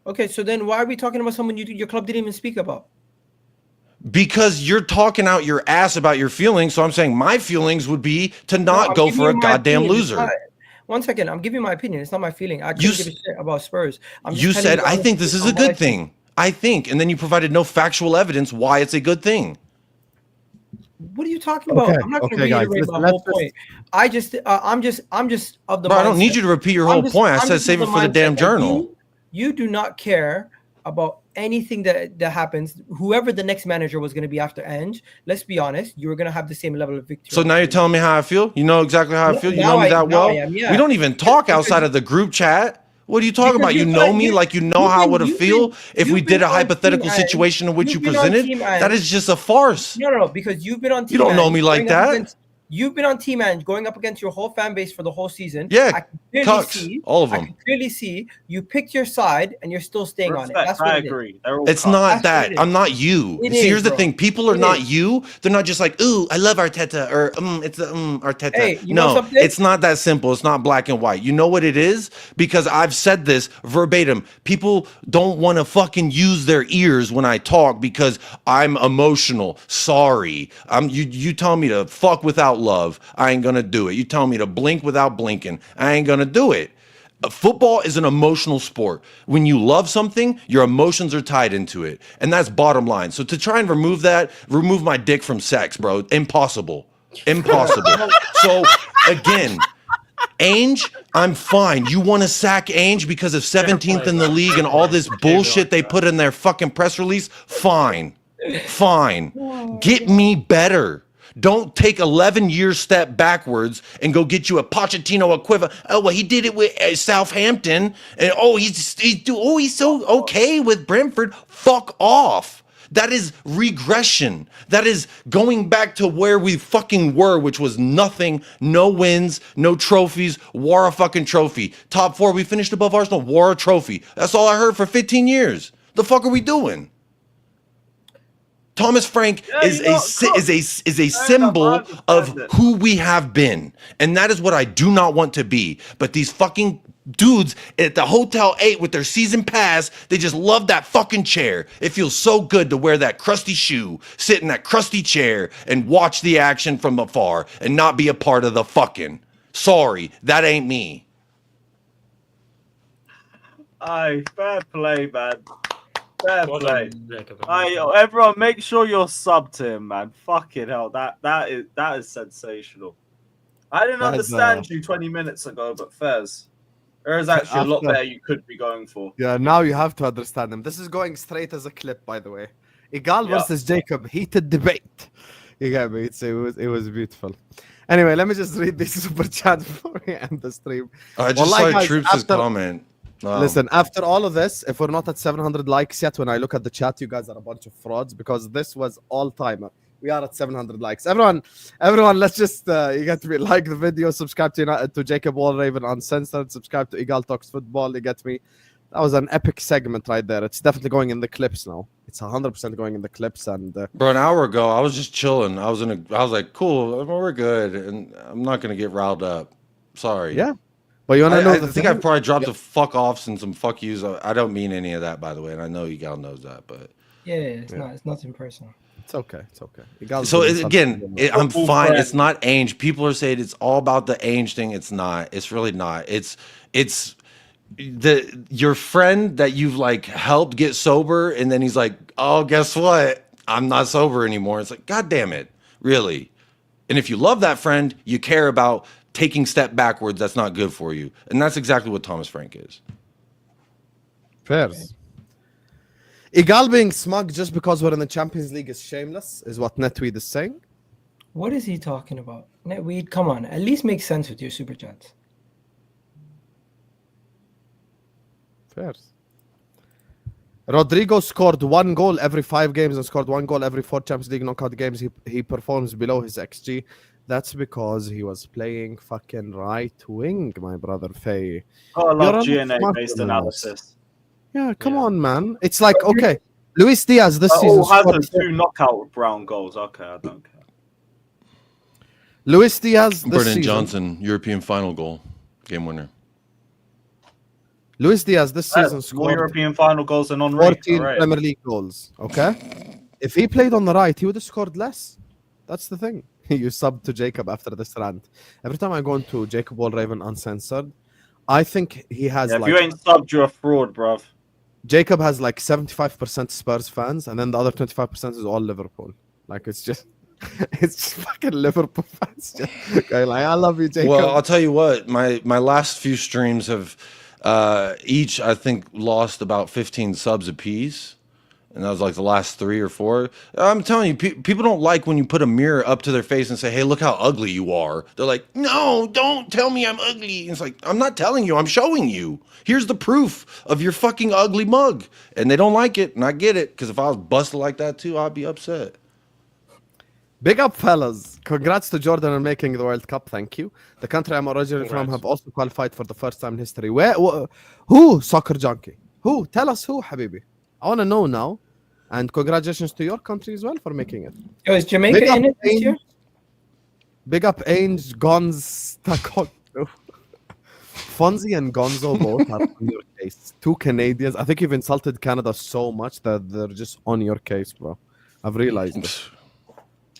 Okay, so then why are we talking about someone your club didn't even speak about? Because you're talking out your ass about your feelings, so I'm saying my feelings would be to not go for a goddamn loser. 1 second, I'm giving my opinion. It's not my feeling. I couldn't give a shit about Spurs. You said, I think this is a good thing. I think, and then you provided no factual evidence why it's a good thing. What are you talking about? I'm not going to reiterate my whole point. I'm just of the. Bro, I don't need you to repeat your whole point. I said save it for the damn journal. You do not care about anything that happens. Whoever the next manager was going to be after Ange, let's be honest, you were going to have the same level of victory. So now you're telling me how I feel? You know exactly how I feel? You know me that well? We don't even talk outside of the group chat. What are you talking about? You know me like you know how I would feel if we did a hypothetical situation in which you presented? That is just a farce. No, because you've been on team. You don't know me like that. You've been on Team Ange going up against your whole fan base for the whole season. Yeah, I can clearly Tux, see all of I them. can clearly see you picked your side and you're still staying on it. Respect, That's what I it is. agree. They're all It's cucks. not That's what that. it I'm is. not you. It See, is, here's the bro. thing. People are It not is. you. They're not just like, ooh, I love Arteta or it's the Arteta. Hey, you know no, something? it's not that simple. It's not black and white. You know what it is? Because I've said this verbatim. People don't want to fucking use their ears when I talk because I'm emotional. Sorry. You tell me to fuck without love. I ain't gonna do it. You tell me to blink without blinking. I ain't gonna do it. Football is an emotional sport. When you love something, your emotions are tied into it. And that's bottom line. So to try and remove my dick from sex, bro, impossible. Impossible. So again, Ange, I'm fine. You want to sack Ange because of 17th in the league and all this bullshit they put in their fucking press release? Fine. Fine. Get me better. Don't take 11-year step backwards and go get you a Pochettino equivalent. Oh, well, he did it with Southampton. And he's so okay with Brentford. Fuck off. That is regression. That is going back to where we fucking were, which was nothing, no wins, no trophies, wore a fucking trophy. Top 4, we finished above Arsenal, wore a trophy. That's all I heard for 15 years. The fuck are we doing? Thomas Frank is a symbol of who we have been. And that is what I do not want to be. But these fucking dudes at the Hotel 8 with their season pass, they just love that fucking chair. It feels so good to wear that crusty shoe, sit in that crusty chair, and watch the action from afar and not be a part of the fucking. Sorry, that ain't me. Aye, fair play, man. Fair play. Everyone, make sure you're subbed to him, man. Fucking hell, that is sensational. I didn't understand you 20 minutes ago, but Fez, there is actually a lot there you could be going for. Yeah, now you have to understand him. This is going straight as a clip, by the way. Egal versus Jacob, heated debate. You get me? It was beautiful. Anyway, let me just read this super chat before we end the stream. I just saw Troops' comment. Listen, after all of this, if we're not at 700 likes yet, when I look at the chat, you guys are a bunch of frauds because this was all-timer. We are at 700 likes. Everyone, let's just, you get me, like the video, subscribe to Jacob Wallraven Uncensored, subscribe to Egal Talks Football, you get me. That was an epic segment right there. It's definitely going in the clips now. It's 100% going in the clips. And bro, an hour ago, I was just chilling. I was like, cool, we're good. And I'm not going to get riled up. Sorry. Yeah. But you want to know I think I've probably dropped a fuck offs and some fuck yous. I don't mean any of that, by the way, and I know Egal knows that, but it's nothing personal. It's okay. It's okay. Egal's so again, I'm fine. It's not Ange. People are saying it's all about the Ange thing. It's not. It's really not. It's your friend that you've like helped get sober, and then he's like, oh, guess what? I'm not sober anymore. It's like, God damn it, really? And if you love that friend, you care about taking step backwards. That's not good for you, and that's exactly what Thomas Frank is. Fair. Egal being smug just because we're in the Champions League is shameless, is what Netweed is saying. What is he talking about? Netweed, come on, at least make sense with your super chats. Fair. Rodrygo scored 1 goal every 5 games and scored 1 goal every 4 Champions League knockout games. He performs below his XG. That's because he was playing fucking right wing, my brother Faye. Oh, I love GNA-based analysis. Yeah, come on, man. It's like, okay, Luis Diaz this season has 2 knockout brown goals. Okay, I don't care. Luis Diaz this Brennan season. Johnson, European final goal, game winner. Luis Diaz this season more scored European final goals than on 14 Premier League goals, okay? If he played on the right, he would have scored less. That's the thing. You subbed to Jacob after this rant. Every time I go into Jacob Wallraven Uncensored, I think he has if you ain't subbed, you're a fraud, bruv. Jacob has like 75% Spurs fans, and then the other 25% is all Liverpool. Like it's just fucking Liverpool fans. Just going like, I love you, Jacob. Well, I'll tell you what, my last few streams have each I think lost about 15 subs apiece. And that was like the last 3 or 4. I'm telling you, people don't like when you put a mirror up to their face and say, hey, look how ugly you are. They're like, no, don't tell me I'm ugly. And it's like, I'm not telling you, I'm showing you. Here's the proof of your fucking ugly mug. And they don't like it, and I get it, because if I was busted like that too, I'd be upset. Big up, fellas. Congrats to Jordan on making the World Cup. Thank you. The country I'm originally from have also qualified for the first time in history. Who? Soccer junkie. Who? Tell us who, Habibi. I want to know now. And congratulations to your country as well for making it. Yo, is Jamaica in it this year? Big up Ange, Gonz, Fonzie and Gonzo both are on your case. Two Canadians. I think you've insulted Canada so much that they're just on your case, bro. I've realized it.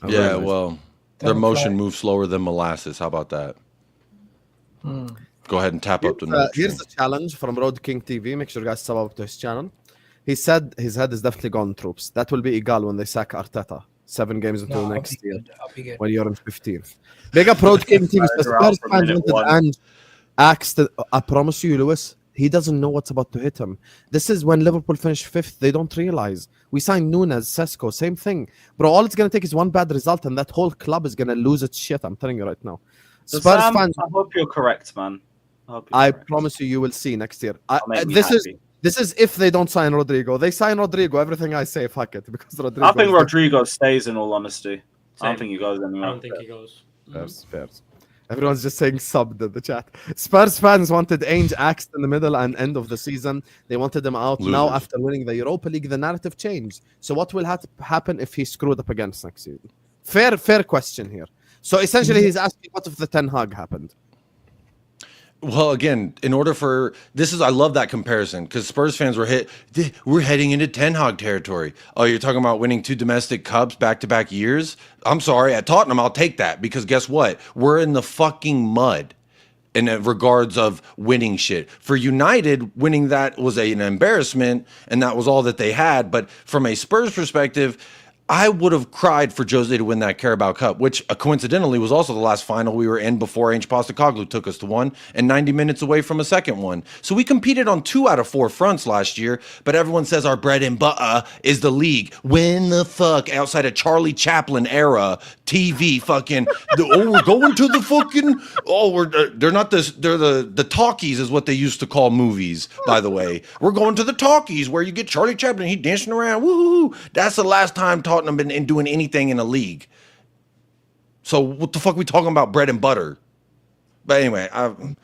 Yeah, well, their motion moves slower than molasses. How about that? Go ahead and tap up the notes. Here's the challenge from Road King TV. Make sure you guys sub up to his channel. He said his head is definitely gone, troops. That will be Egal when they sack Arteta. 7 games until next year. When you're in 15th. Big up Road King TV. And I promise you, Lewis, he doesn't know what's about to hit him. This is when Liverpool finish 5th. They don't realize. We signed Nunes, Sesko, same thing. Bro, all it's going to take is one bad result and that whole club is going to lose its shit. I'm telling you right now. Spurs fans, I hope you're correct, man. I promise you will see next year. This is if they don't sign Rodrygo. They sign Rodrygo, everything I say, fuck it. Because Rodrygo I think Rodrygo stays, in all honesty. I don't think he goes anywhere. I don't think he goes. Spurs. Everyone's just saying subbed in the chat. Spurs fans wanted Ange axed in the middle and end of the season. They wanted him out. Now, after winning the Europa League, the narrative changed. So what will happen if he screwed up against next season? Fair question here. So essentially, he's asking, what if the Ten Hag happened? Well, again, in order for I love that comparison because Spurs fans we're heading into Ten Hag territory. Oh, you're talking about winning 2 domestic cups back-to-back years? I'm sorry, at Tottenham, I'll take that because guess what? We're in the fucking mud in regards of winning shit. For United, winning that was an embarrassment and that was all that they had. But from a Spurs perspective, I would have cried for Jose to win that Carabao Cup, which coincidentally was also the last final we were in before Ange Postecoglou took us to one and 90 minutes away from a second one. So we competed on 2 out of 4 fronts last year, but everyone says our bread and butter is the league. When the fuck, outside of Charlie Chaplin era, TV fucking, we're going to the fucking, they're not this, they're the talkies is what they used to call movies, by the way. We're going to the talkies where you get Charlie Chaplin, he dancing around, woohoo. That's the last time Tottenham been doing anything in a league. So what the fuck are we talking about bread and butter? But anyway, I'm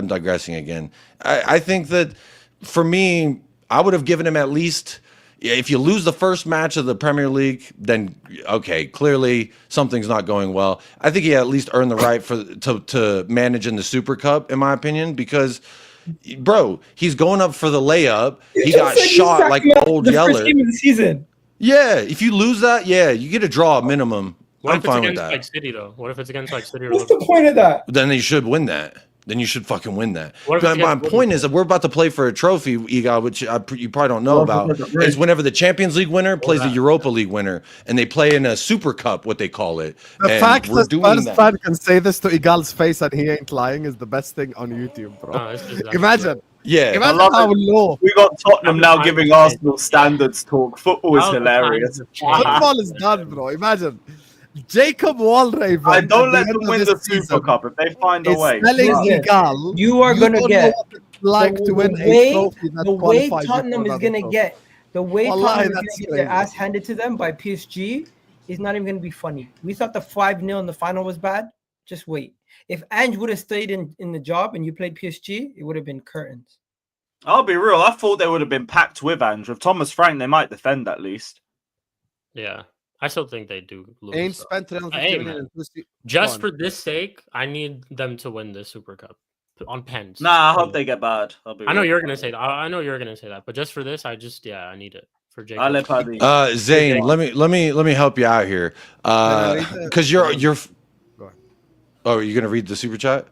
digressing again. I think that for me, I would have given him at least, if you lose the first match of the Premier League, then okay, clearly something's not going well. I think he at least earned the right to manage in the Super Cup, in my opinion, because bro, he's going up for the layup. He got shot like Old Yeller. First game of the season. Yeah, if you lose that, yeah, you get a draw at minimum. I'm fine with that. Like City, though? What if it's against like City? What's the point of that? Then they should win that. Then you should fucking win that. My point is that we're about to play for a trophy, Egal, which you probably don't know about. It's whenever the Champions League winner plays the Europa League winner, and they play in a Super Cup, what they call it. The fact that Spurs fan can say this to Egal's face and he ain't lying is the best thing on YouTube, bro. No, Imagine. Yeah, imagine how low. We got Tottenham now giving Arsenal standards talk. Football is hilarious. Football is done, bro. Imagine. Jacob Walraven. I don't let them win the Super Cup if they find a way. Egal, you are going to get to win a trophy the way Tottenham is going to get their ass handed to them by PSG is not even going to be funny. We thought the 5-0 in the final was bad. Just wait. If Ange would have stayed in the job and you played PSG, it would have been curtains. I'll be real. I thought they would have been packed with Ange. With Thomas Frank, they might defend at least. Yeah. I still think they do lose. Ain't spent 350 million. Just for this sake, I need them to win the Super Cup on pens. Nah, I hope they get bad. I know you're gonna say that. I know you're gonna say that, but just for this, I need it for Jacob. Zane, let me help you out here. Because you're. Oh, are you gonna read the super chat?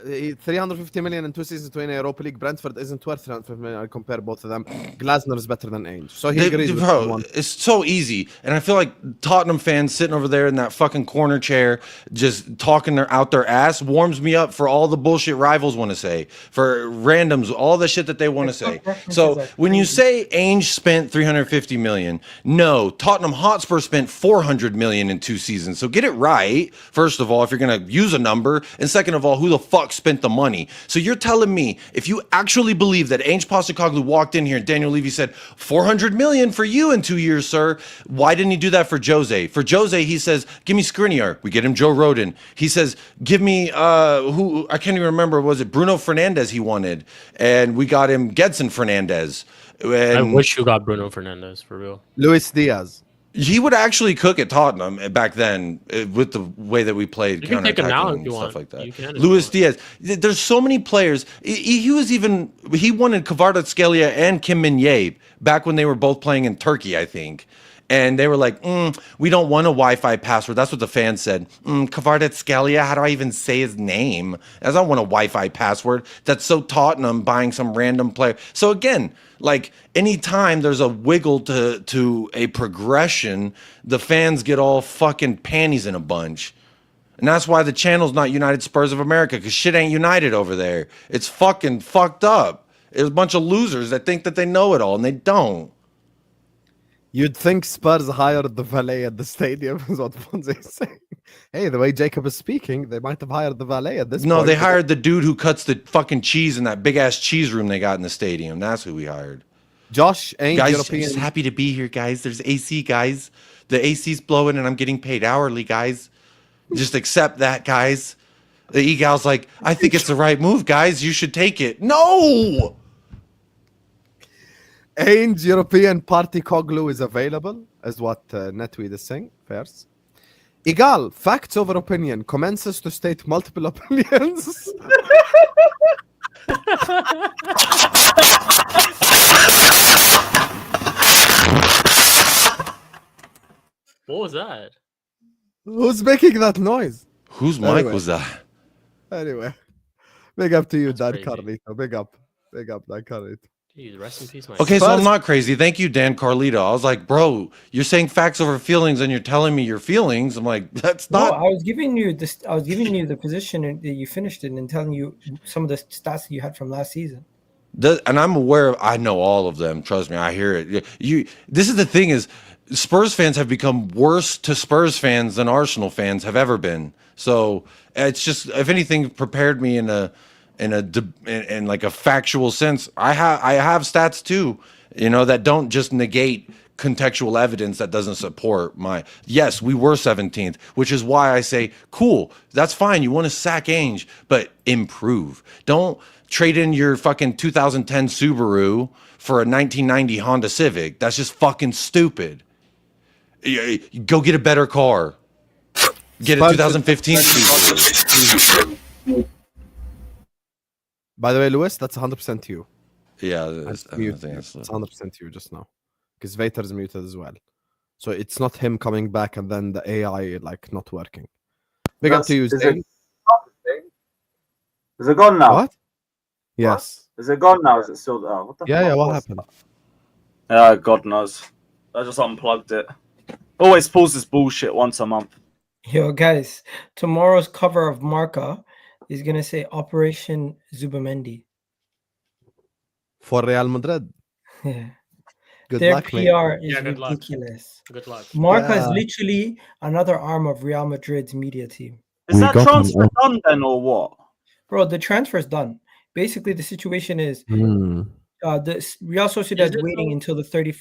350 million in 2 seasons to win Europa League. Brentford isn't worth 350 million. I compare both of them. Glasner is better than Ange. So he agrees with one. It's so easy. And I feel like Tottenham fans sitting over there in that fucking corner chair just talking out their ass warms me up for all the bullshit rivals want to say. For randoms, all the shit that they want to say. So when you say Ange spent 350 million, no, Tottenham Hotspur spent 400 million in 2 seasons. So get it right, first of all, if you're going to use a number. And second of all, who the fuck fuck spent the money. So you're telling me if you actually believe that Ange Postecoglou walked in here and Daniel Levy said 400 million for you in 2 years, sir, why didn't he do that for Jose? For Jose, he says, give me Skriniar. We get him Joe Rodon. He says, give me who I can't even remember. Was it Bruno Fernandes he wanted? And we got him Gedson Fernandez. And I wish you got Bruno Fernandes for real. Luis Diaz. he would actually cook at Tottenham back then with the way that we played, You can take him now if counterattacking you and want. stuff like that. You can if Luis you Diaz. There's so many players. He wanted Kvaratskhelia and Kim Min-jae back when they were both playing in Turkey, I think. And they were like, we don't want a Wi-Fi password. That's what the fans said. Kvaratskhelia, how do I even say his name? I don't want a Wi-Fi password. That's so Tottenham buying some random player. So again, like anytime there's a wiggle to a progression, the fans get all fucking panties in a bunch. And that's why the channel's not United Spurs of America, because shit ain't united over there. It's fucking fucked up. There's a bunch of losers that think that they know it all, and they don't. You'd think Spurs hired the valet at the stadium, is what Fonzie's saying. Hey, the way Jacob is speaking, they might have hired the valet at this point. No, they hired the dude who cuts the fucking cheese in that big-ass cheese room they got in the stadium. That's who we hired. Josh ain't Guys, European. just happy to be here, guys. There's AC, guys. The AC's blowing, and I'm getting paid hourly, guys. Just accept that, guys. The Egal's like, I think it's the right move, guys. You should take it. No! Ange European Party Coglu is available, is what Netweed is saying first. Egal, facts over opinion, commences to state multiple opinions. What was that? Who's making that noise? Whose mic was that? Anyway, big up to you, That's Dan crazy. Carlito. Big up, Dan Carlito. Jeez, rest in peace, my Okay, so Spurs- I'm not crazy. Thank you, Dan Carlito. I was like, bro, you're saying facts over feelings and you're telling me your feelings. I'm like, that's No, not. I was giving you this. I was giving you the position that you finished in and telling you some of the stats that you had from last season. And I'm aware of, I know all of them. Trust me, I hear it. This is the thing is, Spurs fans have become worse to Spurs fans than Arsenal fans have ever been. So it's just, if anything, prepared me in like a factual sense. I have stats too, that don't just negate contextual evidence that doesn't support my. Yes, we were 17th, which is why I say, cool, that's fine. You want to sack Ange, but improve. Don't trade in your fucking 2010 Subaru for a 1990 Honda Civic. That's just fucking stupid. Go get a better car. Get a 2015 Subaru. By the way, Lewis, that's 100% you. Yeah, That's I mute. think It's that's 100% you just now. Because Vator is muted as well. So it's not him coming back and then the AI like not working. Big up to you, Zane. Is it gone now? What? Yes. Is it gone now? Is it still there? What the Yeah, fuck what was happened? that? God knows. I just unplugged it. Always pulls this bullshit once a month. Yo, guys, tomorrow's cover of Marca is gonna say Operation Zubamendi. For Real Madrid. Yeah. Good Their luck, PR mate. is Yeah, good luck. ridiculous. Good luck. Marca is Yeah. literally another arm of Real Madrid's media team. Is that transfer done then or what? Bro, the transfer's done. Basically, the situation is Hmm. the Real Sociedad is waiting until the 30.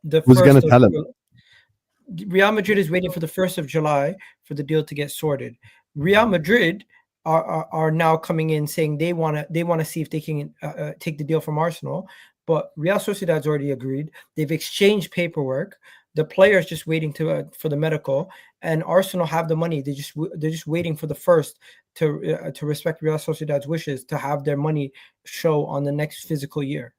The Who's gonna first of tell him? Real Madrid is waiting for the 1st of July for the deal to get sorted. Real Madrid are now coming in saying they want to see if they can take the deal from Arsenal, but Real Sociedad's already agreed. They've exchanged paperwork. The player's just waiting for the medical, and Arsenal have the money. They're just waiting for the first to respect Real Sociedad's wishes to have their money show on the next physical year.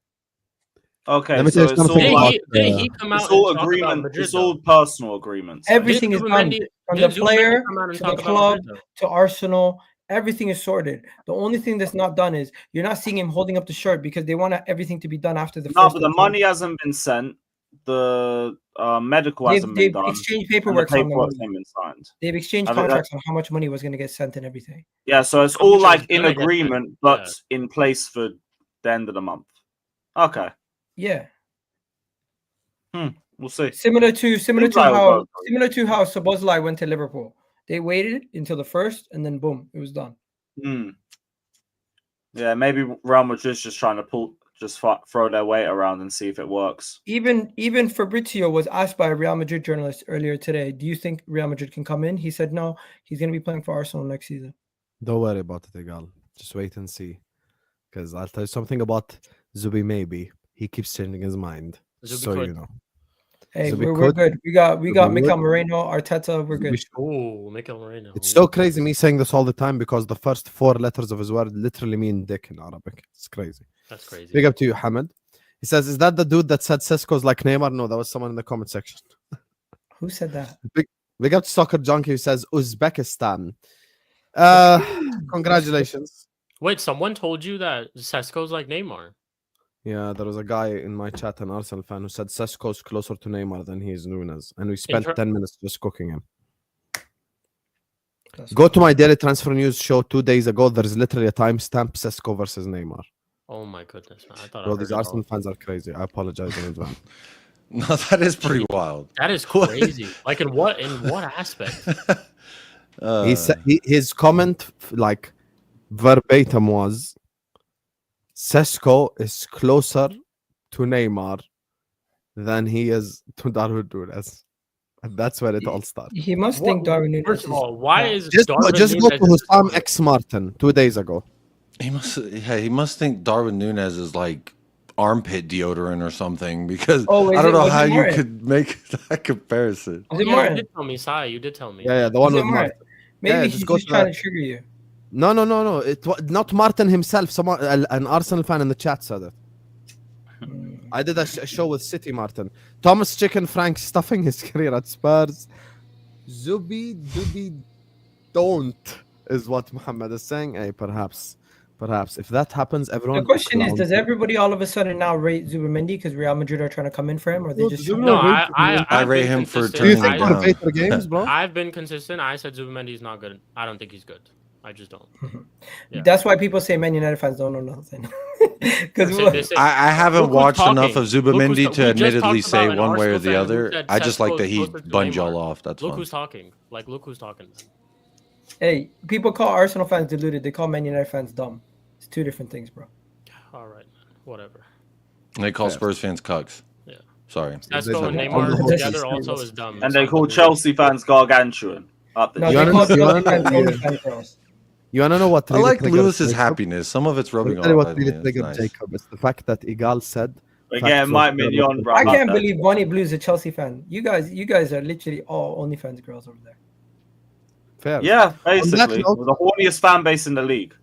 Okay, Let me so tell you it's all, something like, Did he come out it's all and talk about agreement. Madrid, It's all though? personal agreements. Everything is done, Zubimendi- from the did Zubimendi player come out and to the talk about club Madrid, to Arsenal. Everything is sorted. The only thing that's not done is you're not seeing him holding up the shirt because they want everything to be done after the No, first. but the of money June. hasn't been sent. The medical hasn't They've been done. exchanged And the paperwork on the paperwork money. hasn't been signed. They've exchanged I mean, contracts on how much money was going to get sent and everything. Yeah, so it's How all much like is in gonna get agreement, sent? but Yeah. in place for the end of the month. Okay, Yeah, we'll see. similar to Seems like it'll go. how Szoboszlai went to Liverpool. They waited until the 1st, and then boom, it was done. Hmm. Yeah, maybe Real Madrid's just trying to throw their weight around and see if it works. Even Fabrizio was asked by a Real Madrid journalist earlier today, do you think Real Madrid can come in? He said no, he's going to be playing for Arsenal next season. Don't worry about it, Egal. Just wait and see. Because I'll tell you something about Zubi maybe. He keeps changing his mind. So you know. Hey, we're good. We got Mikel Moreno, Arteta, we're good. Oh, Mikel Moreno. It's so crazy me saying this all the time because the first 4 letters of his word literally mean dick in Arabic. It's crazy. That's crazy. Big up to you, Hamid. He says, is that the dude that said Sesko's like Neymar? No, that was someone in the comment section. Who said that? Big up to Soccer Junkie who says Uzbekistan. Congratulations. Wait, someone told you that Sesko's like Neymar? Yeah, there was a guy in my chat, an Arsenal fan, who said Sesko's closer to Neymar than he is Nunes. And we spent 10 minutes just cooking him. Go to my daily transfer news show 2 days ago. There's literally a timestamp Sesko versus Neymar. Oh my goodness, man. I thought Bro, these Arsenal fans are crazy. I apologize in advance. No, that is pretty wild. That is crazy. Like in what aspect? His comment, like verbatim, was Sesko is closer to Neymar than he is to Darwin Nunes. And that's where it all started. He must think Darwin Nunes. First of all, why is just Darwin go Nunes to Hussam X Martin 2 days ago. He must think Darwin Nunes is like armpit deodorant or something because I don't know how you could make that comparison. Oh, yeah, you did tell me, Sai. You did tell me. Yeah, the one with Martin. Maybe he's just trying to trigger you. No. It was not Martin himself. Someone, an Arsenal fan in the chat said it. I did a show with City Martin. Thomas Chicken Frank stuffing his career at Spurs. Zubi don't is what Muhammad is saying. Hey, perhaps if that happens, everyone. The question is, does everybody all of a sudden now rate Zubimendi because Real Madrid are trying to come in for him, or they just? No, I rate him for Do you turning think down. Vator games, bro? I've been consistent. I said Zubimendi is not good. I don't think he's good. I just don't. Yeah. That's why people say Man United fans don't know nothing. Because I haven't watched enough of Zubimendi to admittedly say an one way or Arsenal the fan other. who said I just like that he Sesko's closer to buns y'all Neymar. off. That's Look fun. who's talking. Like, look who's talking. hey, people call Arsenal fans deluded. They call Man United fans dumb. It's 2 different things, bro. All right, whatever. And they call Spurs fans cucks. Yeah. Sorry. Sesko and Yeah. Neymar together also is dumb. And they call Chelsea fans gargantuan. Up the No, You they wanna call know- you Chelsea wanna fans know- only fan girls. You wanna know what? I Really like triggered Lewis's Jacob? happiness. Some of it's rubbing I'll tell you off. what on me. really It's triggered nice. Jacob. It's the fact that Egal said. We're getting Mike Maignan, bro. I can't believe Bonnie Blue's a Chelsea fan. You guys are literally all OnlyFans girls over there. Fair. Yeah, basically. note- We're the horniest fan base in the league.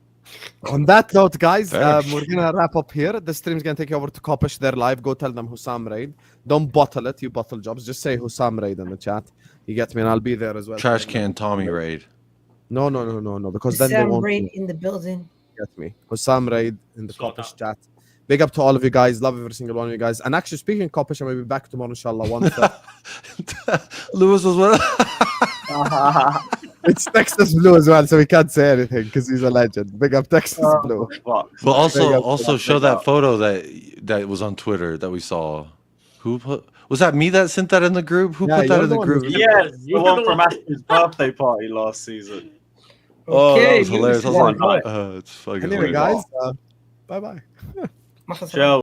On that note, guys, Fair. we're gonna wrap up here. The stream's gonna take you over to Kopish. They're live. Go tell them Hussam raid. Don't bottle it. You bottle jobs. Just say Hussam raid in the chat. You get me, and I'll be there as well. Trash can Tommy raid. No. Because then they won't in the building. get me. Hussam raid in the So Kopish chat. Big up to all of you guys. Love every single one of you guys. And actually, speaking of Kopish, I'm gonna be back tomorrow, inshallah. Lewis was one. It's Texas Blue as well, so we can't say anything because he's a legend. Big up Texas Blue. Fuck. But Big up. also show that photo that was on Twitter that we saw. Who was that? Me that sent that in the group? Who Yeah, put that you're in the the one group? who- Yes, the one from Ashton's birthday party last season. Oh, that Okay, was hilarious. I was Lewis, like, one. it's fucking Anyway, hilarious. guys, bye bye. Mahassan. Ciao.